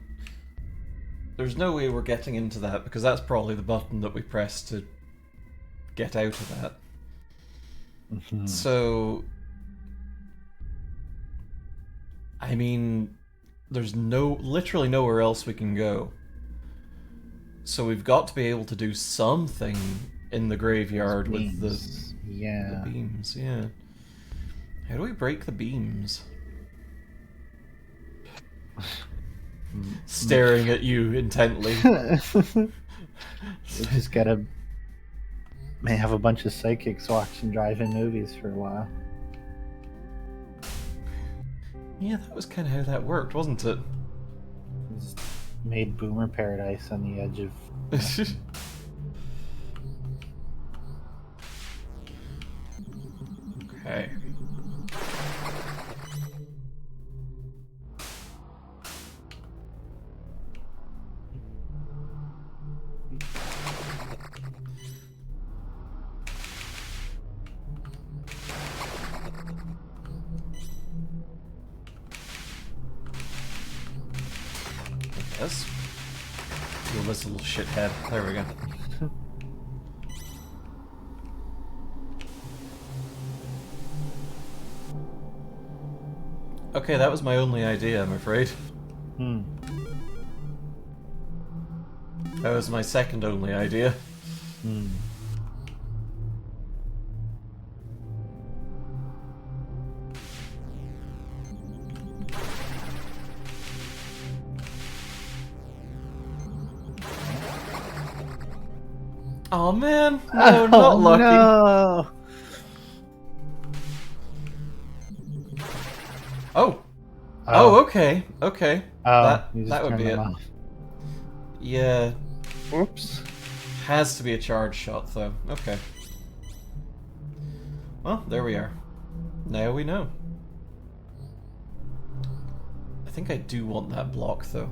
there's no way we're getting into that because that's probably the button that we press to get out of that. So, I mean, there's literally nowhere else we can go. So we've got to be able to do something in the graveyard with the beams, yeah. How do we break the beams? Staring at you intently. You just gotta have a bunch of psychics watching drive-in movies for a while. Yeah, that was kind of how that worked, wasn't it? Just made Boomer Paradise on the edge of... Okay. Yes. You're this little shithead. There we go. Okay, that was my only idea, I'm afraid. That was my second only idea. Oh man, no, not lucky. No. Oh. Oh, Oh, okay. Okay. oh, That you just that would turned be them it. off. Yeah. Oops. Has to be a charge shot, though. Okay. Well, there we are. Now we know. I think I do want that block, though.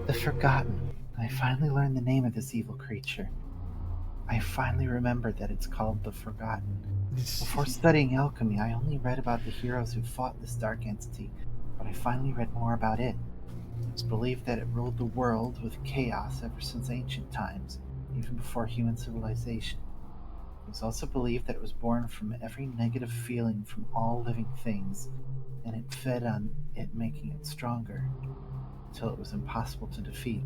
The Forgotten. I finally learned the name of this evil creature. I finally remembered that it's called the Forgotten. Before studying alchemy, I only read about the heroes who fought this dark entity, but I finally read more about it. It's believed that it ruled the world with chaos ever since ancient times, even before human civilization. It was also believed that it was born from every negative feeling from all living things, and it fed on it, making it stronger, until it was impossible to defeat.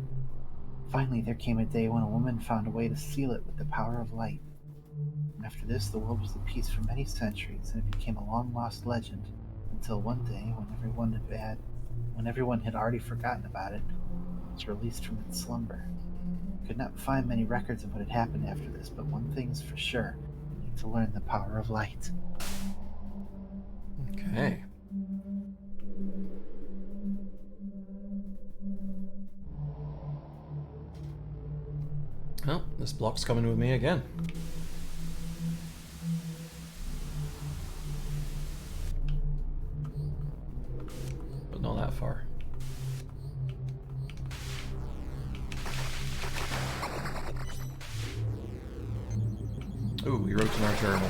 Finally, there came a day when a woman found a way to seal it with the power of light. And after this, the world was at peace for many centuries, and it became a long-lost legend, until one day, when everyone had already forgotten about it, it was released from its slumber. I could not find many records of what had happened after this, but one thing is for sure: I need to learn the power of light. Okay. Well, this block's coming with me again. But not that far. Ooh, we wrote in our journal.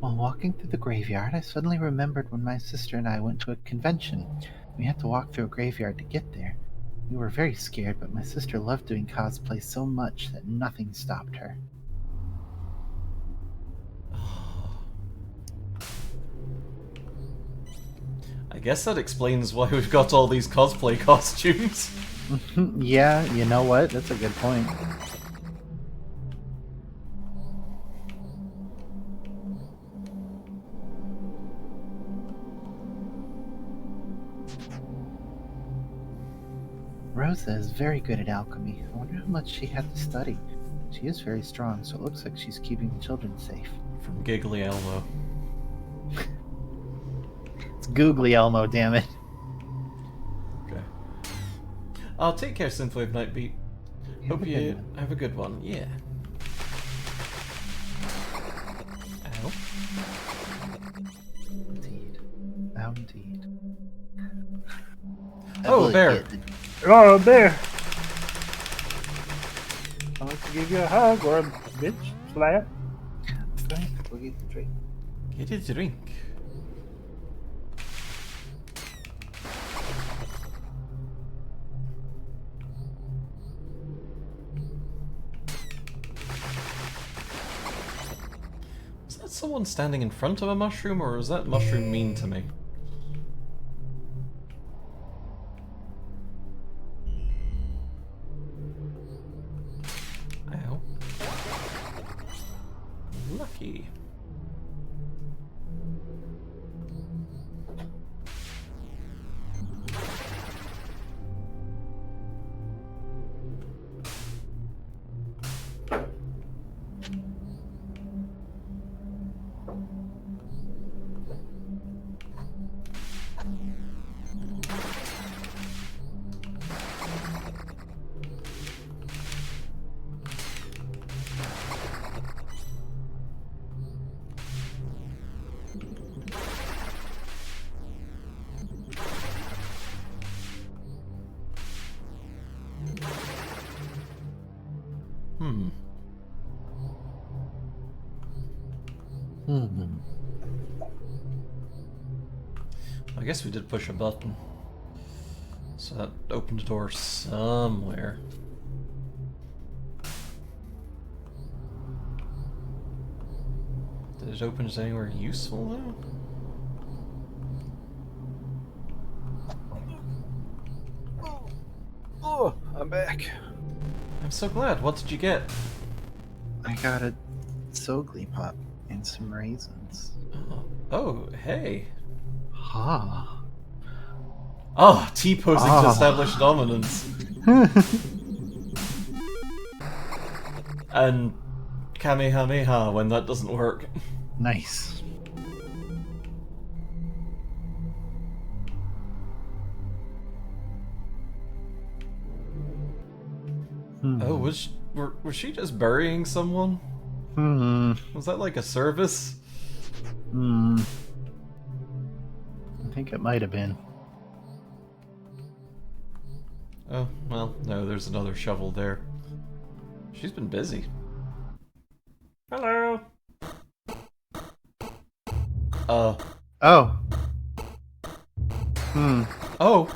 While walking through the graveyard, I suddenly remembered when my sister and I went to a convention. We had to walk through a graveyard to get there. We were very scared, but my sister loved doing cosplay so much that nothing stopped her. I guess that explains why we've got all these cosplay costumes. Yeah, you know what? That's a good point. Rosa is very good at alchemy. I wonder how much she had to study. She is very strong, so it looks like she's keeping the children safe. From Giggly Elmo. It's Googly Elmo, damn it. Okay. I'll take care, Synthwave Nightbeat. Have Hope a good you one. have a good one. Yeah. Ow. Indeed. How indeed. Oh, a bear. Oh, there. I'd like to give you a hug or a bitch slap. We'll get the drink. Get a drink. Is that someone standing in front of a mushroom, or is that mushroom mean to me? Ow. Lucky. Hmm. I guess we did push a button. So that opened a door somewhere. Did it open us anywhere useful though? Oh, I'm back. I'm so glad. What did you get? I got a Sogly Pop, And some raisins. Oh, hey. Ha. Oh, T-posing to Ah. establish dominance. And Kamehameha when that doesn't work. Nice. Oh, was she just burying someone? Was that like a service? I think it might have been. Oh, well, no, there's another shovel there. She's been busy. Hello. Oh. Oh, Oh!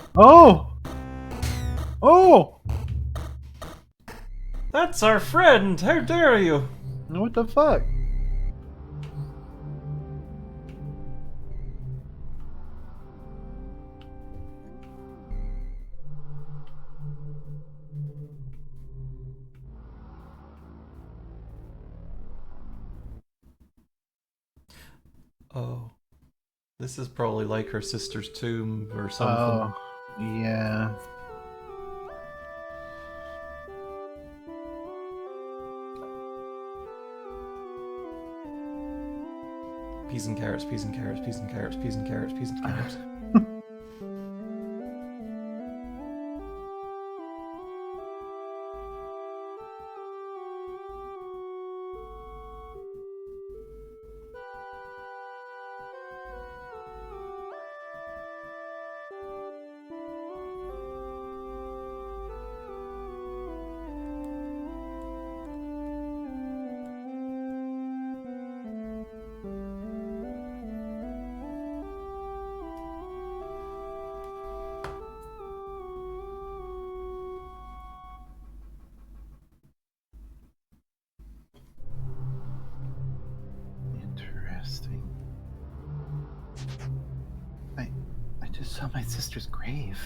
Oh! that's our friend! How dare you! What the fuck? Oh. This is probably like her sister's tomb or something. Oh, yeah. Peas and carrots, peas and carrots, peas and carrots, peas and carrots, peas and carrots. Interesting. I just saw my sister's grave.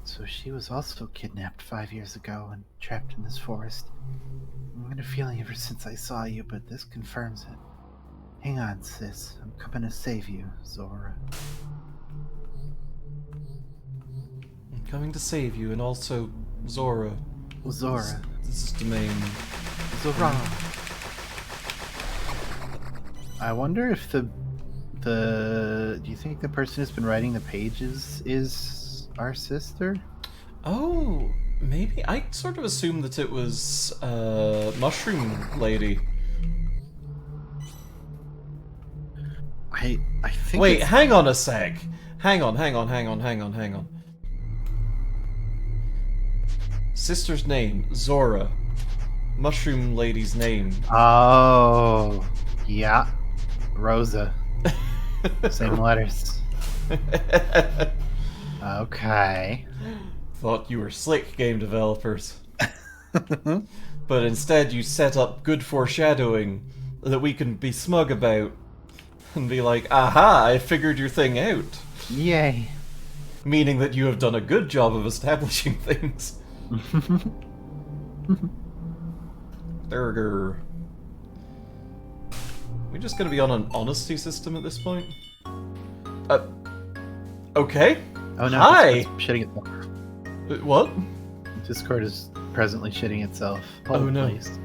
So she was also kidnapped 5 years ago and trapped in this forest. I've had a feeling ever since I saw you, but this confirms it. Hang on, sis. I'm coming to save you, Zora. I'm coming to save you, and also Zora. Zora. This is domain. Zora. I wonder if the do you think the person who's been writing the pages is our sister? Oh, maybe. I sort of assumed that it was Mushroom Lady. I think. Wait, hang on a sec. Hang on. Sister's name, Zora. Mushroom Lady's name. Oh, yeah. Rosa. Same letters. Okay. Thought you were slick, game developers. But instead you set up good foreshadowing that we can be smug about. And be like, aha, I figured your thing out. Yay. Meaning that you have done a good job of establishing things. Burger. We're just gonna be on an honesty system at this point? Okay. Oh no. Hi! Discord's shitting itself. What? Discord is presently shitting itself. Oh, no. Please.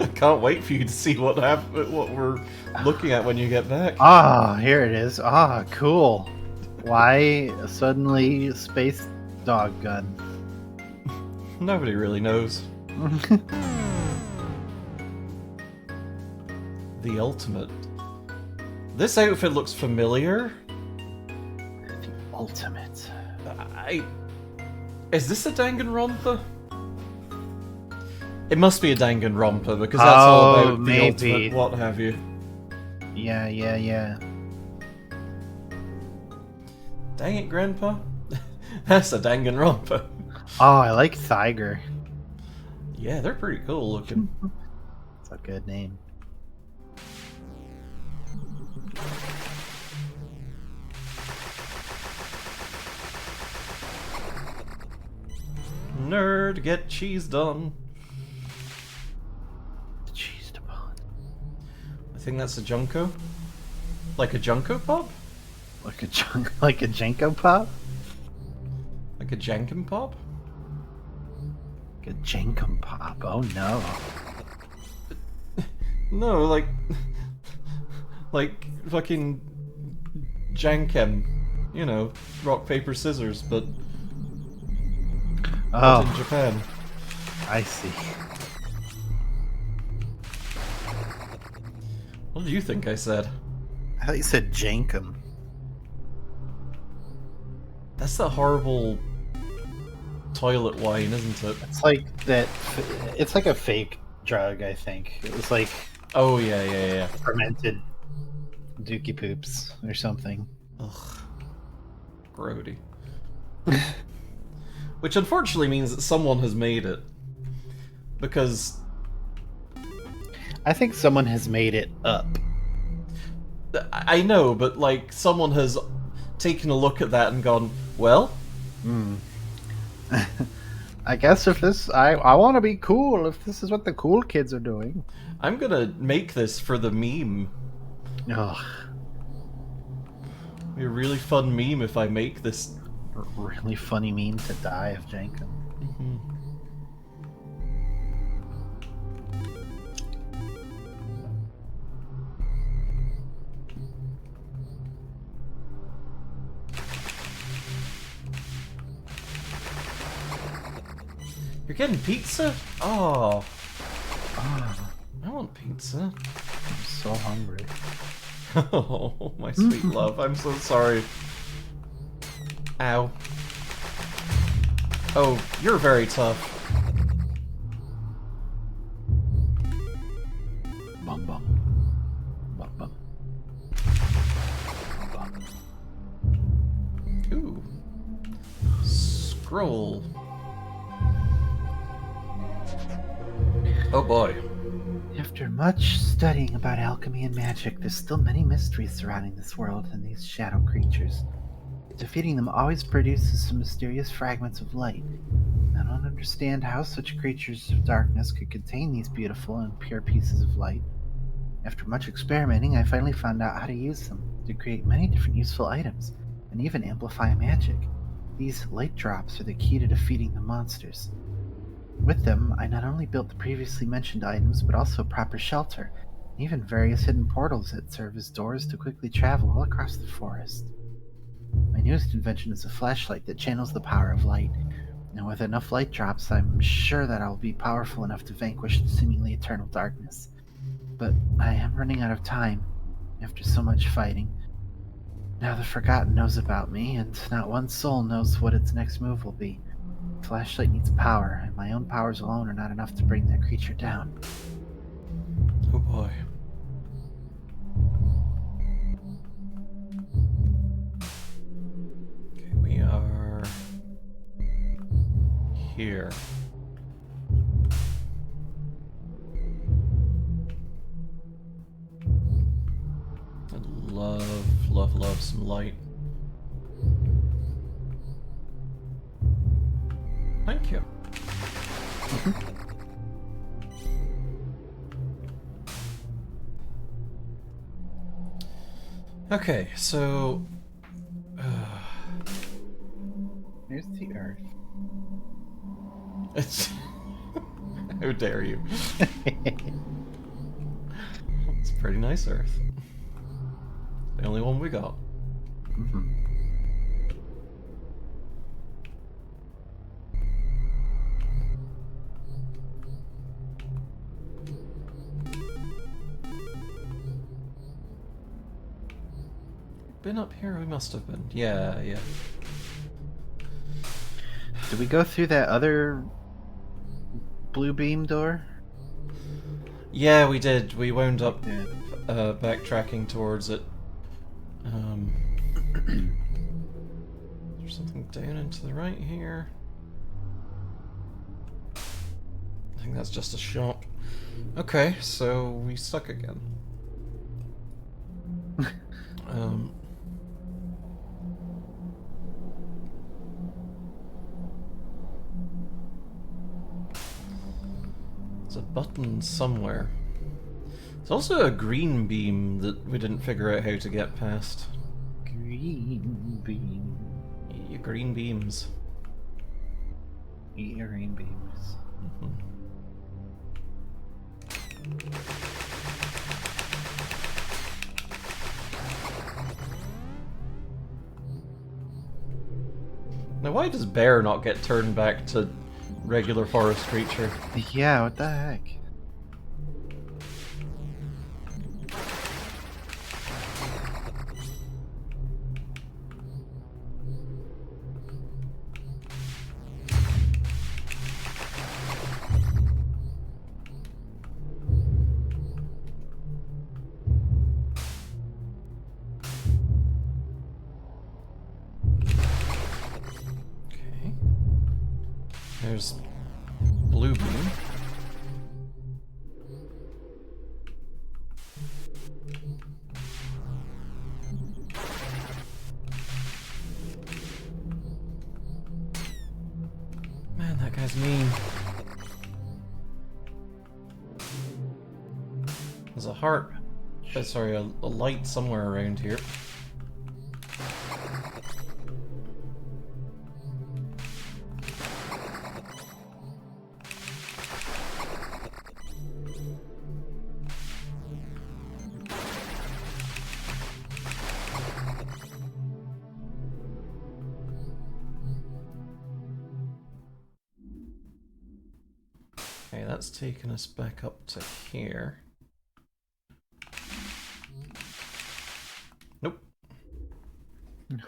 I can't wait for you to see what we're looking at when you get back. Ah, here it is. Ah, cool. Why suddenly space dog gun? Nobody really knows. The ultimate. This outfit looks familiar. The ultimate. Is this a Danganronpa? It must be a Danganronpa because that's all about maybe. the ultimate what have you. Yeah. Dang it, Grandpa. That's a Danganronpa. Oh, I like Tiger. Yeah, they're pretty cool looking. It's a good name. Nerd, get cheese done. Cheesed upon. think that's a Junko? Like a Junko Pop? Like a like a Jenko pop? Like a Jankin Pop? Like a Jenkum pop. Oh no. No, like... like fucking Jankem. You know, rock, paper, scissors, but in Oh, Japan. I see. What do you think I said? I thought you said Jankum. That's the horrible toilet wine, isn't it? It's like that. It's like a fake drug, I think. It was like Oh, yeah. fermented dookie poops or something. Ugh. Grody. Which unfortunately means that someone has made it. Because... I think someone has made it up. I know, but like, someone has taken a look at that and gone, well... I guess if this, I want to be cool. If this is what the cool kids are doing, I'm gonna make this for the meme. ugh, Be a really fun meme if I make this. really funny meme to die of Jankum. You're getting pizza? Oh, Ah, I want pizza. I'm so hungry. Oh, my sweet love. I'm so sorry. Ow. Oh, you're very tough. Bum bum. Bum bum. Bum. Ooh. Scroll. Oh boy. After much studying about alchemy and magic, there's still many mysteries surrounding this world and these shadow creatures. Defeating them always produces some mysterious fragments of light. I don't understand how such creatures of darkness could contain these beautiful and pure pieces of light. After much experimenting, I finally found out how to use them to create many different useful items, and even amplify magic. These light drops are the key to defeating the monsters. With them, I not only built the previously mentioned items, but also proper shelter, and even various hidden portals that serve as doors to quickly travel all across the forest. My newest invention is a flashlight that channels the power of light, and with enough light drops, I'm sure that I'll be powerful enough to vanquish the seemingly eternal darkness. But I am running out of time, after so much fighting. Now the Forgotten knows about me, and not one soul knows what its next move will be. The flashlight needs power, and my own powers alone are not enough to bring that creature down. Oh boy. Okay, we are here. I'd love some light. Thank you. Okay, so... Here's the Earth. It's... How dare you? It's a pretty nice Earth. The only one we got. Been up here? We must have been. Yeah. Did we go through that other blue beam door? Yeah, we did. We wound up Yeah. backtracking towards it. There's something down and to the right here. I think that's just a shop. Okay, so we stuck again. There's a button somewhere. There's also a green beam that we didn't figure out how to get past. Green beam. Your green beams. Green beams. Mhm. Now, why does Bear not get turned back to regular forest creature? Yeah, what the heck? Okay. There's blue beam. Man, that guy's mean. There's a heart. Sorry, a light somewhere around here. Okay, that's taken us back up to here. Nope. Damn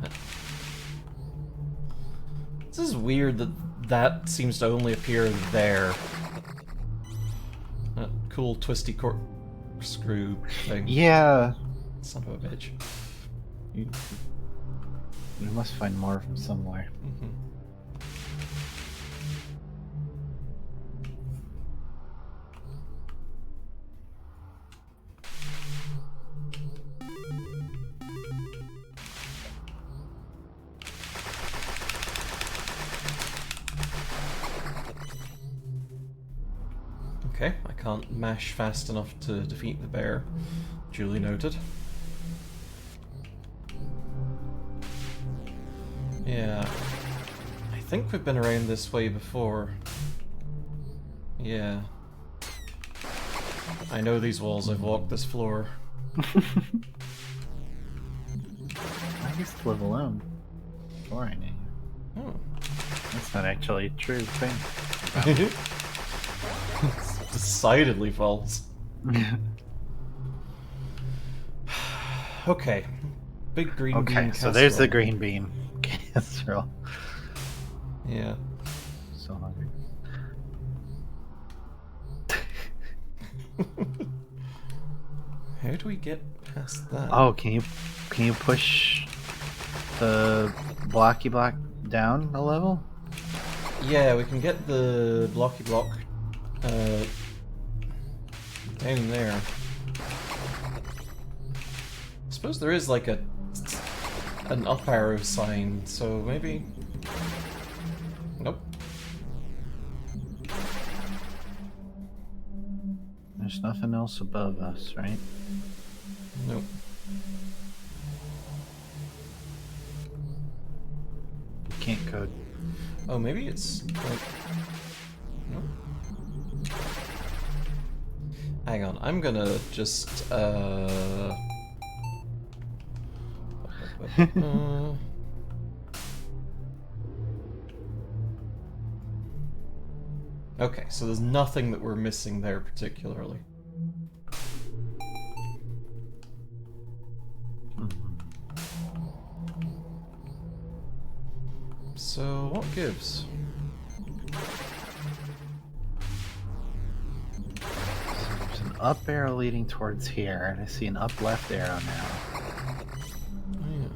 it. This is weird that that seems to only appear there. That cool twisty corkscrew thing. Yeah. Son of a bitch. You must find more from somewhere. Mhm. Okay, I can't mash fast enough to defeat the bear. Duly noted. Yeah. I think we've been around this way before. Yeah. I know these walls, I've walked this floor. I used to live alone before I knew you. Oh. That's not actually a true thing. It's decidedly false. Okay. Big green bean Okay, casserole. so there's the green bean casserole. Yeah. So hungry. How do we get past that? Oh, can you push the blocky block down a level? Yeah, we can get the blocky block down there. I suppose there is like an up arrow sign, so maybe. Nope. There's nothing else above us, right? Nope. You can't go. Oh, maybe it's like. Nope. Hang on, I'm gonna just Okay, so there's nothing that we're missing there particularly. So, what gives? There's an up arrow leading towards here, and I see an up left arrow now. Oh, yeah.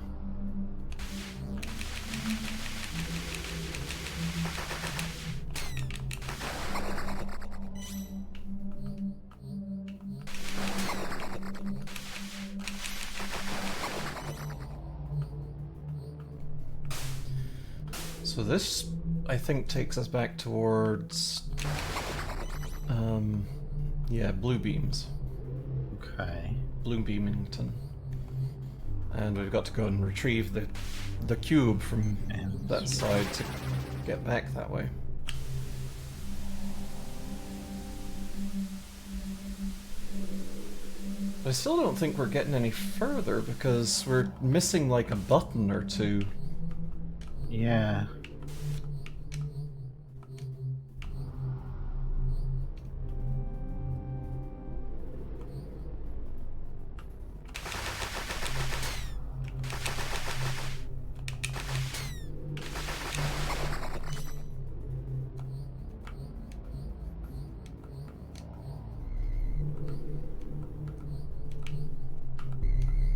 So this, I think, takes us back towards, yeah, Blue Beams. Okay. Blue Beamington. And we've got to go and retrieve the cube from that side to get back that way. I still don't think we're getting any further because we're missing like a button or two. Yeah.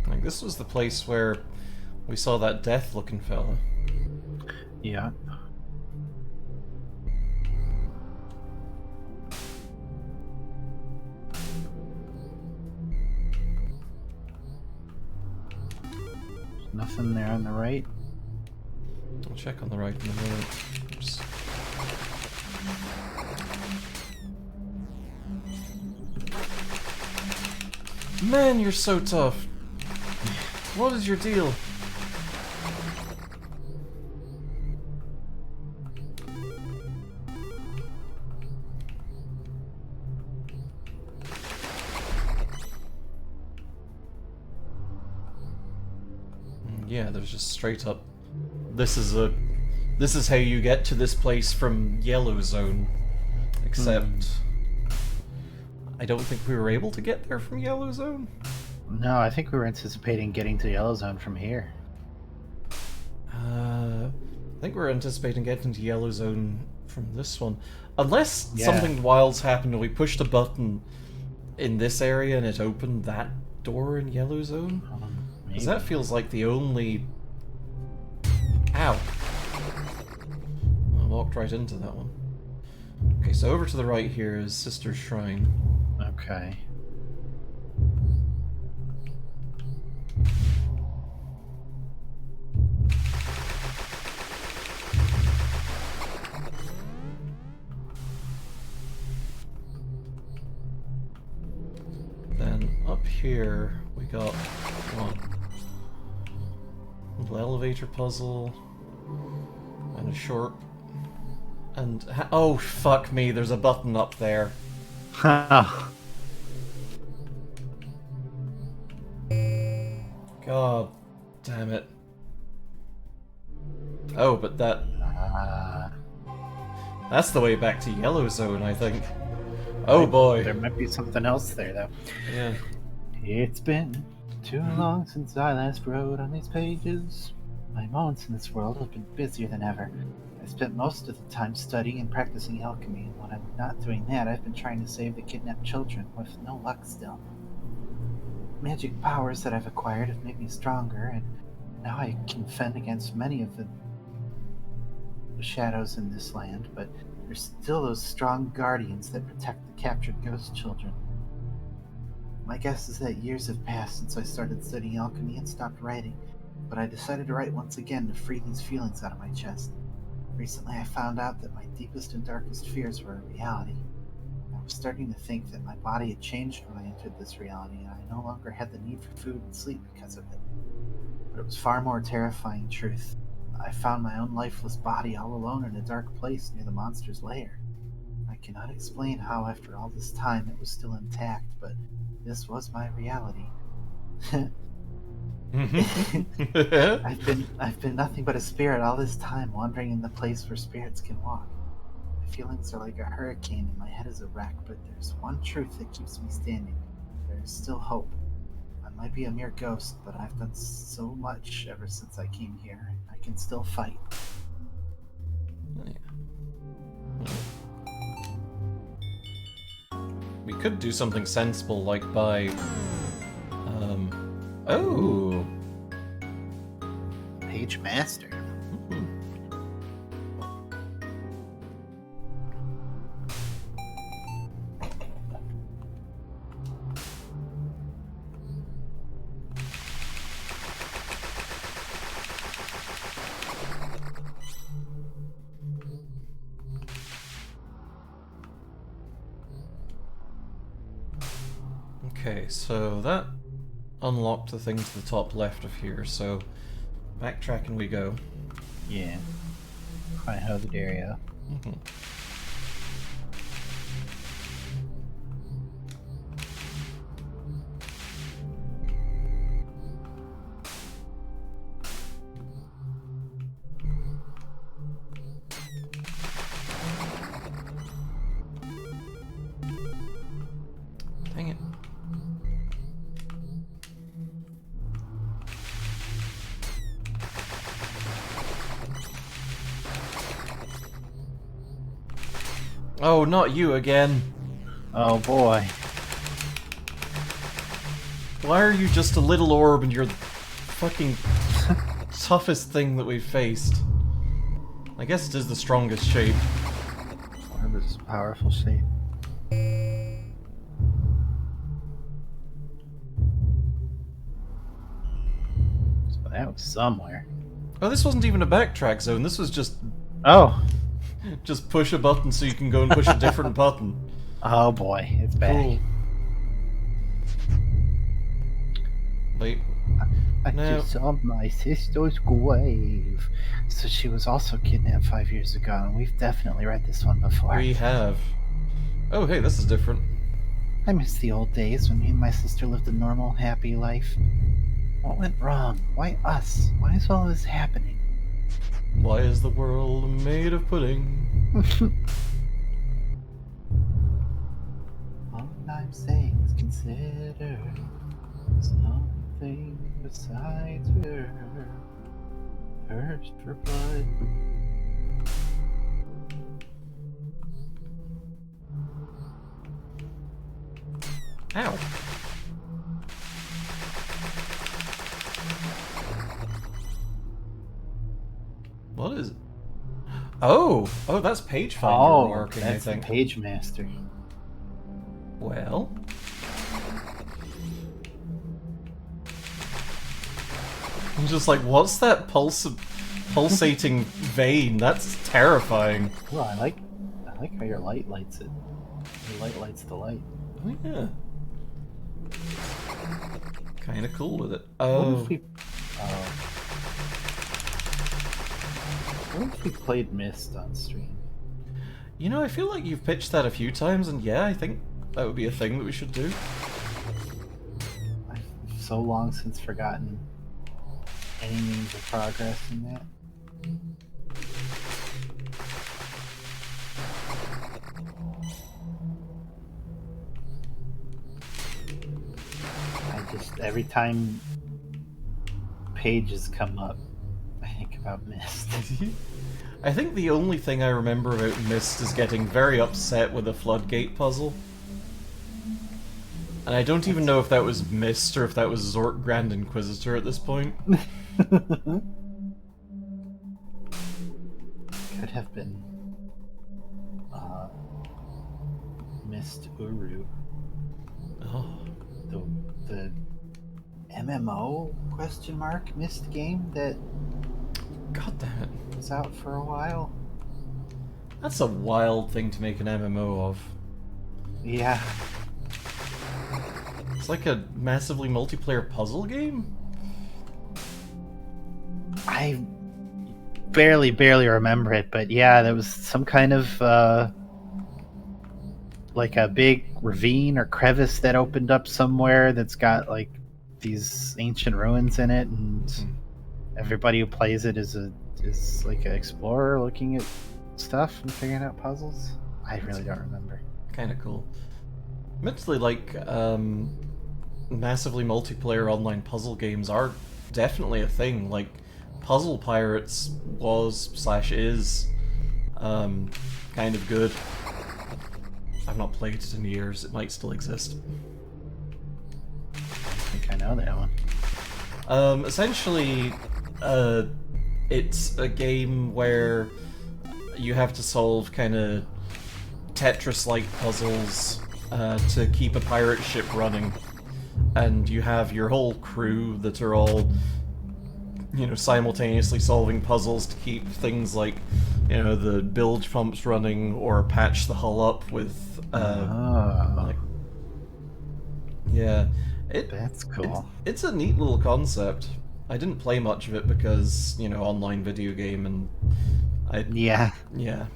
Like, this was the place where we saw that death-looking fella. Yeah. Nothing there on the right. I'll check on the right in a minute. Oops. Man, you're so tough. What is your deal? Yeah, there's just straight up. This is how you get to this place from Yellow Zone. Except I don't think we were able to get there from Yellow Zone. No, I think we were anticipating getting to Yellow Zone from here. I think we're anticipating getting to Yellow Zone from this one. Unless Yeah. something wild's happened and we pushed a button in this area and it opened that door in Yellow Zone. Because that feels like the only... Ow. I walked right into that one. Okay, so over to the right here is Sister's Shrine. Okay. Then up here we got one little elevator puzzle and a short and oh fuck me, there's a button up there. God damn it. Oh, but that's the way back to Yellow Zone, I think. Oh boy. There might be something else there, though. Yeah. It's been too long since I last wrote on these pages. My moments in this world have been busier than ever. I spent most of the time studying and practicing alchemy, and when I'm not doing that, I've been trying to save the kidnapped children, with no luck still. Magic powers that I've acquired have made me stronger, and now I can fend against many of the shadows in this land, but there's still those strong guardians that protect the captured ghost children. My guess is that years have passed since I started studying alchemy and stopped writing, but I decided to write once again to free these feelings out of my chest. Recently I found out that my deepest and darkest fears were a reality. I was starting to think that my body had changed when I entered this reality, and I no longer had the need for food and sleep because of it. But it was far more terrifying truth. I found my own lifeless body all alone in a dark place near the monster's lair. I cannot explain how after all this time it was still intact, but this was my reality. I've been nothing but a spirit all this time, wandering in the place where spirits can walk. My feelings are like a hurricane and my head is a wreck, but there's one truth that keeps me standing. There is still hope. I might be a mere ghost, but I've done so much ever since I came here. I can still fight. could do something sensible, like buy... Oh! Page Master. Hmm. Okay, so that unlocked the thing to the top left of here, so backtracking we go. Yeah. Quite hooded area. Mhm. Dang it. Oh, not you again. Oh boy. Why are you just a little orb and you're the fucking toughest thing that we've faced? I guess it is the strongest shape. Orb is a powerful shape. So that was somewhere. Oh, this wasn't even a backtrack zone, this was just Oh. push a button so you can go and push a different button. Oh boy, it's back. Cool. Wait. I No. just saw my sister's grave. So she was also kidnapped 5 years ago, and we've definitely read this one before. We have. Oh, hey, this is different. I miss the old days when me and my sister lived a normal, happy life. What went wrong? Why us? Why is all this happening? Why is the world made of pudding? All I'm saying is consider something besides her. Thirst for blood. Ow. What is it? Oh! Oh, that's Page Finder marking, that's I the think. Page Master. Well... I'm just like, what's that pulsating vein? That's terrifying. Oh, I like how your light lights it. Your light lights the light. Oh, yeah. Kinda cool with it. What Oh. if we? What if we played Myst on stream? You know, I feel like you've pitched that a few times, and yeah, I think that would be a thing that we should do. I've so long since forgotten any means of progress in that. Every time pages come up, I think about Myst. I think the only thing I remember about Myst is getting very upset with the Floodgate puzzle. And I don't even know if that was Myst or if that was Zork Grand Inquisitor at this point. Could have been Myst Uru. Oh. The MMO question mark Myst game that God damn it. was out for a while. That's a wild thing to make an MMO of. Yeah. It's like a massively multiplayer puzzle game? I barely remember it, but yeah, there was some kind of like a big ravine or crevice that opened up somewhere that's got like these ancient ruins in it, and everybody who plays it is like an explorer looking at stuff and figuring out puzzles. I really don't remember. Kinda cool. Admittedly, like, massively multiplayer online puzzle games are definitely a thing. Like, Puzzle Pirates was/is kind of good. I've not played it in years. It might still exist. I think I know that one. Essentially, it's a game where you have to solve kind of Tetris-like puzzles to keep a pirate ship running, and you have your whole crew that are all, simultaneously solving puzzles to keep things like, the bilge pumps running or patch the hull up with, like, yeah. That's cool. It's a neat little concept. I didn't play much of it because, online video game, and Yeah. yeah.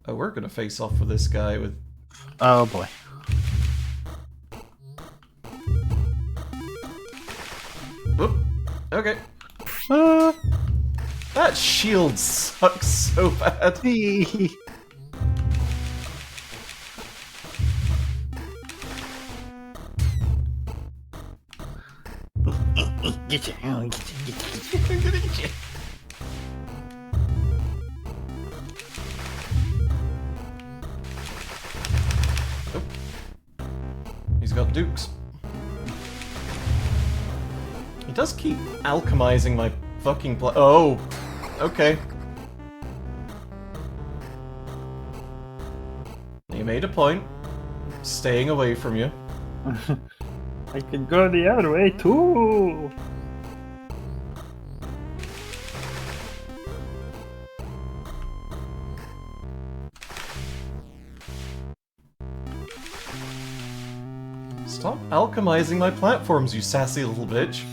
Oh, we're gonna face off with this guy with... Oh boy. Oop. Okay. That shield sucks so bad. Get you. He's got dukes. He does keep alchemizing my fucking oh! Okay. He made a point. Staying away from you. I can go the other way too. Stop alchemizing my platforms, you sassy little bitch.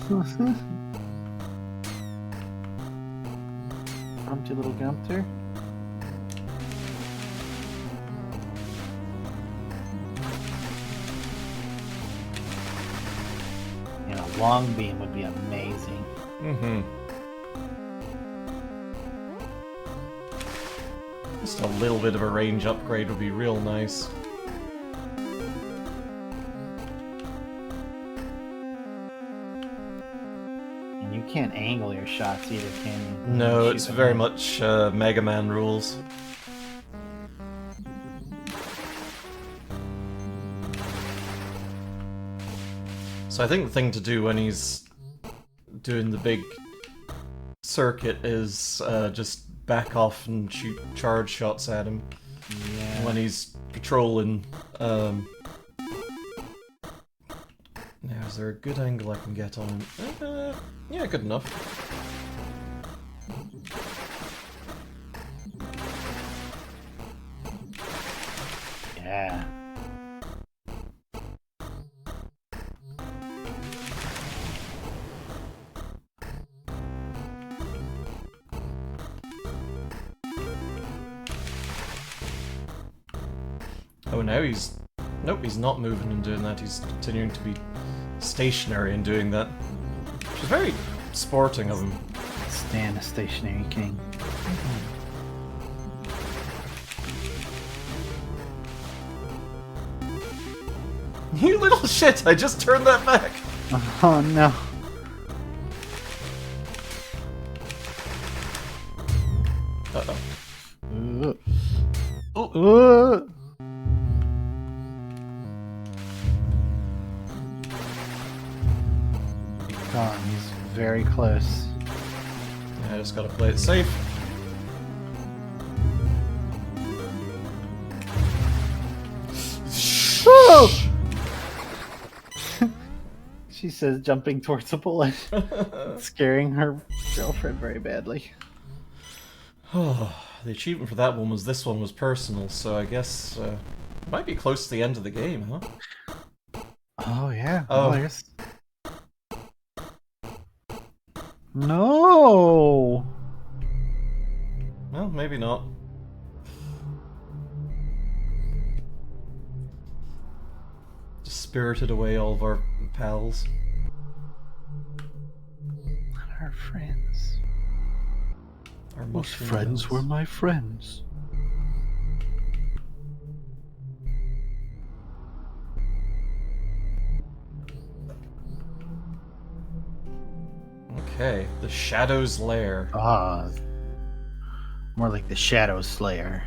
Humpty little Gumpter. A long beam would be amazing. Mm-hmm. Just a little bit of a range upgrade would be real nice. And you can't angle your shots either, can you? No, Shoot it's them very in. much Mega Man rules. So I think the thing to do when he's doing the big circuit is just back off and shoot charge shots at him. Yeah. When he's patrolling. Now, is there a good angle I can get on him? Yeah, good enough. Yeah. Oh, now he's... Nope, he's not moving and doing that. He's continuing to be stationary and doing that. Which is very sporting of him. Stan, a stationary king. You little shit! I just turned that back! Oh no. Uh-oh. Oh. Gone. He's very close. Yeah, I just gotta play it safe. She says jumping towards a bullet. Scaring her girlfriend very badly. Oh, the achievement for that one was this one was personal, so I guess it might be close to the end of the game, huh? Oh yeah. Oh. There's... No. Well, maybe not. Just spirited away all of our pals. Our friends. Our Those mushroom friends pals. were my friends. Okay, the Shadow's Lair. Ah. More like the Shadow Slayer.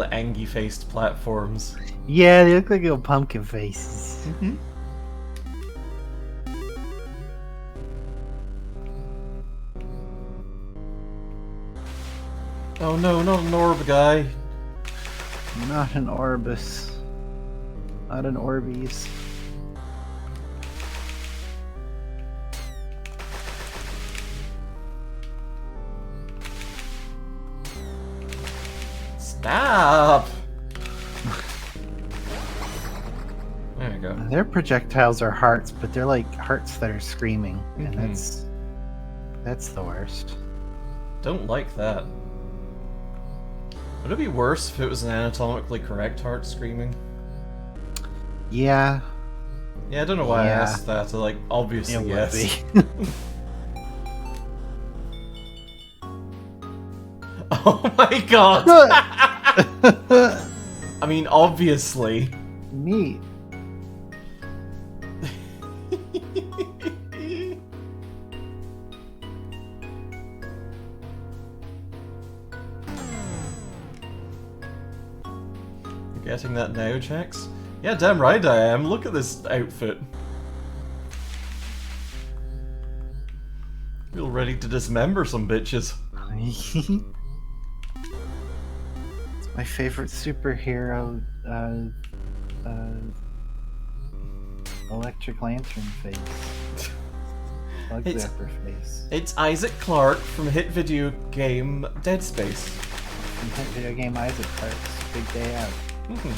little angy-faced platforms. Yeah, they look like little pumpkin faces. Mm-hmm. Oh no, not an orb guy. Not an Orbis. Not an Orbeez. Stop! There you go. Their projectiles are hearts, but they're like hearts that are screaming, and Mhm. that's the worst. Don't like that. Would it be worse if it was an anatomically correct heart screaming? Yeah, Yeah, I don't know why I Yeah. asked that. Like, obviously, it would yes. be. Oh my god! I mean, obviously. Neat. You're getting that now, Jax? Yeah, damn right I am. Look at this outfit. Feel ready to dismember some bitches. It's my favorite superhero, Electric Lantern face. Bug It's- Zapper face. It's Isaac Clarke from hit video game Dead Space. From hit video game Isaac Clarke's Big Day Out. Mhm.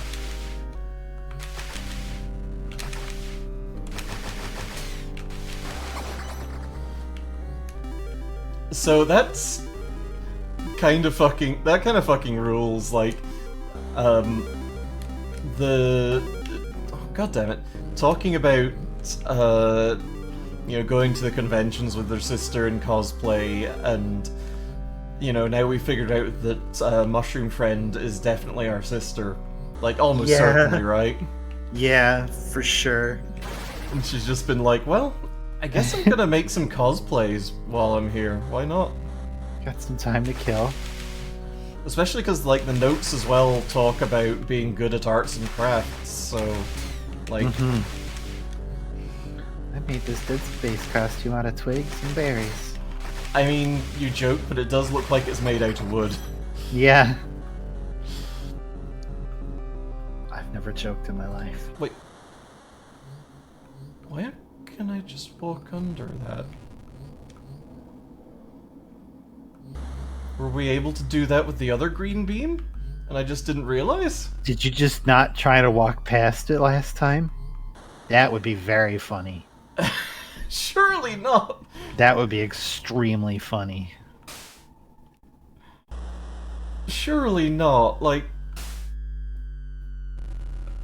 So that's kind of fucking. That kind of fucking rules. Like, the. Oh, God damn it. Talking about, going to the conventions with their sister in cosplay, and, now we figured out that Mushroom Friend is definitely our sister. Like, almost Yeah. certainly, right? Yeah, for sure. And she's just been like, well, I guess I'm gonna make some cosplays while I'm here. Why not? Got some time to kill. Especially because, like, the notes as well talk about being good at arts and crafts, so, like, I made this Dead Space costume out of twigs and berries. I mean, you joke, but it does look like it's made out of wood. Yeah. I've never joked in my life. Wait. Why can I just walk under that? Were we able to do that with the other green beam? And I just didn't realize? Did you just not try to walk past it last time? That would be very funny. Surely not! That would be extremely funny. Surely not. Like...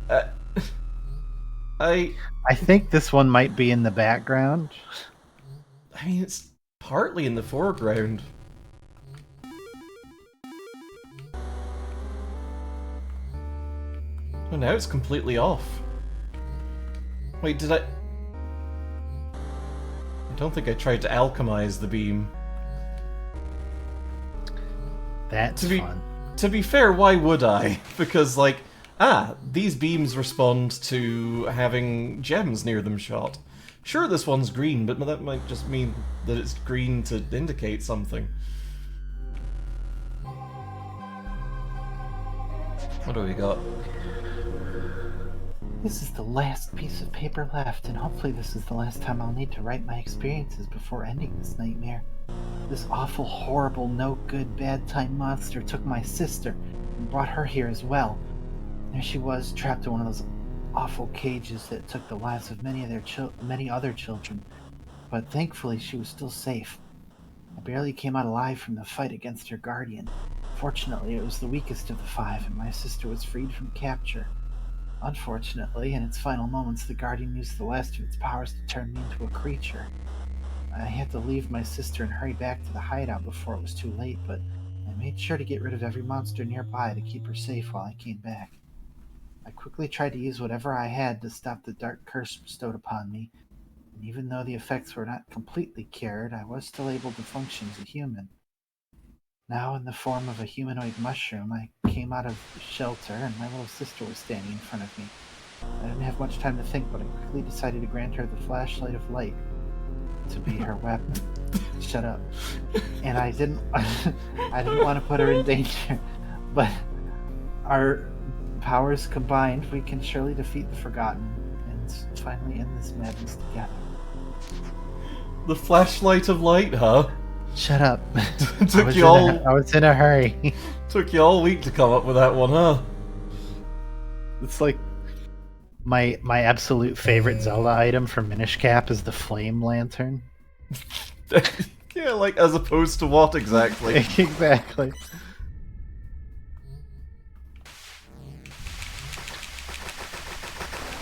Uh, I think this one might be in the background. mean, it's partly in the foreground. Oh, now it's completely off. Wait, did I... I don't think I tried to alchemize the beam. That's To be- fun. To be fair, why would I? Because, like, these beams respond to having gems near them shot. Sure, this one's green, but that might just mean that it's green to indicate something. What do we got? This is the last piece of paper left, and hopefully this is the last time I'll need to write my experiences before ending this nightmare. This awful, horrible, no good, bad time monster took my sister and brought her here as well. There she was, trapped in one of those awful cages that took the lives of many other children. But thankfully, she was still safe. I barely came out alive from the fight against her guardian. Fortunately, it was the weakest of the five, and my sister was freed from capture. Unfortunately, in its final moments, the Guardian used the last of its powers to turn me into a creature. I had to leave my sister and hurry back to the hideout before it was too late, but I made sure to get rid of every monster nearby to keep her safe while I came back. I quickly tried to use whatever I had to stop the dark curse bestowed upon me, and even though the effects were not completely cured, I was still able to function as a human. Now in the form of a humanoid mushroom, I came out of shelter and my little sister was standing in front of me. I didn't have much time to think, but I quickly decided to grant her the flashlight of light to be her weapon. Shut up. And I didn't I didn't want to put her in danger, but our powers combined, we can surely defeat the Forgotten and finally end this madness together. The flashlight of light, huh? Shut up. Took you all I was in a hurry. took you all week to come up with that one, huh? It's like my absolute favorite Zelda item from Minish Cap is the flame lantern. Yeah, like as opposed to what exactly? Exactly.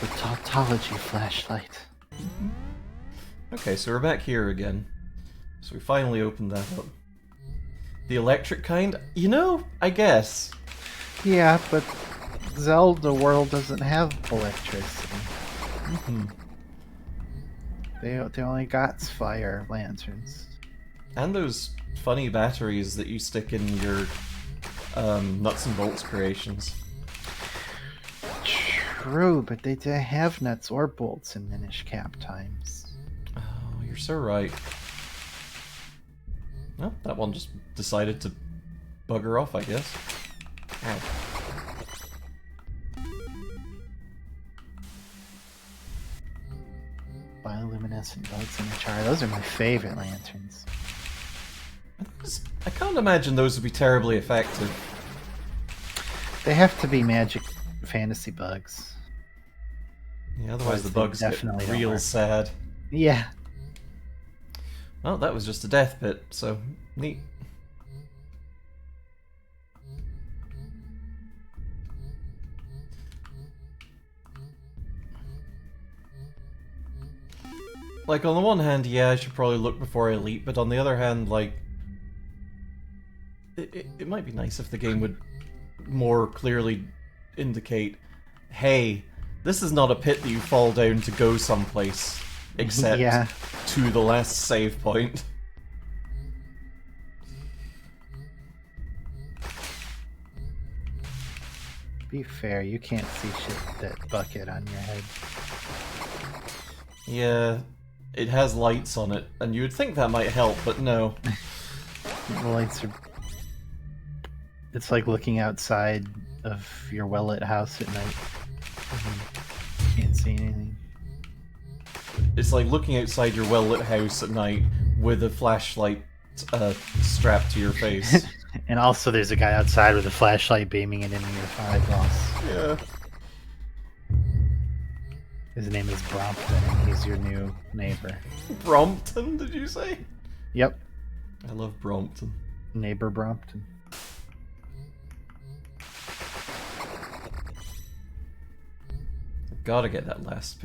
The tautology flashlight. Okay, so we're back here again. So we finally opened that up. The electric kind? You know, I guess. Yeah, but Zelda World doesn't have electricity. Mm-hmm. They only got fire lanterns. And those funny batteries that you stick in your nuts and bolts creations. True, but they didn't have nuts or bolts in Minish Cap times. Oh, you're so right. Well, that one just decided to bugger off, I guess. Ow. Bioluminescent bugs in the char. Those are my favorite lanterns. I can't imagine those would be terribly effective. They have to be magic fantasy bugs. Yeah, otherwise the They bugs get definitely don't real work. sad. Yeah. Well, that was just a death pit, so neat. Like, on the one hand, yeah, I should probably look before I leap, but on the other hand, like... It might be nice if the game would more clearly indicate, hey, this is not a pit that you fall down to go someplace, except Yeah. to the last save point. Be fair, you can't see shit with that bucket on your head. Yeah, it has lights on it, and you would think that might help, but no. The lights are... It's like looking outside of your well-lit house at night. Can't see anything. It's like looking outside your well-lit house at night with a flashlight strapped to your face. And also there's a guy outside with a flashlight beaming it into your eyeballs. Yeah. His name is Brompton, and he's your new neighbor. Brompton, did you say? Yep, I love Brompton. neighbor Brompton. Gotta get that last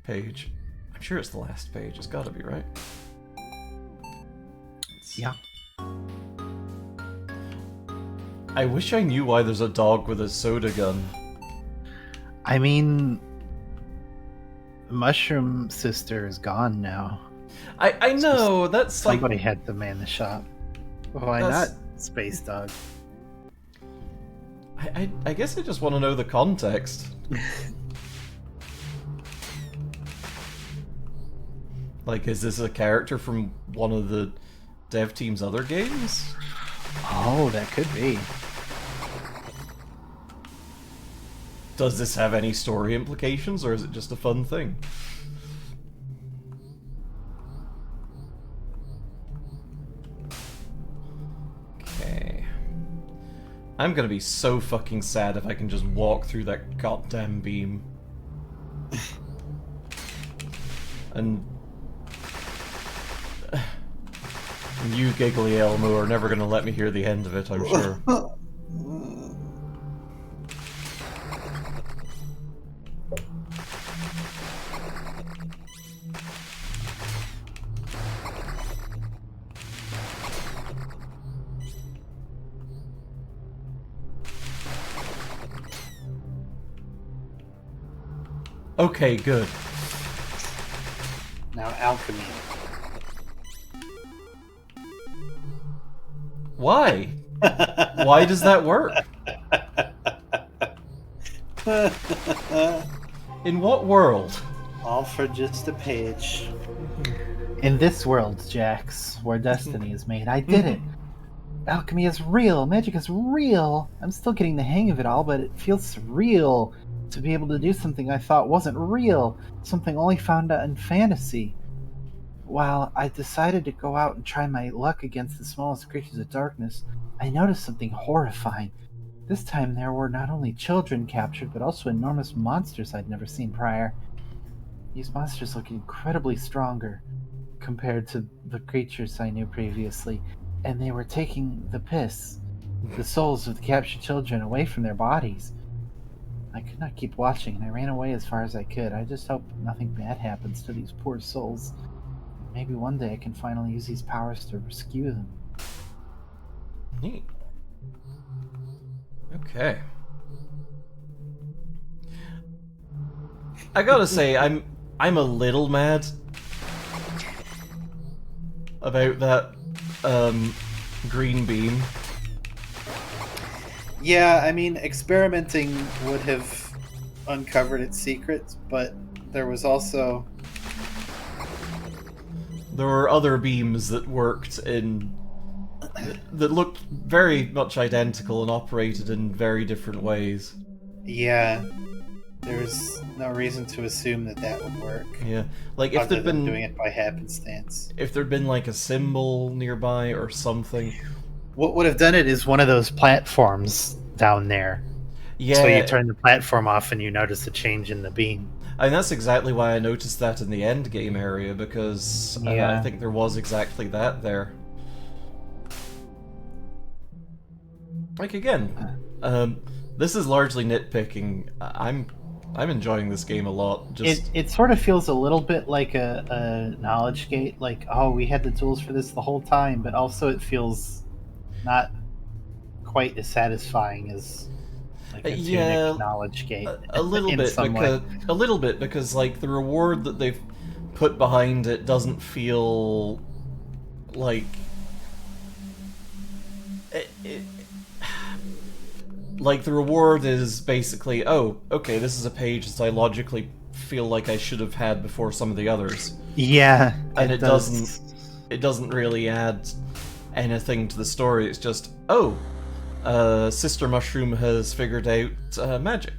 page. I'm sure it's the last page. It's gotta be, right? Yeah. I wish I knew why there's a dog with a soda gun. I mean, Mushroom Sister is gone now. I know, that's like... Somebody had to man the shop. Why That's- not Space Dog? I guess I just want to know the context. Like, is this a character from one of the dev team's other games? Oh, that could be. Does this have any story implications, or is it just a fun thing? Okay. I'm gonna be so fucking sad if I can just walk through that goddamn beam. And you, Giggly Elmo, are never gonna let me hear the end of it, I'm sure. Okay, good. Now alchemy. Why? Why does that work? In what world? All for just a page. In this world, Jax, where destiny is made, I did it. Alchemy is real. Magic is real. I'm still getting the hang of it all, but it feels surreal to be able to do something I thought wasn't real, something only found out in fantasy. While I decided to go out and try my luck against the smallest creatures of darkness, I noticed something horrifying. This time there were not only children captured, but also enormous monsters I'd never seen prior. These monsters look incredibly stronger compared to the creatures I knew previously, and they were taking the piss, the souls of the captured children, away from their bodies. I could not keep watching, and I ran away as far as I could. I just hope nothing bad happens to these poor souls. Maybe one day I can finally use these powers to rescue them. Neat. Okay. I gotta say, I'm a little mad about that green beam. Yeah, I mean, experimenting would have uncovered its secrets, but there was also... There were other beams that worked in that looked very much identical and operated in very different ways. Yeah, there was no reason to assume that that would work. Yeah, like if Other there'd than been doing it by happenstance. if there'd been like a symbol nearby or something. What would have done it is one of those platforms down there. Yeah, So you turn the platform off and you notice a change in the beam. and that's exactly why I noticed that in the end game area, because Yeah. I think there was exactly that there. Like again, this is largely nitpicking. I'm enjoying this game a lot. Just It sort of feels a little bit like a knowledge gate, like, oh, we had the tools for this the whole time, but also it feels not quite as satisfying as like a yeah, tunic knowledge gate. a little in bit some because way. a little bit because like the reward that they've put behind it doesn't feel like it, like the reward is basically, oh, okay, this is a page that I logically feel like I should have had before some of the others, Yeah, and it doesn't really add anything to the story. It's just, oh, Sister Mushroom has figured out magic,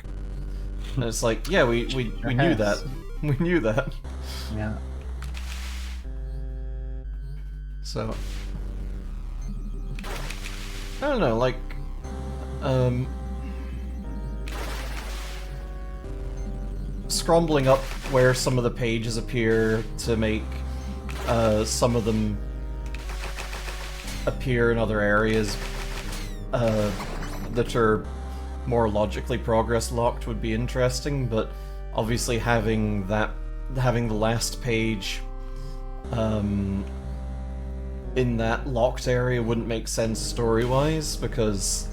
and it's like, yeah, we knew that, we knew that. Yeah. So I don't know, like, scrambling up where some of the pages appear to make some of them appear in other areas that are more logically progress locked would be interesting, but obviously having the last page in that locked area wouldn't make sense story-wise, because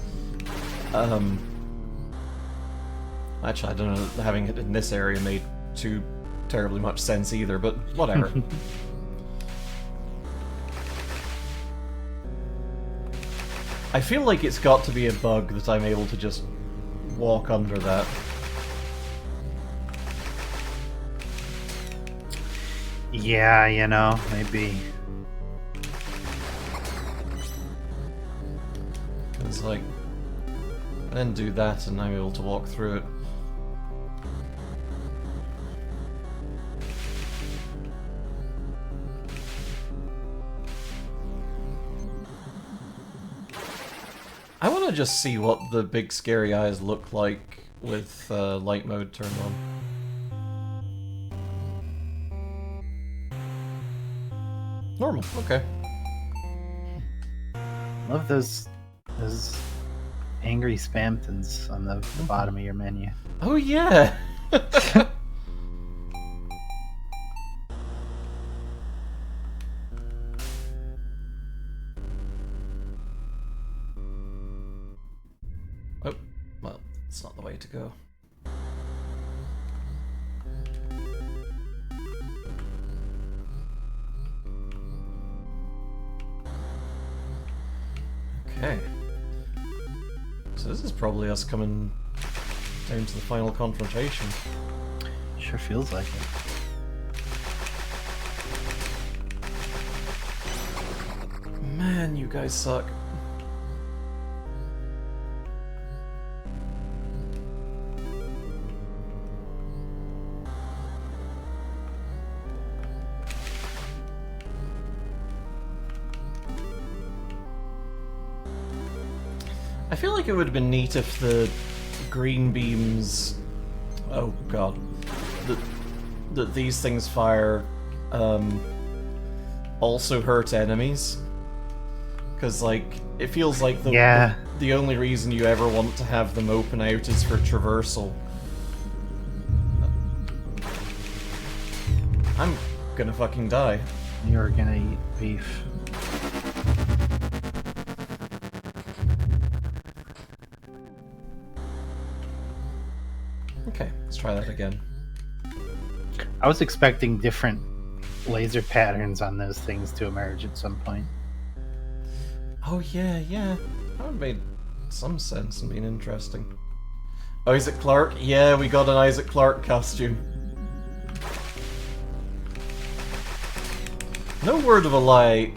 actually I don't know, having it in this area made too terribly much sense either, but whatever. I feel like it's got to be a bug that I'm able to just walk under that. Yeah, you know, maybe. It's like, then do that and I'm able to walk through it. I want to just see what the big scary eyes look like with light mode turned on. Normal, okay. Love those angry spamtons on the bottom of your menu. Oh yeah! Oh, well, it's not the way to go. Okay. So this is probably us coming down to the final confrontation. Sure feels like it. Man, you guys suck. I feel like it would have been neat if the green beams... Oh god. That these things fire also hurt enemies. Because, like, it feels like the only reason you ever want to have them open out is for traversal. I'm gonna fucking die. You're gonna eat beef. Okay, let's try that again. I was expecting different laser patterns on those things to emerge at some point. Oh yeah, yeah. That would have made some sense and been interesting. Isaac Clarke? Yeah, we got an Isaac Clarke costume. No word of a lie,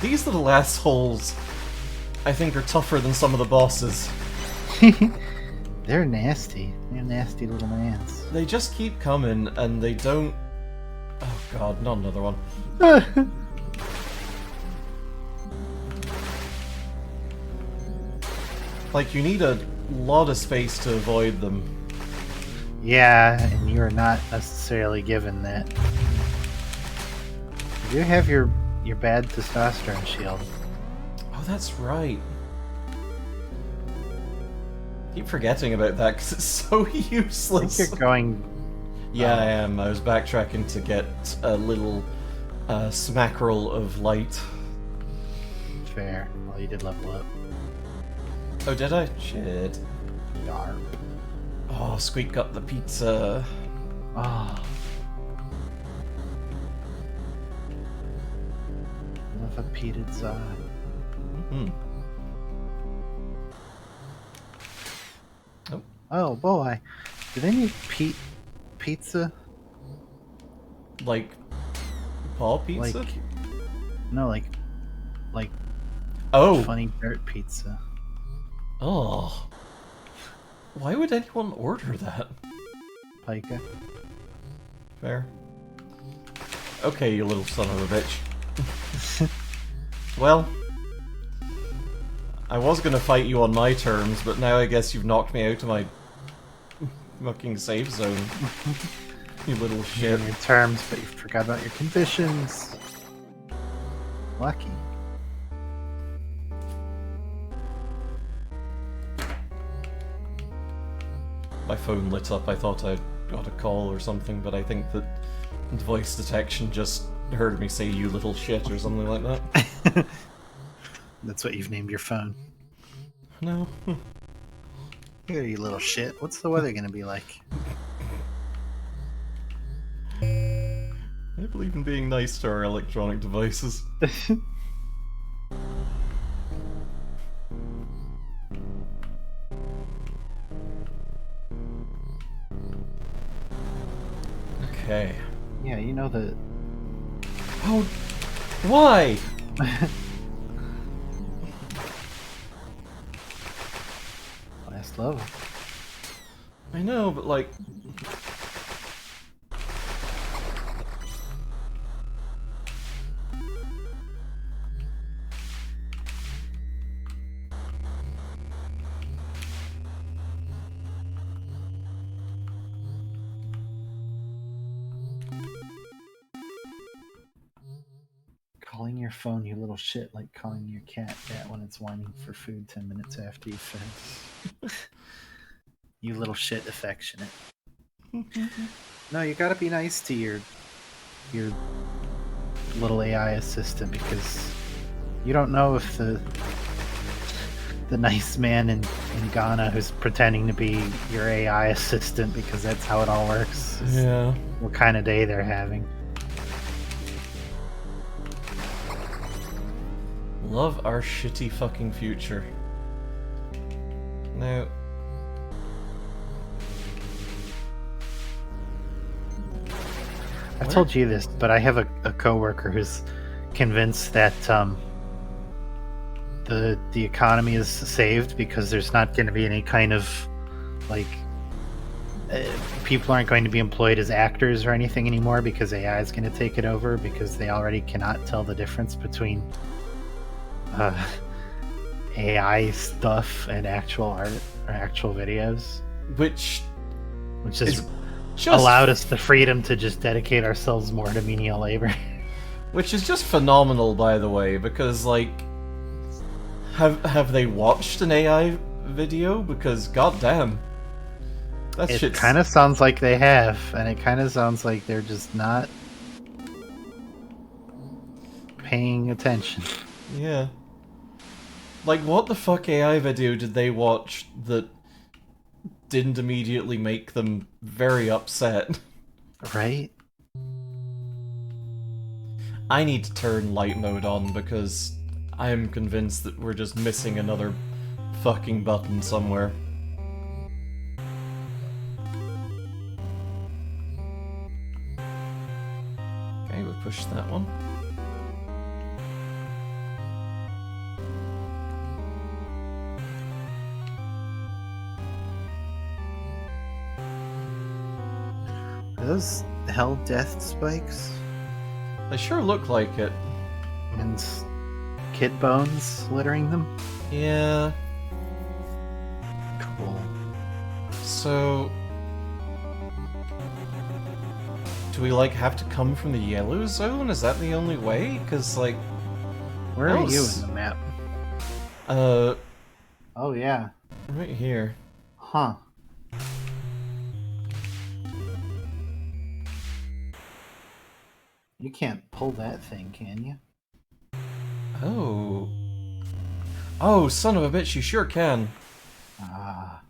these little assholes, I think, are tougher than some of the bosses. They're nasty. They're nasty little mans. They just keep coming, and they don't... Oh god, not another one. Like, you need a lot of space to avoid them. Yeah, and you're not necessarily given that. You do have your bad testosterone shield. Oh, that's right. Keep forgetting about that because it's so I think useless. you're going... Yeah, I am. I was backtracking to get a little smackerel of light. fair. Well, you did level up. Oh, did I? Shit. Yarp. Oh, Squeak got the pizza. Ah. Love a pizza. Hmm. Oh boy, do they need pizza? Like Paul pizza? Like, no, like Oh. funny dirt pizza. Oh. Why would anyone order that? Pika. Fair. Okay, you little son of a bitch. Well, I was gonna fight you on my terms, but now I guess you've knocked me out of my fucking safe zone. You little shit. Your terms, but you forgot about your conditions. Lucky. My phone lit up. I thought I'd got a call or something, but I think that voice detection just heard me say you little shit or something like that. That's what you've named your phone. No. Here, you little shit. What's the weather gonna be like? I believe in being nice to our electronic devices. Okay. Yeah, you know the... Oh, why? last level. I know, but like... Calling your phone you little shit, like calling your cat that when it's whining for food 10 minutes after you finish. You little shit affectionate. No, you gotta be nice to your little AI assistant, because you don't know if the nice man in Ghana who's pretending to be your AI assistant, because that's how it all works, Yeah. what kind of day they're having. Love our shitty fucking future. Now... I told you this, but I have a coworker who's convinced that the economy is saved because there's not going to be any kind of like people aren't going to be employed as actors or anything anymore because AI is going to take it over because they already cannot tell the difference between AI stuff and actual art or actual videos, Which has just allowed us the freedom to just dedicate ourselves more to menial labor. Which is just phenomenal, by the way, because, like, have they watched an AI video? Because, goddamn, that It shit's... kind of sounds like they have, and it kind of sounds like they're just not paying attention. Yeah. Like, what the fuck AI video did they watch that didn't immediately make them very upset? Right? I need to turn light mode on because I am convinced that we're just missing another fucking button somewhere. Okay, we pushed that one. Are those hell death spikes? They sure look like it. And kid bones littering them? Yeah. Cool. So... do we, like, have to come from the yellow zone? Is that the only way? Because, like... Where are you in the map? Oh, yeah. Right here. Huh. You can't pull that thing, can you? Oh. Oh, son of a bitch, you sure can. Ah.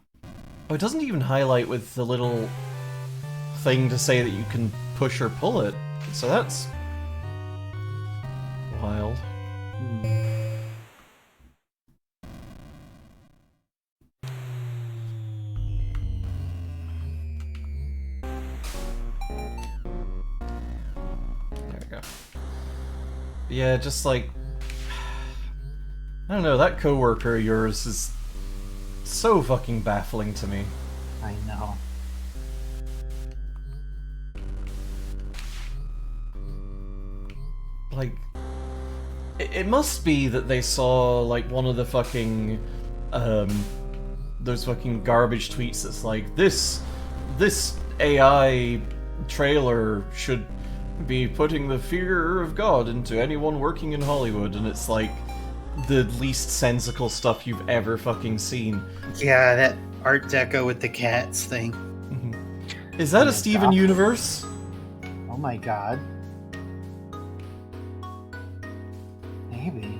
Oh, it doesn't even highlight with the little thing to say that you can push or pull it. So that's... wild. There we go. Yeah, just like... I don't know, that coworker of yours is so fucking baffling to me. I know. Like, it must be that they saw, like, one of the fucking, those fucking garbage tweets that's like, this AI trailer should be putting the fear of God into anyone working in Hollywood, and it's like, the least sensical stuff you've ever fucking seen. Yeah, that Art Deco with the cats thing. Is that Yeah, a Steven Doc. Universe? Oh my god. Maybe.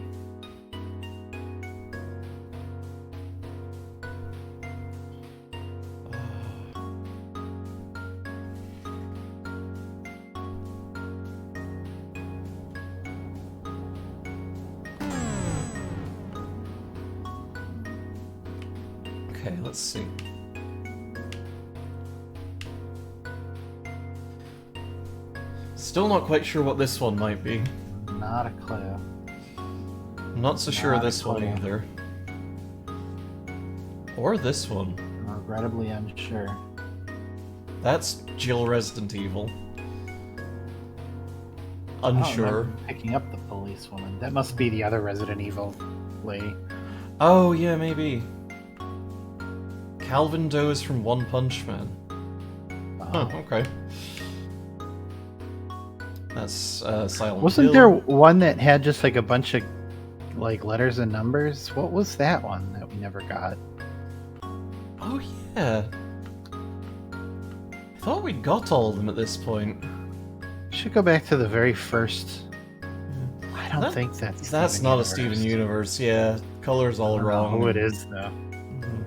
Okay, let's see. Still not quite sure what this one might be. Not a clue. I'm not so sure of Not a this one clue. either. Or this one. Regrettably unsure. That's Jill Resident Evil. I don't Unsure. remember picking up the police woman. That must be the other Resident Evil lady. Oh, yeah, maybe. Calvin Doe is from One Punch Man. Huh, okay. That's Silent Wasn't Hill. there one that had just like a bunch of like letters and numbers? What was that one that we never got? Oh, yeah. I thought we'd got all of them at this point. Should go back to the very first. I don't That- think that's That's Steven not Universe. a Steven Universe, yeah. Color's all I don't know wrong. who it is though. Mhm.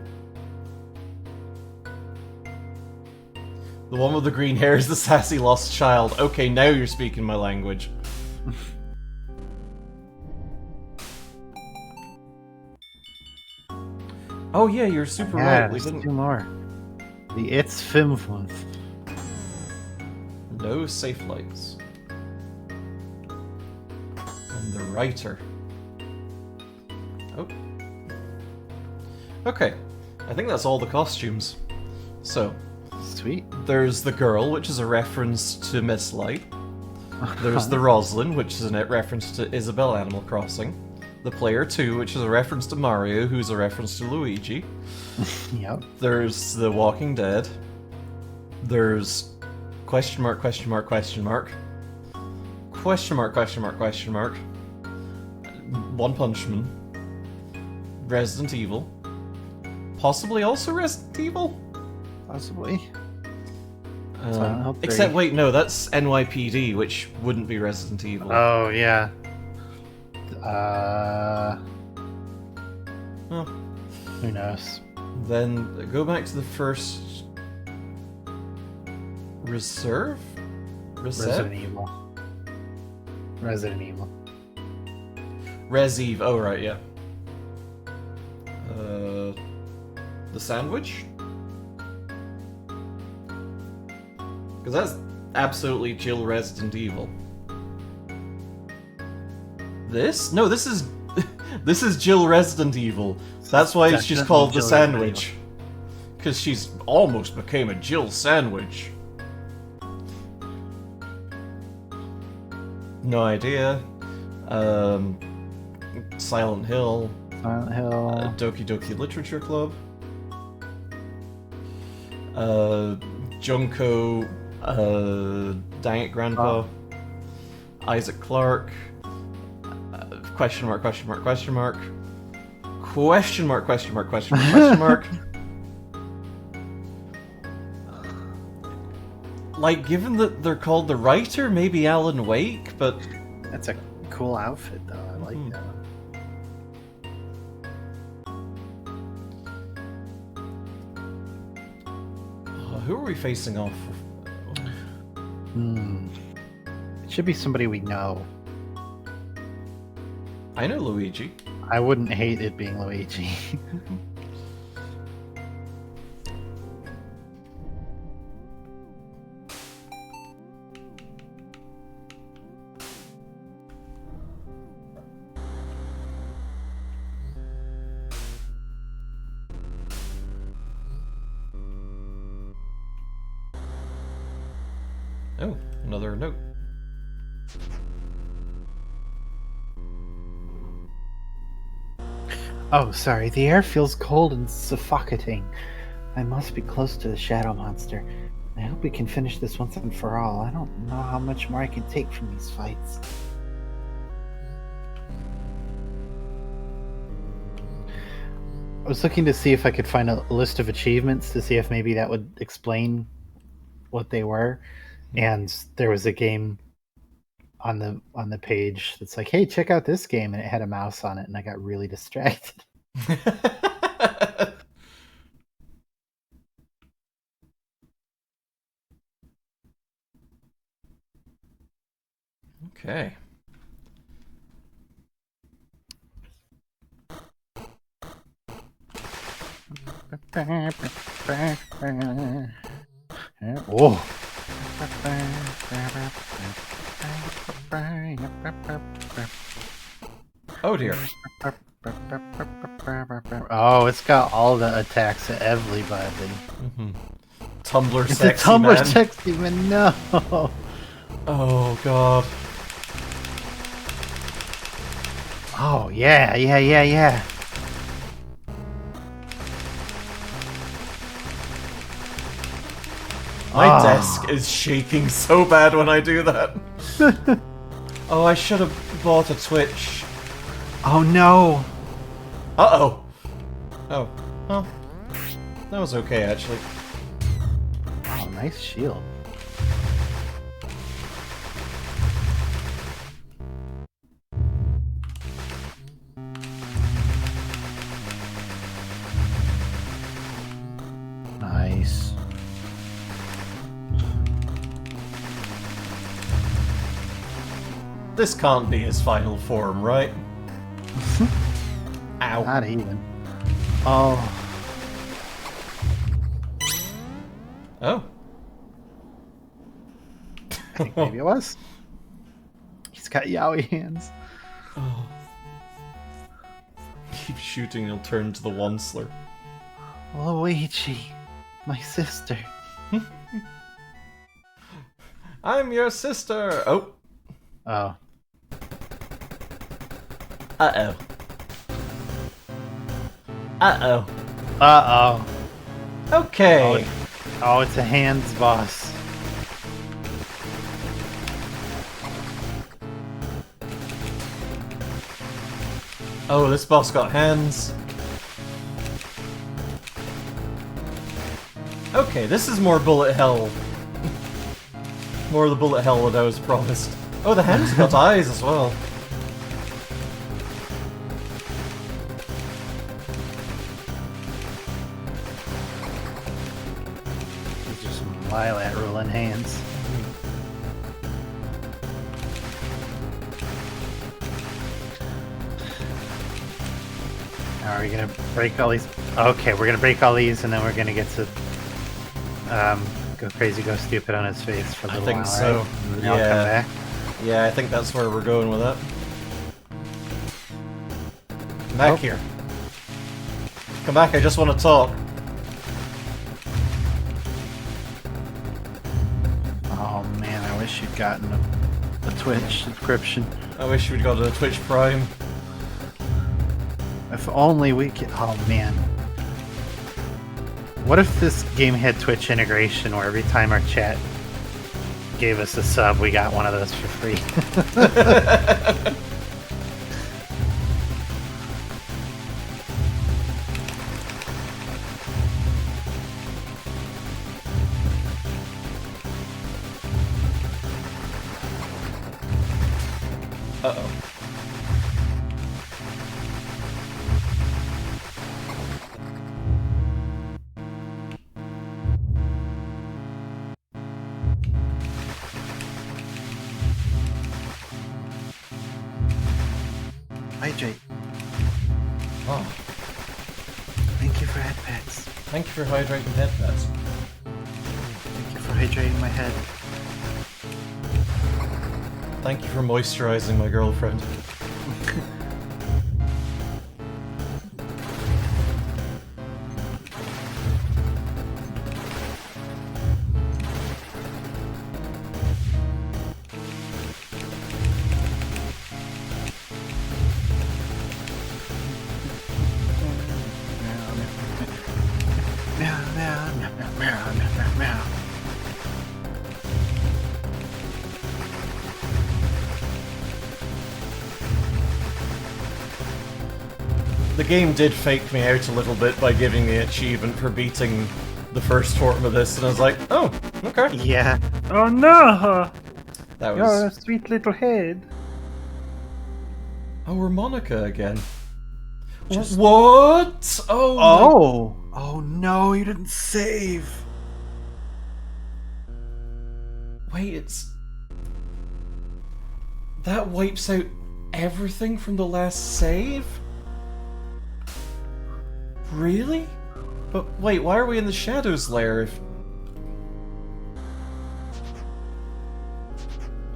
The one with the green hair is the sassy lost child. Okay, now you're speaking my language. Oh yeah, you're super Yeah, right. We there's didn't. 2 more. The It's Fimfluth. No safe lights. And the writer. Oh. Okay. I think that's all the costumes. So, Sweet. there's the girl, which is a reference to Mislight. There's the Roslyn, which is a reference to Isabelle Animal Crossing. The Player 2, which is a reference to Mario, who's a reference to Luigi. Yep. There's The Walking Dead. There's question mark, question mark, question mark. Question mark, question mark, question mark. One Punch Man. Resident Evil. Possibly also Resident Evil? Possibly. Silent Hill 3. Except, wait, no, that's NYPD, which wouldn't be Resident Evil. Oh, yeah. Oh. Who knows? Then go back to the first... Reserve? Resident Evil. Resident Evil. Res Eve, oh right, yeah. The sandwich? Because that's absolutely Jill Resident Evil. This? No, this is... this is Jill Resident Evil. That's why she's Definitely called the Jill Resident sandwich. Because she's almost became a Jill sandwich. No idea. Silent Hill. Silent Hill. Doki Doki Literature Club. Junko. Dang it, Grandpa. Isaac Clarke. Question mark, question mark, question mark. Question mark, question mark, question mark, question mark. Like, given that they're called the writer, maybe Alan Wake, but... That's a cool outfit, though. I like that one. Who are we facing off? It should be somebody we know. I know Luigi. I wouldn't hate it being Luigi. Oh, another note. Oh, sorry. The air feels cold and suffocating. I must be close to the shadow monster. I hope we can finish this once and for all. I don't know how much more I can take from these fights. I was looking to see if I could find a list of achievements to see if maybe that would explain what they were. And there was a game on the page that's like, hey, check out this game, and it had a mouse on it, and I got really distracted. Okay. Oh. Oh dear. Oh, it's got all the attacks of everybody. Tumblr It's sexy a Tumblr man. sexy man. No. Oh god. Oh yeah. My desk is shaking so bad when I do that. Oh, I should have bought a Twitch. Oh no. Uh-oh. Oh. Well, that was okay, actually. Oh, nice shield. Nice. This can't be his final form, right? Ow. Not even. Oh. Oh. I think maybe it was. He's got yaoi hands. Oh. Keep shooting, he'll turn to the Onceler. Luigi, my sister. I'm your sister! Oh. Oh. Uh-oh. Uh-oh. Uh-oh. Okay. Oh, it's a hands boss. Oh, this boss got hands. Okay, this is more bullet hell. More of the bullet hell that I was promised. Oh, the hands got eyes as well. These are some lilac rolling hands. Are we gonna break all these? Okay, we're gonna break all these, and then we're gonna get to go crazy, go stupid on his face for a little I think while, so. right? And then I'll come back. Yeah, I think that's where we're going with that. Come back here. Come back, I just want to talk. Oh man, I wish you'd gotten a Twitch subscription. I wish we'd got a Twitch Prime. If only we could. Oh man. What if this game had Twitch integration where every time our chat gave us a sub, we got one of those for free? Uh-oh. Hydrate. Oh, Thank you for head pats. thank you for hydrating head pats. Thank you for hydrating my head. Thank you for moisturizing my girlfriend. Meow, meow, meow, meow, meow, meow, meow, meow. The game did fake me out a little bit by giving me an achievement for beating the first form of this, and I was like, oh, okay. Yeah. Oh no! That You're was... a sweet little head. Oh, we're Monica again. Just- What? Oh, Oh! Oh no, you didn't save! wait, it's... That wipes out everything from the last save? Really? But wait, why are we in the Shadows lair if...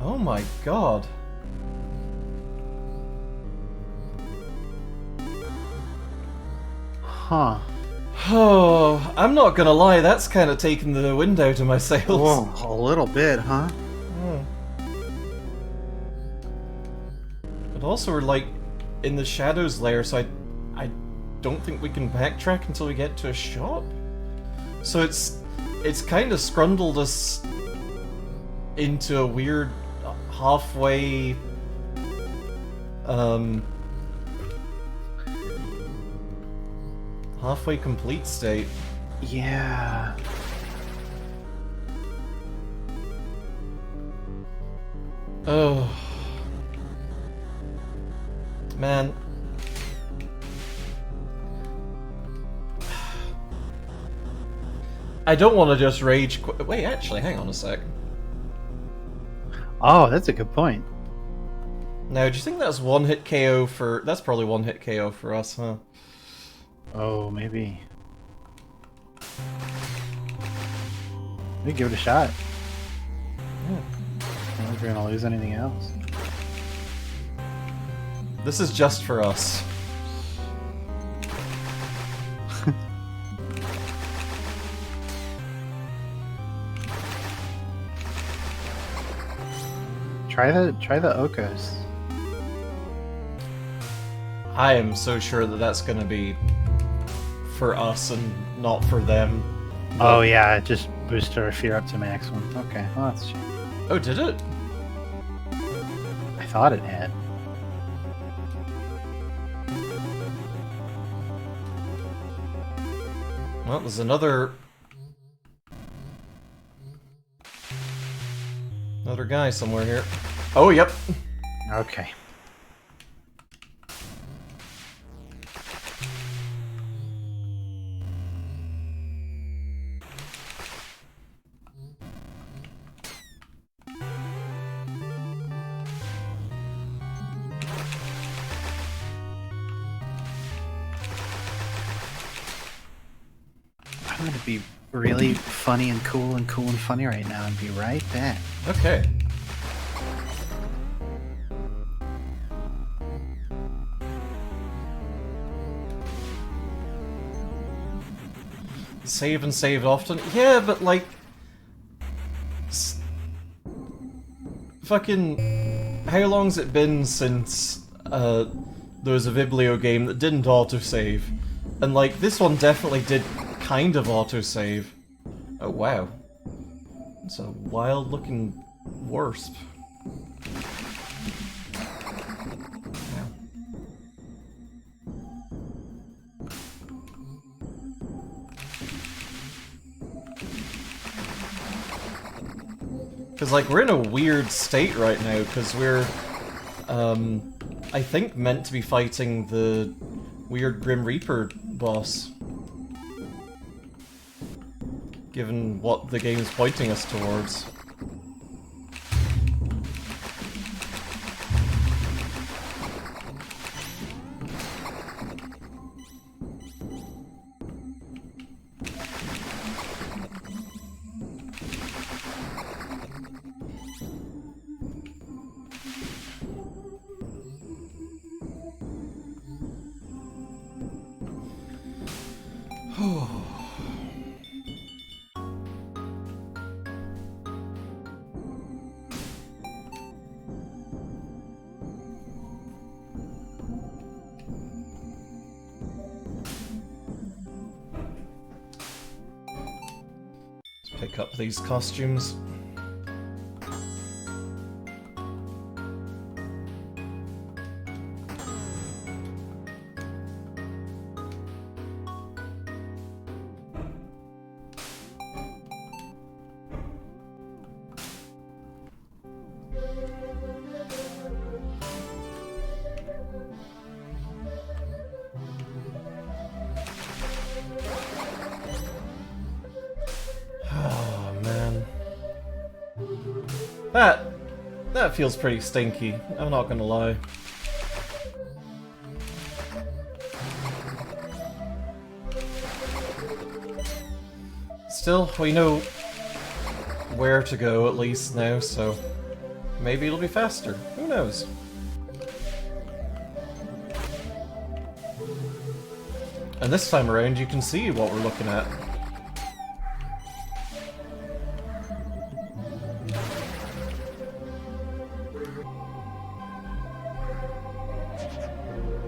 Oh my god. Huh. Oh, I'm not gonna lie, that's kind of taken the wind out of my sails. Whoa, a little bit, huh? Oh. But also we're like in the Shadows lair, so I don't think we can backtrack until we get to a shop. So it's kind of scrundled us into a weird halfway halfway complete state. Yeah. Oh. Man. I don't want to just rage quit. Wait, actually, hang on a sec. Oh, that's a good point. Now, do you think that's one hit KO for... That's probably one hit KO for us, huh? Oh, maybe. We give it a shot. Yeah. I don't think we're gonna lose anything else. This is just for us. Try the Okos. I am so sure that that's going to be for us and not for them. Oh yeah, it just boosted our fear up to maximum. Okay, well that's a shame. Oh, did it? I thought it had. Well, there's another guy somewhere here. Oh, yep. Okay. I'm gonna be really funny and cool and funny right now and be right back. Okay. Save and save often. Yeah, but like... Fucking... How long's it been since there was a Viblio game that didn't autosave? And like, this one definitely did kind of autosave. Oh wow. It's a wild looking wasp. Because, like, we're in a weird state right now, because we're, I think meant to be fighting the weird Grim Reaper boss. Given what the game's pointing us towards. Pick up these costumes. That feels pretty stinky, I'm not gonna lie. Still, we know where to go at least now, so maybe it'll be faster. Who knows? And this time around you can see what we're looking at.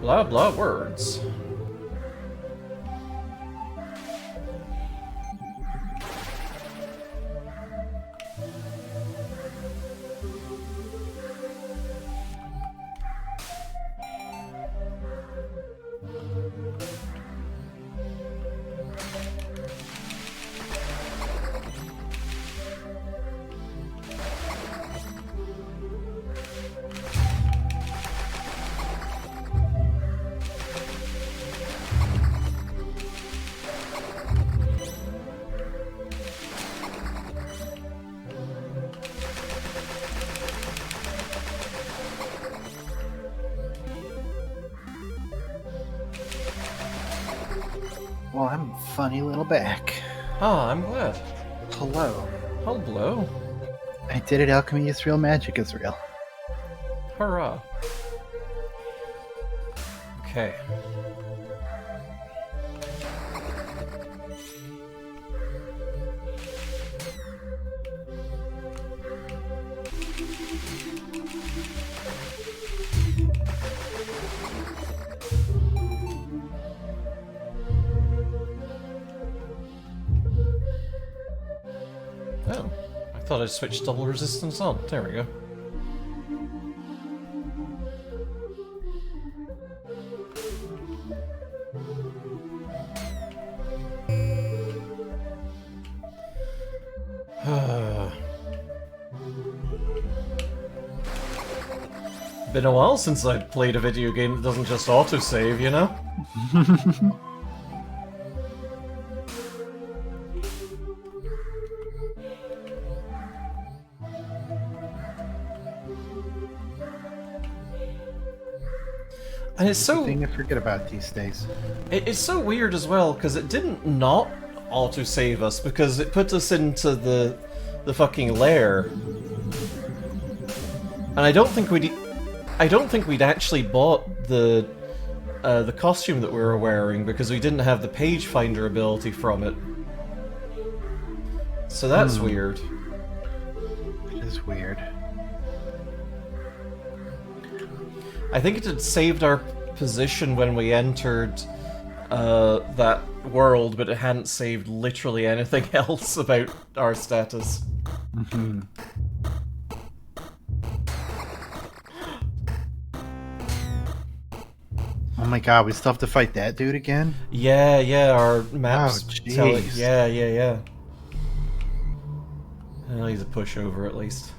Blah blah words. Well, I'm funny little back. Ah, I'm glad. Hello. Hello. I did it. Alchemy is real. Magic is real. Hurrah. Okay. Oh, I thought I switched double resistance on. There we go. Been a while since I've played a video game that doesn't just autosave, you know? And it's so... thing to forget about these days. It's so weird as well, because it didn't not autosave us, because it put us into the fucking lair. And I don't think we'd actually bought the costume that we were wearing, because we didn't have the page finder ability from it. So that's weird. It is weird. I think it had saved our position when we entered that world, but it hadn't saved literally anything else about our status. Mm-hmm. Oh my god, we still have to fight that dude again? Yeah, our maps tell it. jeez. Yeah. Well, he's a pushover at least.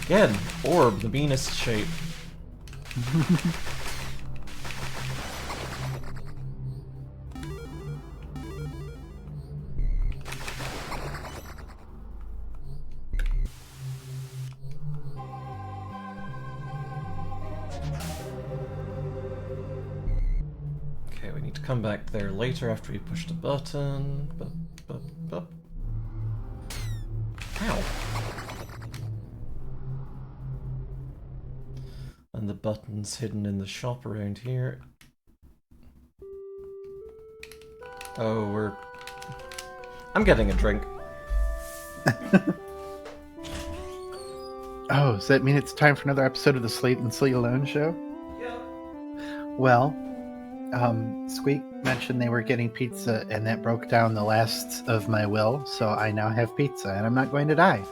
Again, orb, the meanest shape. Okay, we need to come back there later after we push the button. Bup. Ow. And the button's hidden in the shop around here. Oh, I'm getting a drink. Oh, does that mean it's time for another episode of the Slate and Slate Alone show? Yeah. Well, Squeak mentioned they were getting pizza, and that broke down the last of my will, so I now have pizza, and I'm not going to die.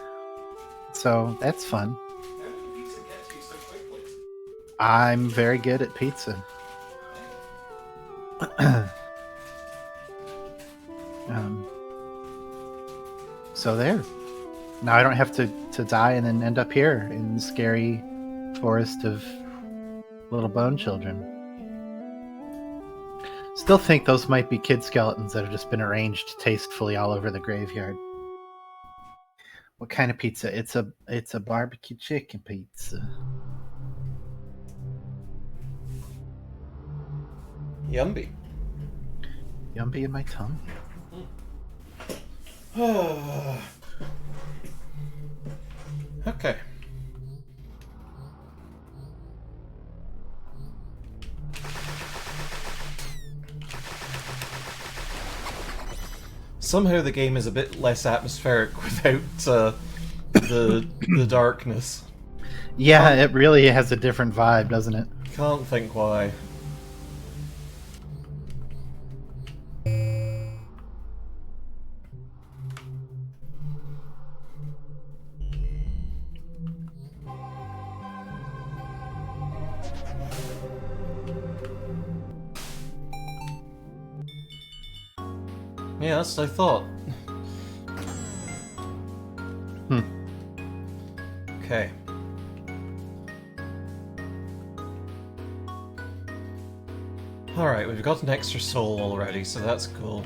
So that's fun. How did pizza get to you so quickly? I'm very good at pizza. So there. Now I don't have to die and then end up here in the scary forest of little bone children. Still think those might be kid skeletons that have just been arranged tastefully all over the graveyard. What kind of pizza? It's a barbecue chicken pizza. Yumby. Yumby in my tongue. Okay. Somehow the game is a bit less atmospheric without the darkness. Yeah, it really has a different vibe, doesn't it? Can't think why. Yeah, that's what I thought. Okay. Alright, we've got an extra soul already, so that's cool.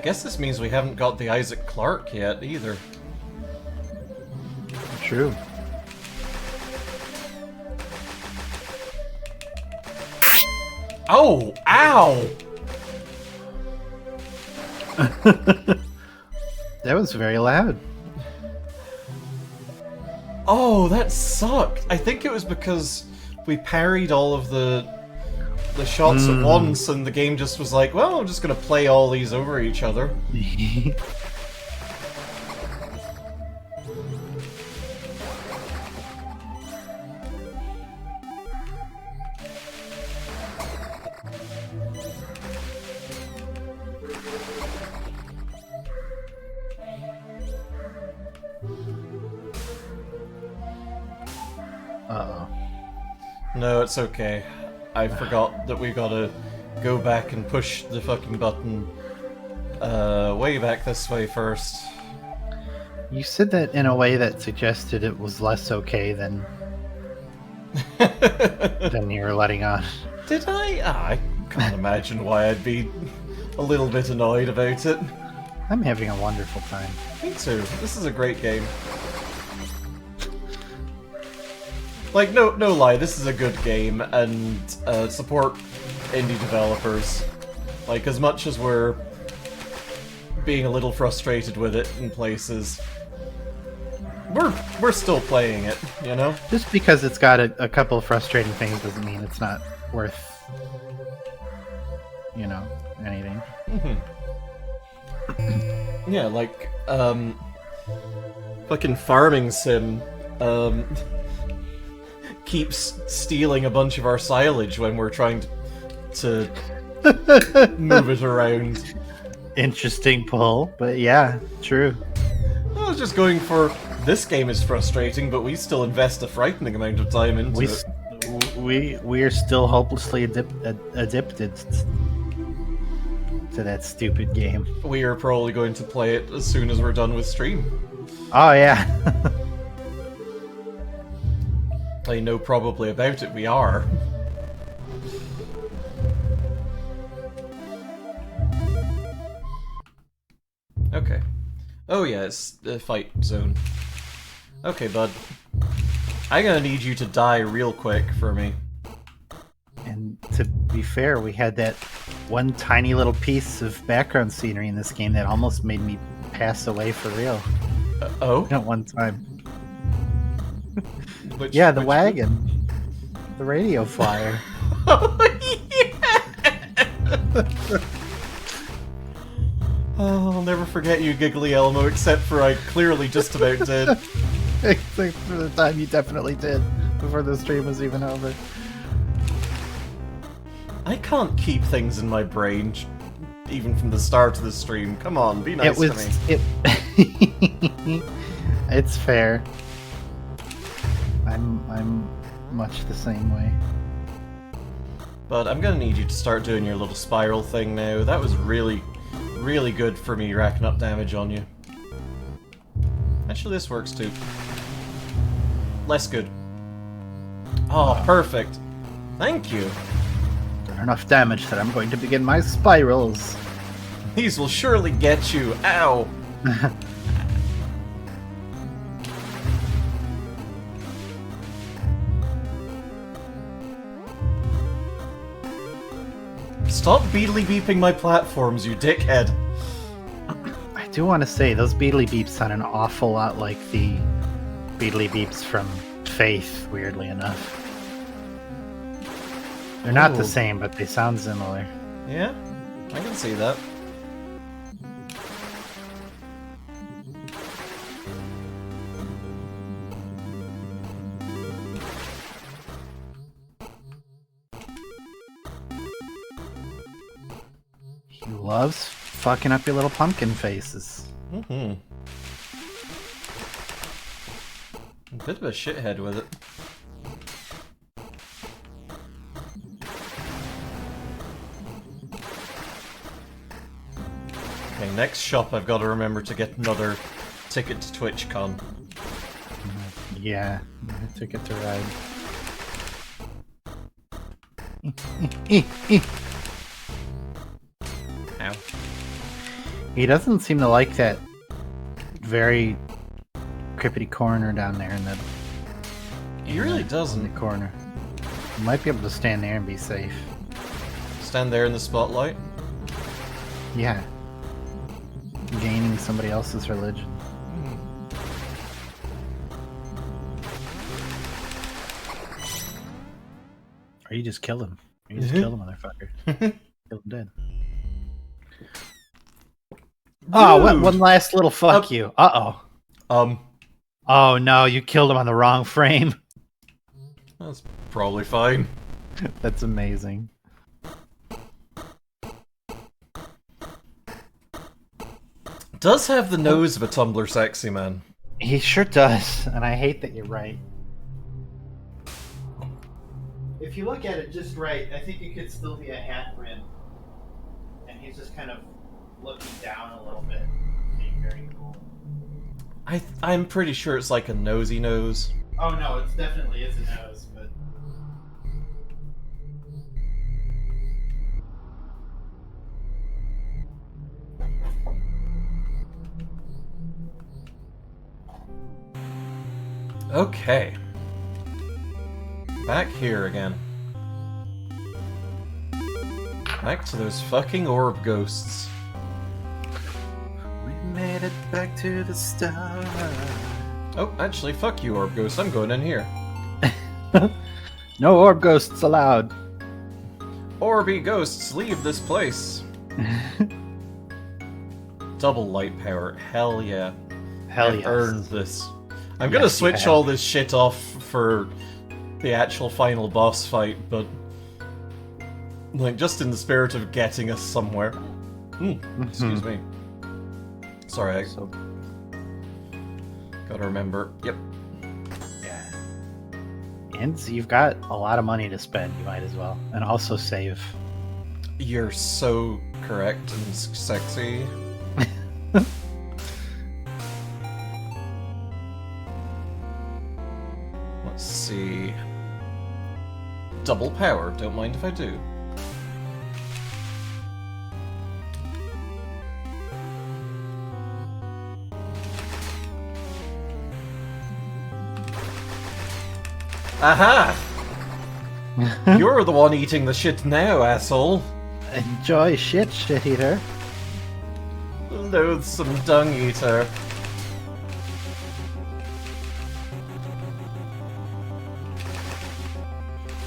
guess this means we haven't got the Isaac Clarke yet, either. True. Oh! Ow! That was very loud. Oh, that sucked! I think it was because we parried all of the shots at once, and the game just was like, well, I'm just gonna play all these over each other. Uh-oh. No, it's okay. I forgot that we gotta go back and push the fucking button way back this way first. You said that in a way that suggested it was less okay than you're letting on. Did I? I can't imagine why I'd be a little bit annoyed about it. I'm having a wonderful time. Me too. This is a great game. Like, no lie, this is a good game, and support indie developers. Like, as much as we're being a little frustrated with it in places, we're still playing it, you know? Just because it's got a couple of frustrating things doesn't mean it's not worth, anything. Yeah, like, fucking farming sim, keeps stealing a bunch of our silage when we're trying to move it around. Interesting pull, but yeah, true. I was just going for, this game is frustrating, but we still invest a frightening amount of time into it. We are still hopelessly addicted to that stupid game. We are probably going to play it as soon as we're done with stream. Oh yeah. I know probably about it, we are. Okay. Oh yeah, it's the fight zone. Okay, bud. I'm gonna need you to die real quick for me. And to be fair, we had that one tiny little piece of background scenery in this game that almost made me pass away for real. Oh? At one time. Which, the which wagon. The radio flyer. Oh, yeah! Oh, I'll never forget you, Giggly Elmo, except for I clearly just about did. Except for the time you definitely did, before the stream was even over. I can't keep things in my brain, even from the start of the stream. Come on, be nice to me. It's fair. I'm much the same way. But I'm gonna need you to start doing your little spiral thing now. That was really, really good for me racking up damage on you. Actually, this works too. Less good. Oh, perfect. Thank you. Done enough damage that I'm going to begin my spirals. These will surely get you. Ow. Stop beedly beeping my platforms, you dickhead. I do want to say, those beedly beeps sound an awful lot like the beedly beeps from Faith, weirdly enough. They're not the same, but they sound similar. Yeah, I can see that. He loves fucking up your little pumpkin faces. Mm-hmm. A bit of a shithead with it. Okay, next shop I've got to remember to get another ticket to TwitchCon. Yeah, ticket to ride. Ow. He doesn't seem to like that very crippity corner down there in the. He really in doesn't. the corner. You might be able to stand there and be safe. Stand there in the spotlight. Yeah. Gaining somebody else's religion. Or you just killed him. You just killed him, motherfucker. Killed him dead. Oh, Rude. one last little fuck you. Uh-oh. Oh, no, you killed him on the wrong frame. That's probably fine. That's amazing. Does have the nose of a Tumblr sexy man. He sure does, and I hate that you're right. If you look at it just right, I think it could still be a hat brim. And he's just kind of looking down a little bit, being very cool. I'm pretty sure it's like a nosy nose. Oh no, it definitely is a nose, but... Okay. Back here again. Back to those fucking orb ghosts. We made it back to the start. Oh, actually, fuck you, orb ghost. I'm going in here. No orb ghosts allowed. Orby ghosts, leave this place. Double light power. Hell yeah. Hell I've yes. earned this. I'm gonna Yes, you switch have. all this shit off for the actual final boss fight, but like just in the spirit of getting us somewhere. Excuse me. Sorry, I So, gotta remember. Yep. yeah. And you've got a lot of money to spend, you might as well. And also save. You're so correct and sexy. Let's see. Double power, don't mind if I do. Aha! You're the one eating the shit now, asshole. Enjoy shit eater. Loathsome dung eater.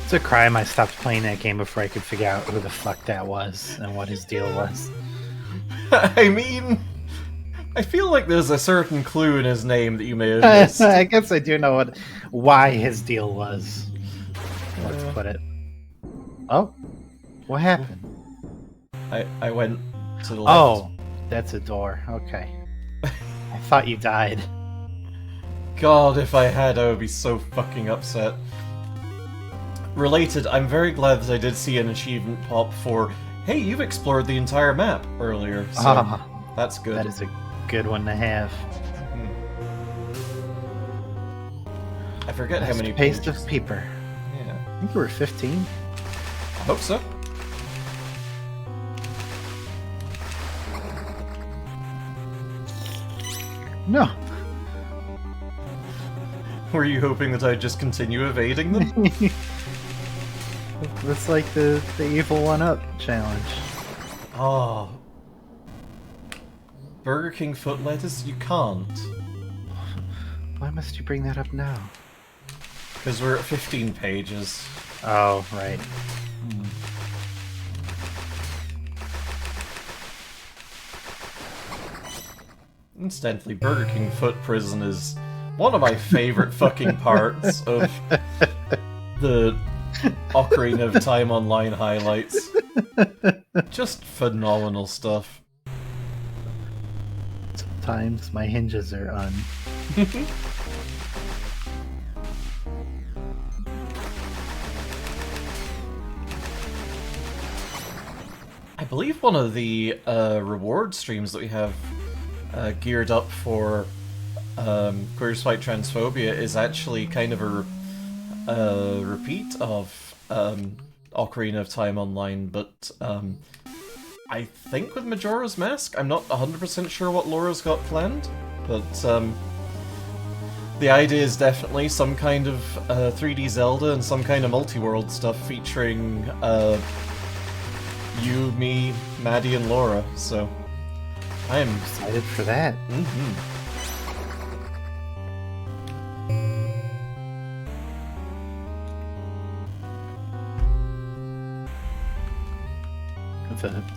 It's a crime I stopped playing that game before I could figure out who the fuck that was and what his deal was. I mean, I feel like there's a certain clue in his name that you may have missed. I guess I do know why his deal was. Let's put it. Oh, what happened? I went to the left. Oh, that's a door. Okay. I thought you died. God, if I had, I would be so fucking upset. Related, I'm very glad that I did see an achievement pop for, hey, you've explored the entire map earlier, so that's good. That is a good one to have. I forget how many Paste pages. of paper. Yeah, I think we were 15. I hope so. No. Were you hoping that I'd just continue evading them? It's like the evil one-up challenge. Oh. Burger King foot lettuce? You can't. Why must you bring that up now? Because we're at 15 pages. Oh, right. Incidentally, Burger King foot prison is one of my favorite fucking parts of the Ocarina of Time Online highlights. Just phenomenal stuff. Sometimes my hinges are on. I believe one of the reward streams that we have geared up for Queers Fight Transphobia is actually kind of a repeat of Ocarina of Time Online, but I think with Majora's Mask. I'm not 100% sure what Laura's got planned, but the idea is definitely some kind of 3D Zelda and some kind of multi-world stuff featuring you, me, Maddie, and Laura. So I am Excited for that.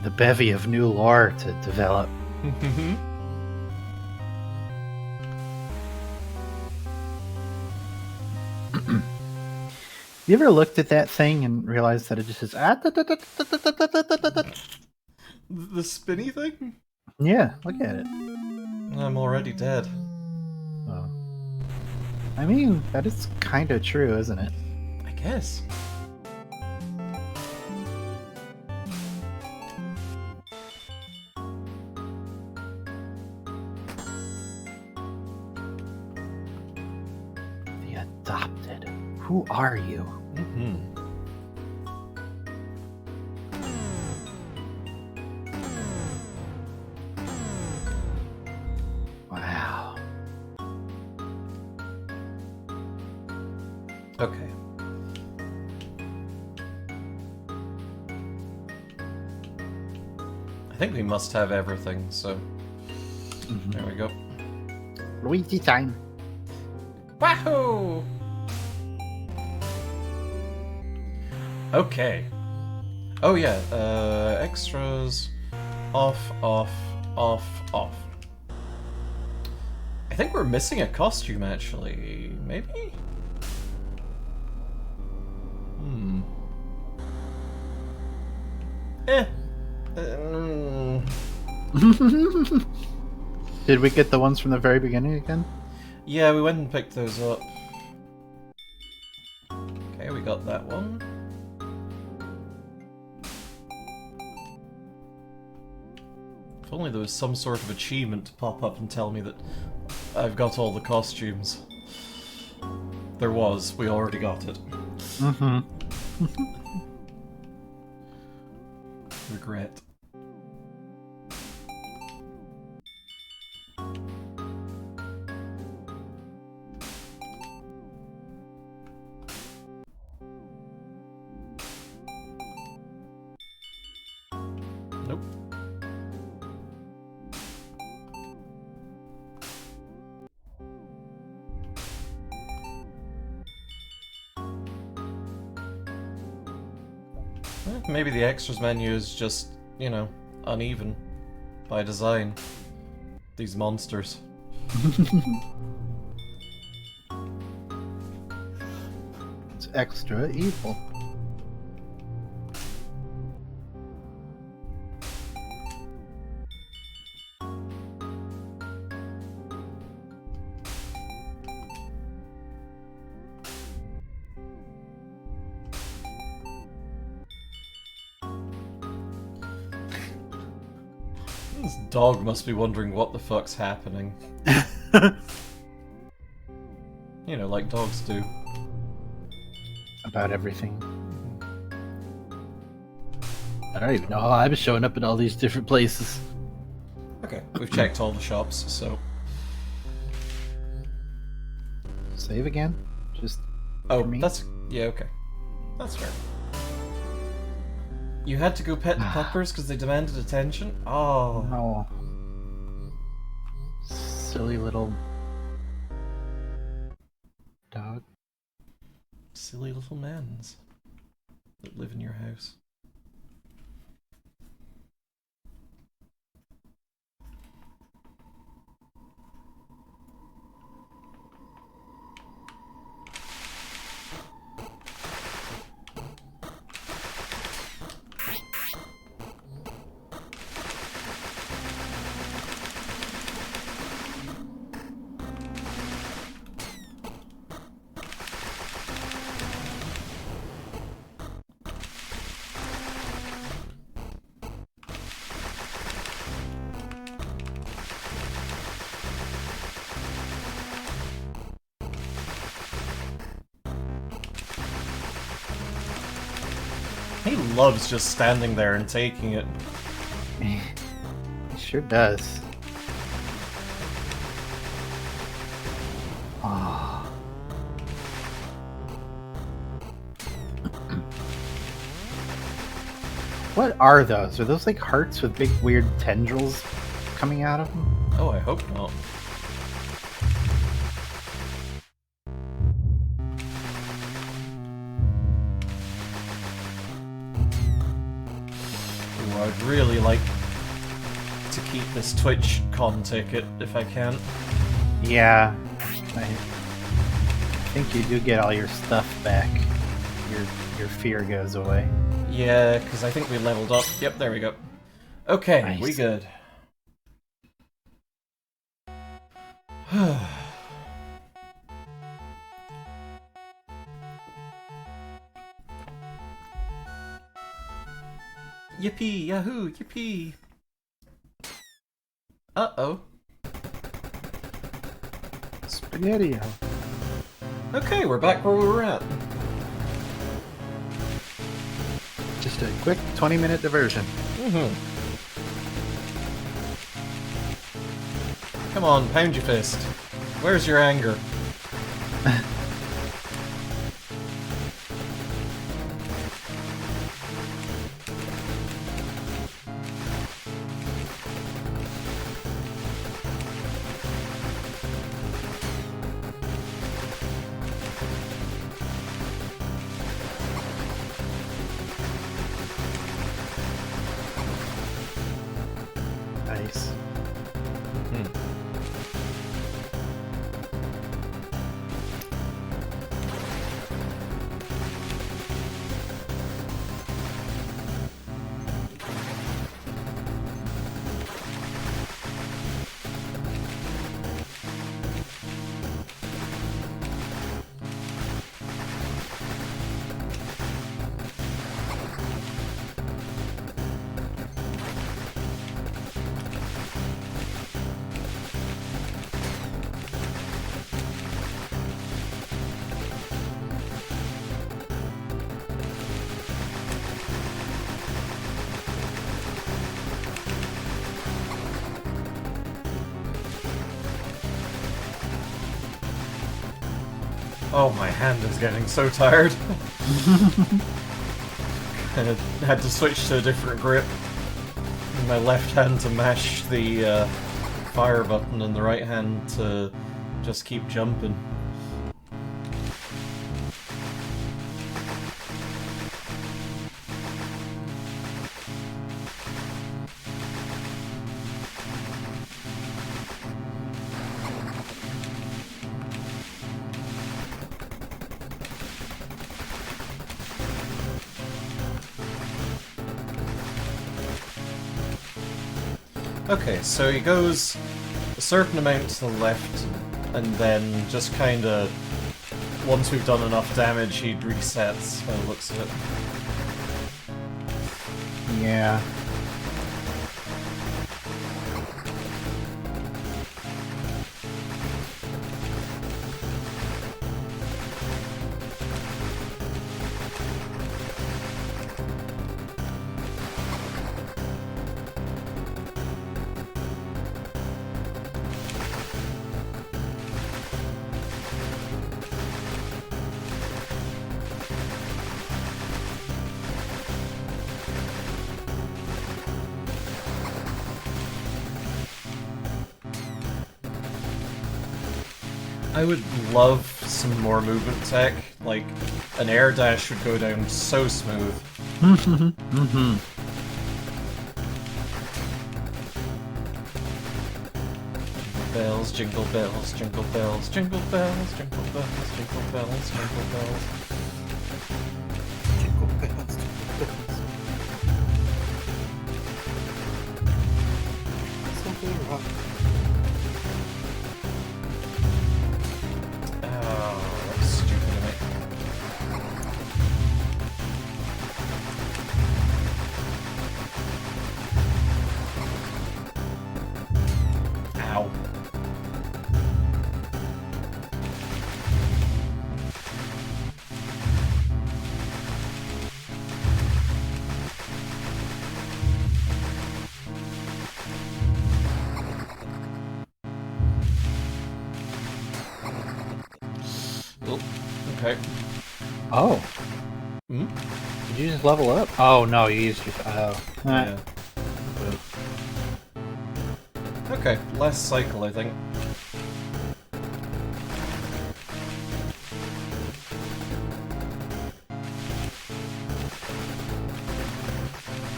The bevy of new lore to develop. You ever looked at that thing and realized that it just says The spinny thing? Yeah, look at it. I'm already dead. Oh. I mean, that is kind of true, isn't it? I guess. The adopted. Who are you? Wow. Okay. I think we must have everything, so there we go. Luigi time. Wahoo! Okay. Oh yeah, extras. Off, off, off, off. I think we're missing a costume, actually. Maybe? Eh. Did we get the ones from the very beginning again? Yeah, we went and picked those up. Okay, we got that one. If only there was some sort of achievement to pop up and tell me that I've got all the costumes. There was. We already got it. Regret. Nope. Maybe the extras menu is just, you know, uneven by design. These monsters. It's extra evil. This dog must be wondering what the fuck's happening. You know, like dogs do. About everything. I don't even know how I'm showing up in all these different places. Okay, we've checked all the shops, so... Save again? Just Oh, for me? that's... yeah, okay. That's fair. You had to go pet the puppers because they demanded attention? Oh. No. Silly little dog. Silly little mans that live in your house. He loves just standing there and taking it. sure does. Oh. What are those? Are those like hearts with big weird tendrils coming out of them? Oh, I hope not. Ooh, I'd really like to keep this TwitchCon ticket if I can. Yeah. I think you do get all your stuff back. Your fear goes away. Yeah, because I think we leveled up. Yep, there we go. Okay, Nice. we good. Yippee, yahoo, yippee! Uh-oh. Spaghetti. Okay, we're back where we were at. Just a quick 20-minute diversion. Come on, pound your fist. Where's your anger? Nice. Oh, my hand is getting so tired. I had to switch to a different grip. My left hand to mash the fire button and the right hand to just keep jumping. Okay, so he goes a certain amount to the left, and then just kinda, once we've done enough damage, he resets by the looks of it. Yeah. I would love some more movement tech, like an air dash would go down so smooth. Mm-hmm. Bells, jingle bells, jingle bells, jingle bells, jingle bells, jingle bells, jingle bells. Jingle bells, jingle bells. Something rock. Oh, that's stupid of me. Ow. Oh, okay. Oh, Hmm? did you just level up? Oh no, you used your. Oh. Yeah. Okay, last cycle, I think.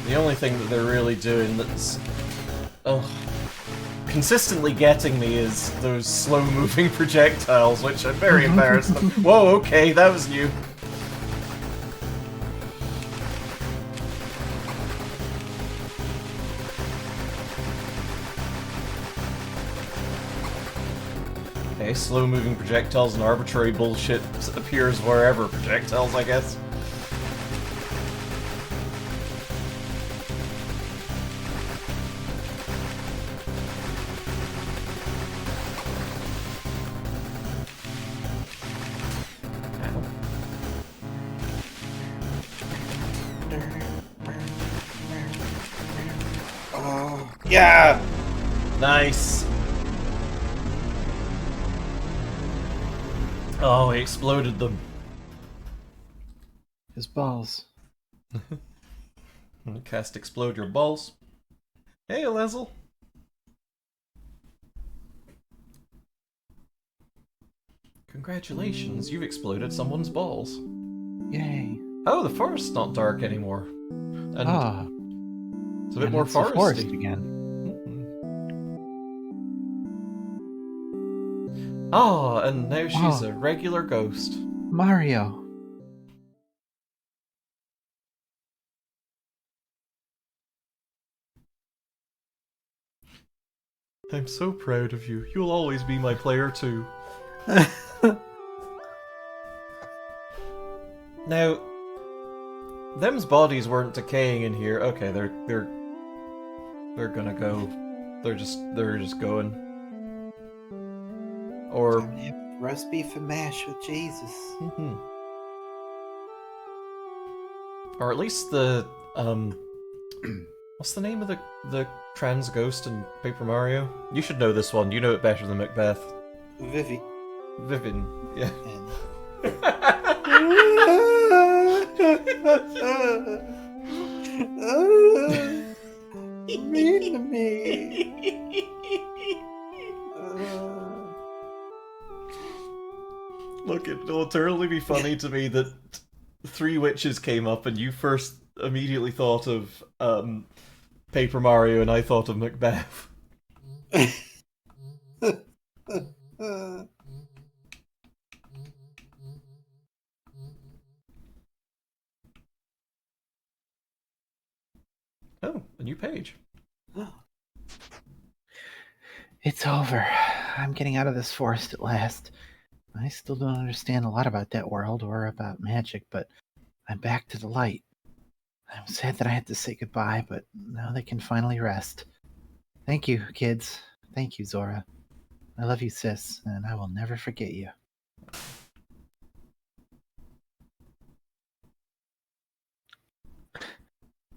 The only thing that they're really doing that's consistently getting me is those slow-moving projectiles, which I'm very embarrassed of. Whoa, okay, that was new. Okay, slow-moving projectiles and arbitrary bullshit appears wherever. Projectiles, I guess. Oh, yeah! Nice. Oh, he exploded them. His balls. Cast explode your balls. Hey, Lezel. Congratulations, you've exploded someone's balls. Yay. Oh, the forest's not dark anymore. And Ah, it's a bit and more it's a forest foresty. again. Ah, and now she's Oh. a regular ghost. Mario. I'm so proud of you. You'll always be my player too. Now, them's bodies weren't decaying in here. Okay, they're gonna go. They're just going. Or Time to have roast beef and mash with Jesus. or at least the what's the name of the trans ghost in Paper Mario? You should know this one. You know it better than Macbeth. Vivi. Vivin. Yeah. Mean to me. Look, it'll totally be funny to me that three witches came up and you first immediately thought of Paper Mario and I thought of Macbeth. Oh, a new page. It's over. I'm getting out of this forest at last. I still don't understand a lot about that world or about magic, but I'm back to the light. I'm sad that I had to say goodbye, but now they can finally rest. Thank you, kids. Thank you, Zora. I love you, sis, and I will never forget you.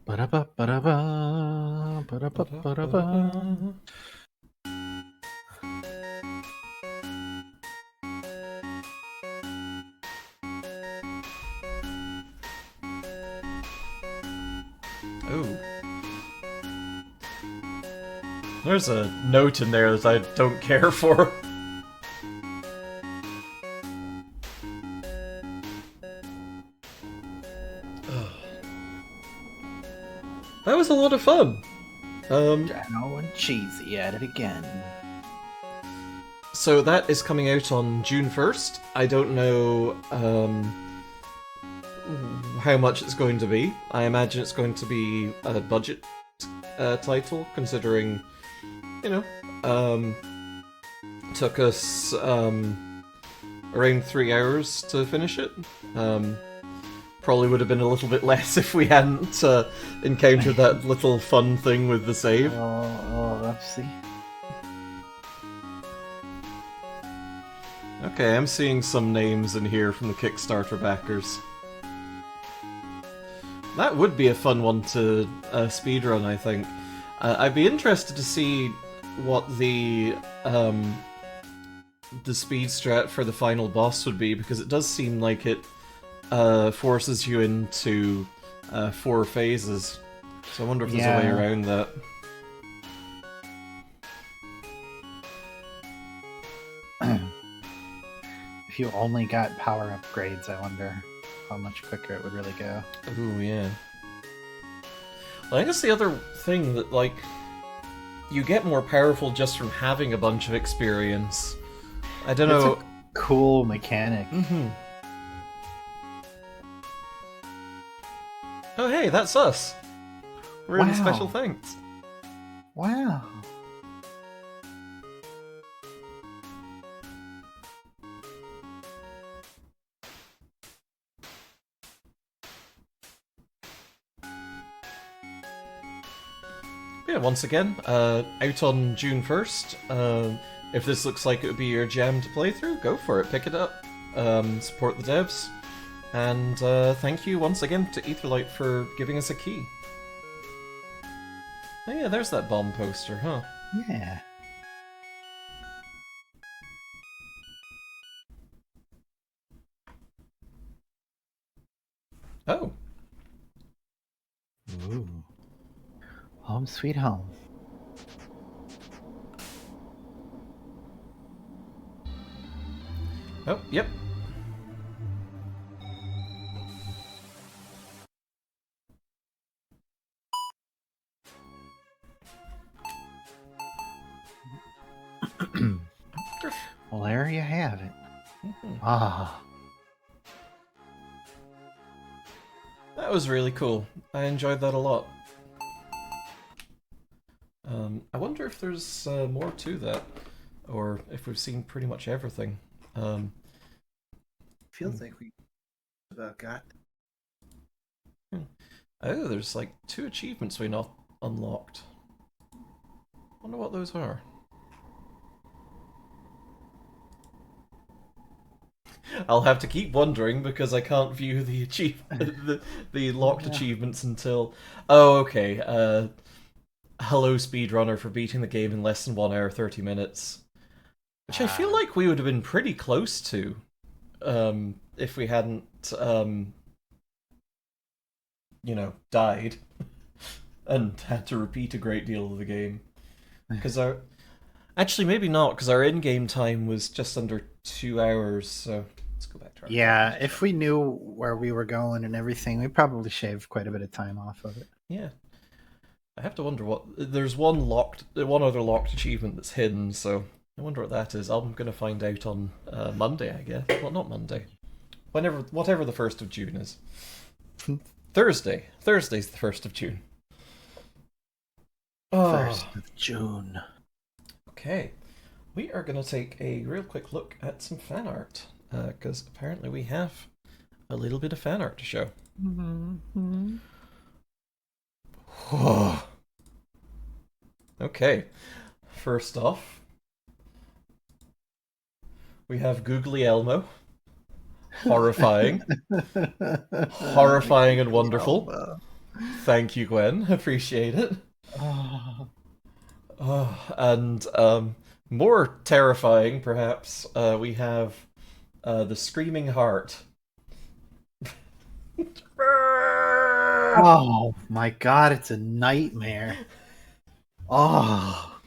Ba-da-ba, ba-da-ba, ba-da-ba, ba-da-ba. Oh. There's a note in there that I don't care for. That was a lot of fun. Dano and Cheesy at it again. So that is coming out on June 1st. I don't know how much it's going to be. I imagine it's going to be a budget title, considering, you know, took us around 3 hours to finish it. Probably would have been a little bit less if we hadn't encountered that little fun thing with the save. Oh, let's see. Okay, I'm seeing some names in here from the Kickstarter backers. That would be a fun one to speedrun, I think. I'd be interested to see what the the speed strat for the final boss would be, because it does seem like it forces you into 4 phases. So I wonder if there's a way Yeah. around that. If you only got power upgrades, I wonder how much quicker it would really go. Ooh, yeah. Well, I guess the other thing that, like, you get more powerful just from having a bunch of experience. I don't It's know. a cool mechanic. Mm-hmm. Oh, hey, that's us. We're in the Wow. special thanks. Wow. Yeah, once again, out on June 1st. If this looks like it would be your jam to play through, go for it, pick it up. Support the devs. And thank you once again to Etherlight for giving us a key. Oh yeah, there's that bomb poster, huh? Yeah. Oh. Ooh. Home sweet home. Oh, yep. Well, there you have it. Mhm. Ah. That was really cool. I enjoyed that a lot. I wonder if there's more to that, or if we've seen pretty much everything. Feels like we about got. Oh, there's like 2 achievements we not unlocked. Wonder what those are. I'll have to keep wondering because I can't view the the locked achievements until. Oh, okay. Hello, speedrunner, for beating the game in less than 1 hour 30 minutes, which I feel like we would have been pretty close to, if we hadn't, you know, died and had to repeat a great deal of the game. Because actually, maybe not, because our in-game time was just under 2 hours. So let's go back to our. Yeah, if we knew where we were going and everything, we probably shaved quite a bit of time off of it. Yeah. I have to wonder what. There's one other locked achievement that's hidden, so I wonder what that is. I'm gonna find out on Monday, I guess. Well, not Monday. Whatever the 1st of June is. Thursday. Thursday's the 1st of June. Oh. 1st of June. Okay. We are gonna take a real quick look at some fan art, because apparently we have a little bit of fan art to show. Okay, first off, we have Googly Elmo. Horrifying. Horrifying and wonderful. Thank you, Gwen. Appreciate it. And more terrifying, perhaps, we have the Screaming Heart. Oh my god, it's a nightmare. Oh.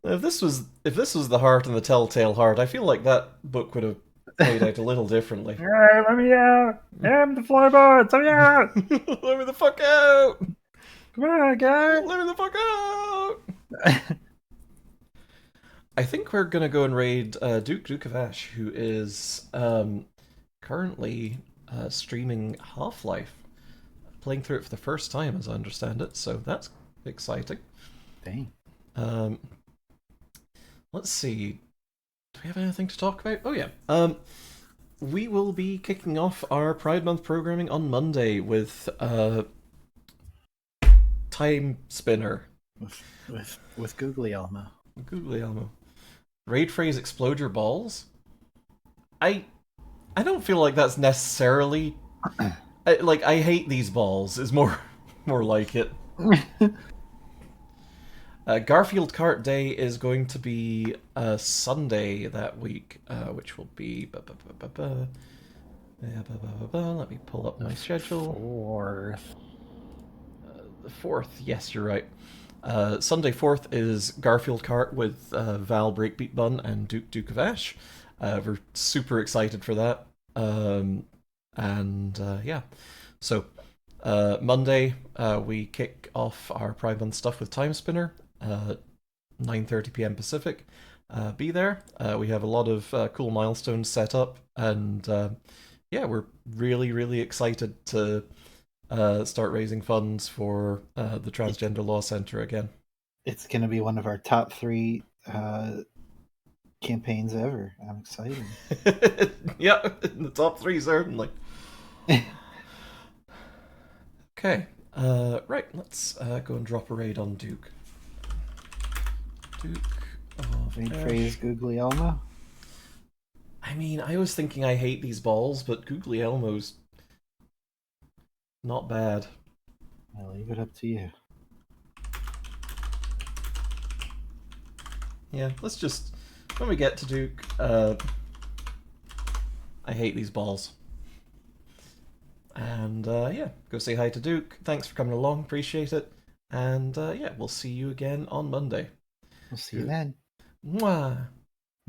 If this was the heart and the Telltale Heart, I feel like that book would have played out a little differently. Hey, let me out! I'm the floorboards! Let me out! Let me the fuck out! Come on, guys! Let me the fuck out! I think we're gonna go and raid Duke of Ash, who is currently streaming Half-Life, playing through it for the first time, as I understand it. So that's exciting. Dang. Let's see. Do we have anything to talk about? Oh yeah. We will be kicking off our Pride Month programming on Monday with Time Spinner. With Googly Elmo. Googly Elmo. Raid phrase explode your balls? I don't feel like that's necessarily I hate these balls is more like it. Garfield Kart Day is going to be Sunday that week, which will be. Let me pull up my schedule. 4th. The 4th, yes, you're right. Sunday 4th is Garfield Kart with Val Breakbeat Bun and Duke of Ash. We're super excited for that. Yeah. So, Monday, we kick off our Pride Month stuff with Time Spinner, 9:30 p.m. Pacific. Be there. We have a lot of cool milestones set up, and yeah, we're really, really excited to start raising funds for the Transgender Law Center again. It's going to be one of our top 3 campaigns ever. I'm excited. Yeah, in the top 3, certainly. Okay, right, let's go and drop a raid on Duke. Duke of Raid Ash. phrase Googly Elmo. I mean, I was thinking I hate these balls, but Googly Elmo's not bad. I'll leave it up to you. Yeah, let's just, when we get to Duke, I hate these balls. And yeah, go say hi to Duke. Thanks for coming along, appreciate it. And yeah, we'll see you again on Monday. We'll see you then. Mwah!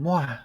Mwah.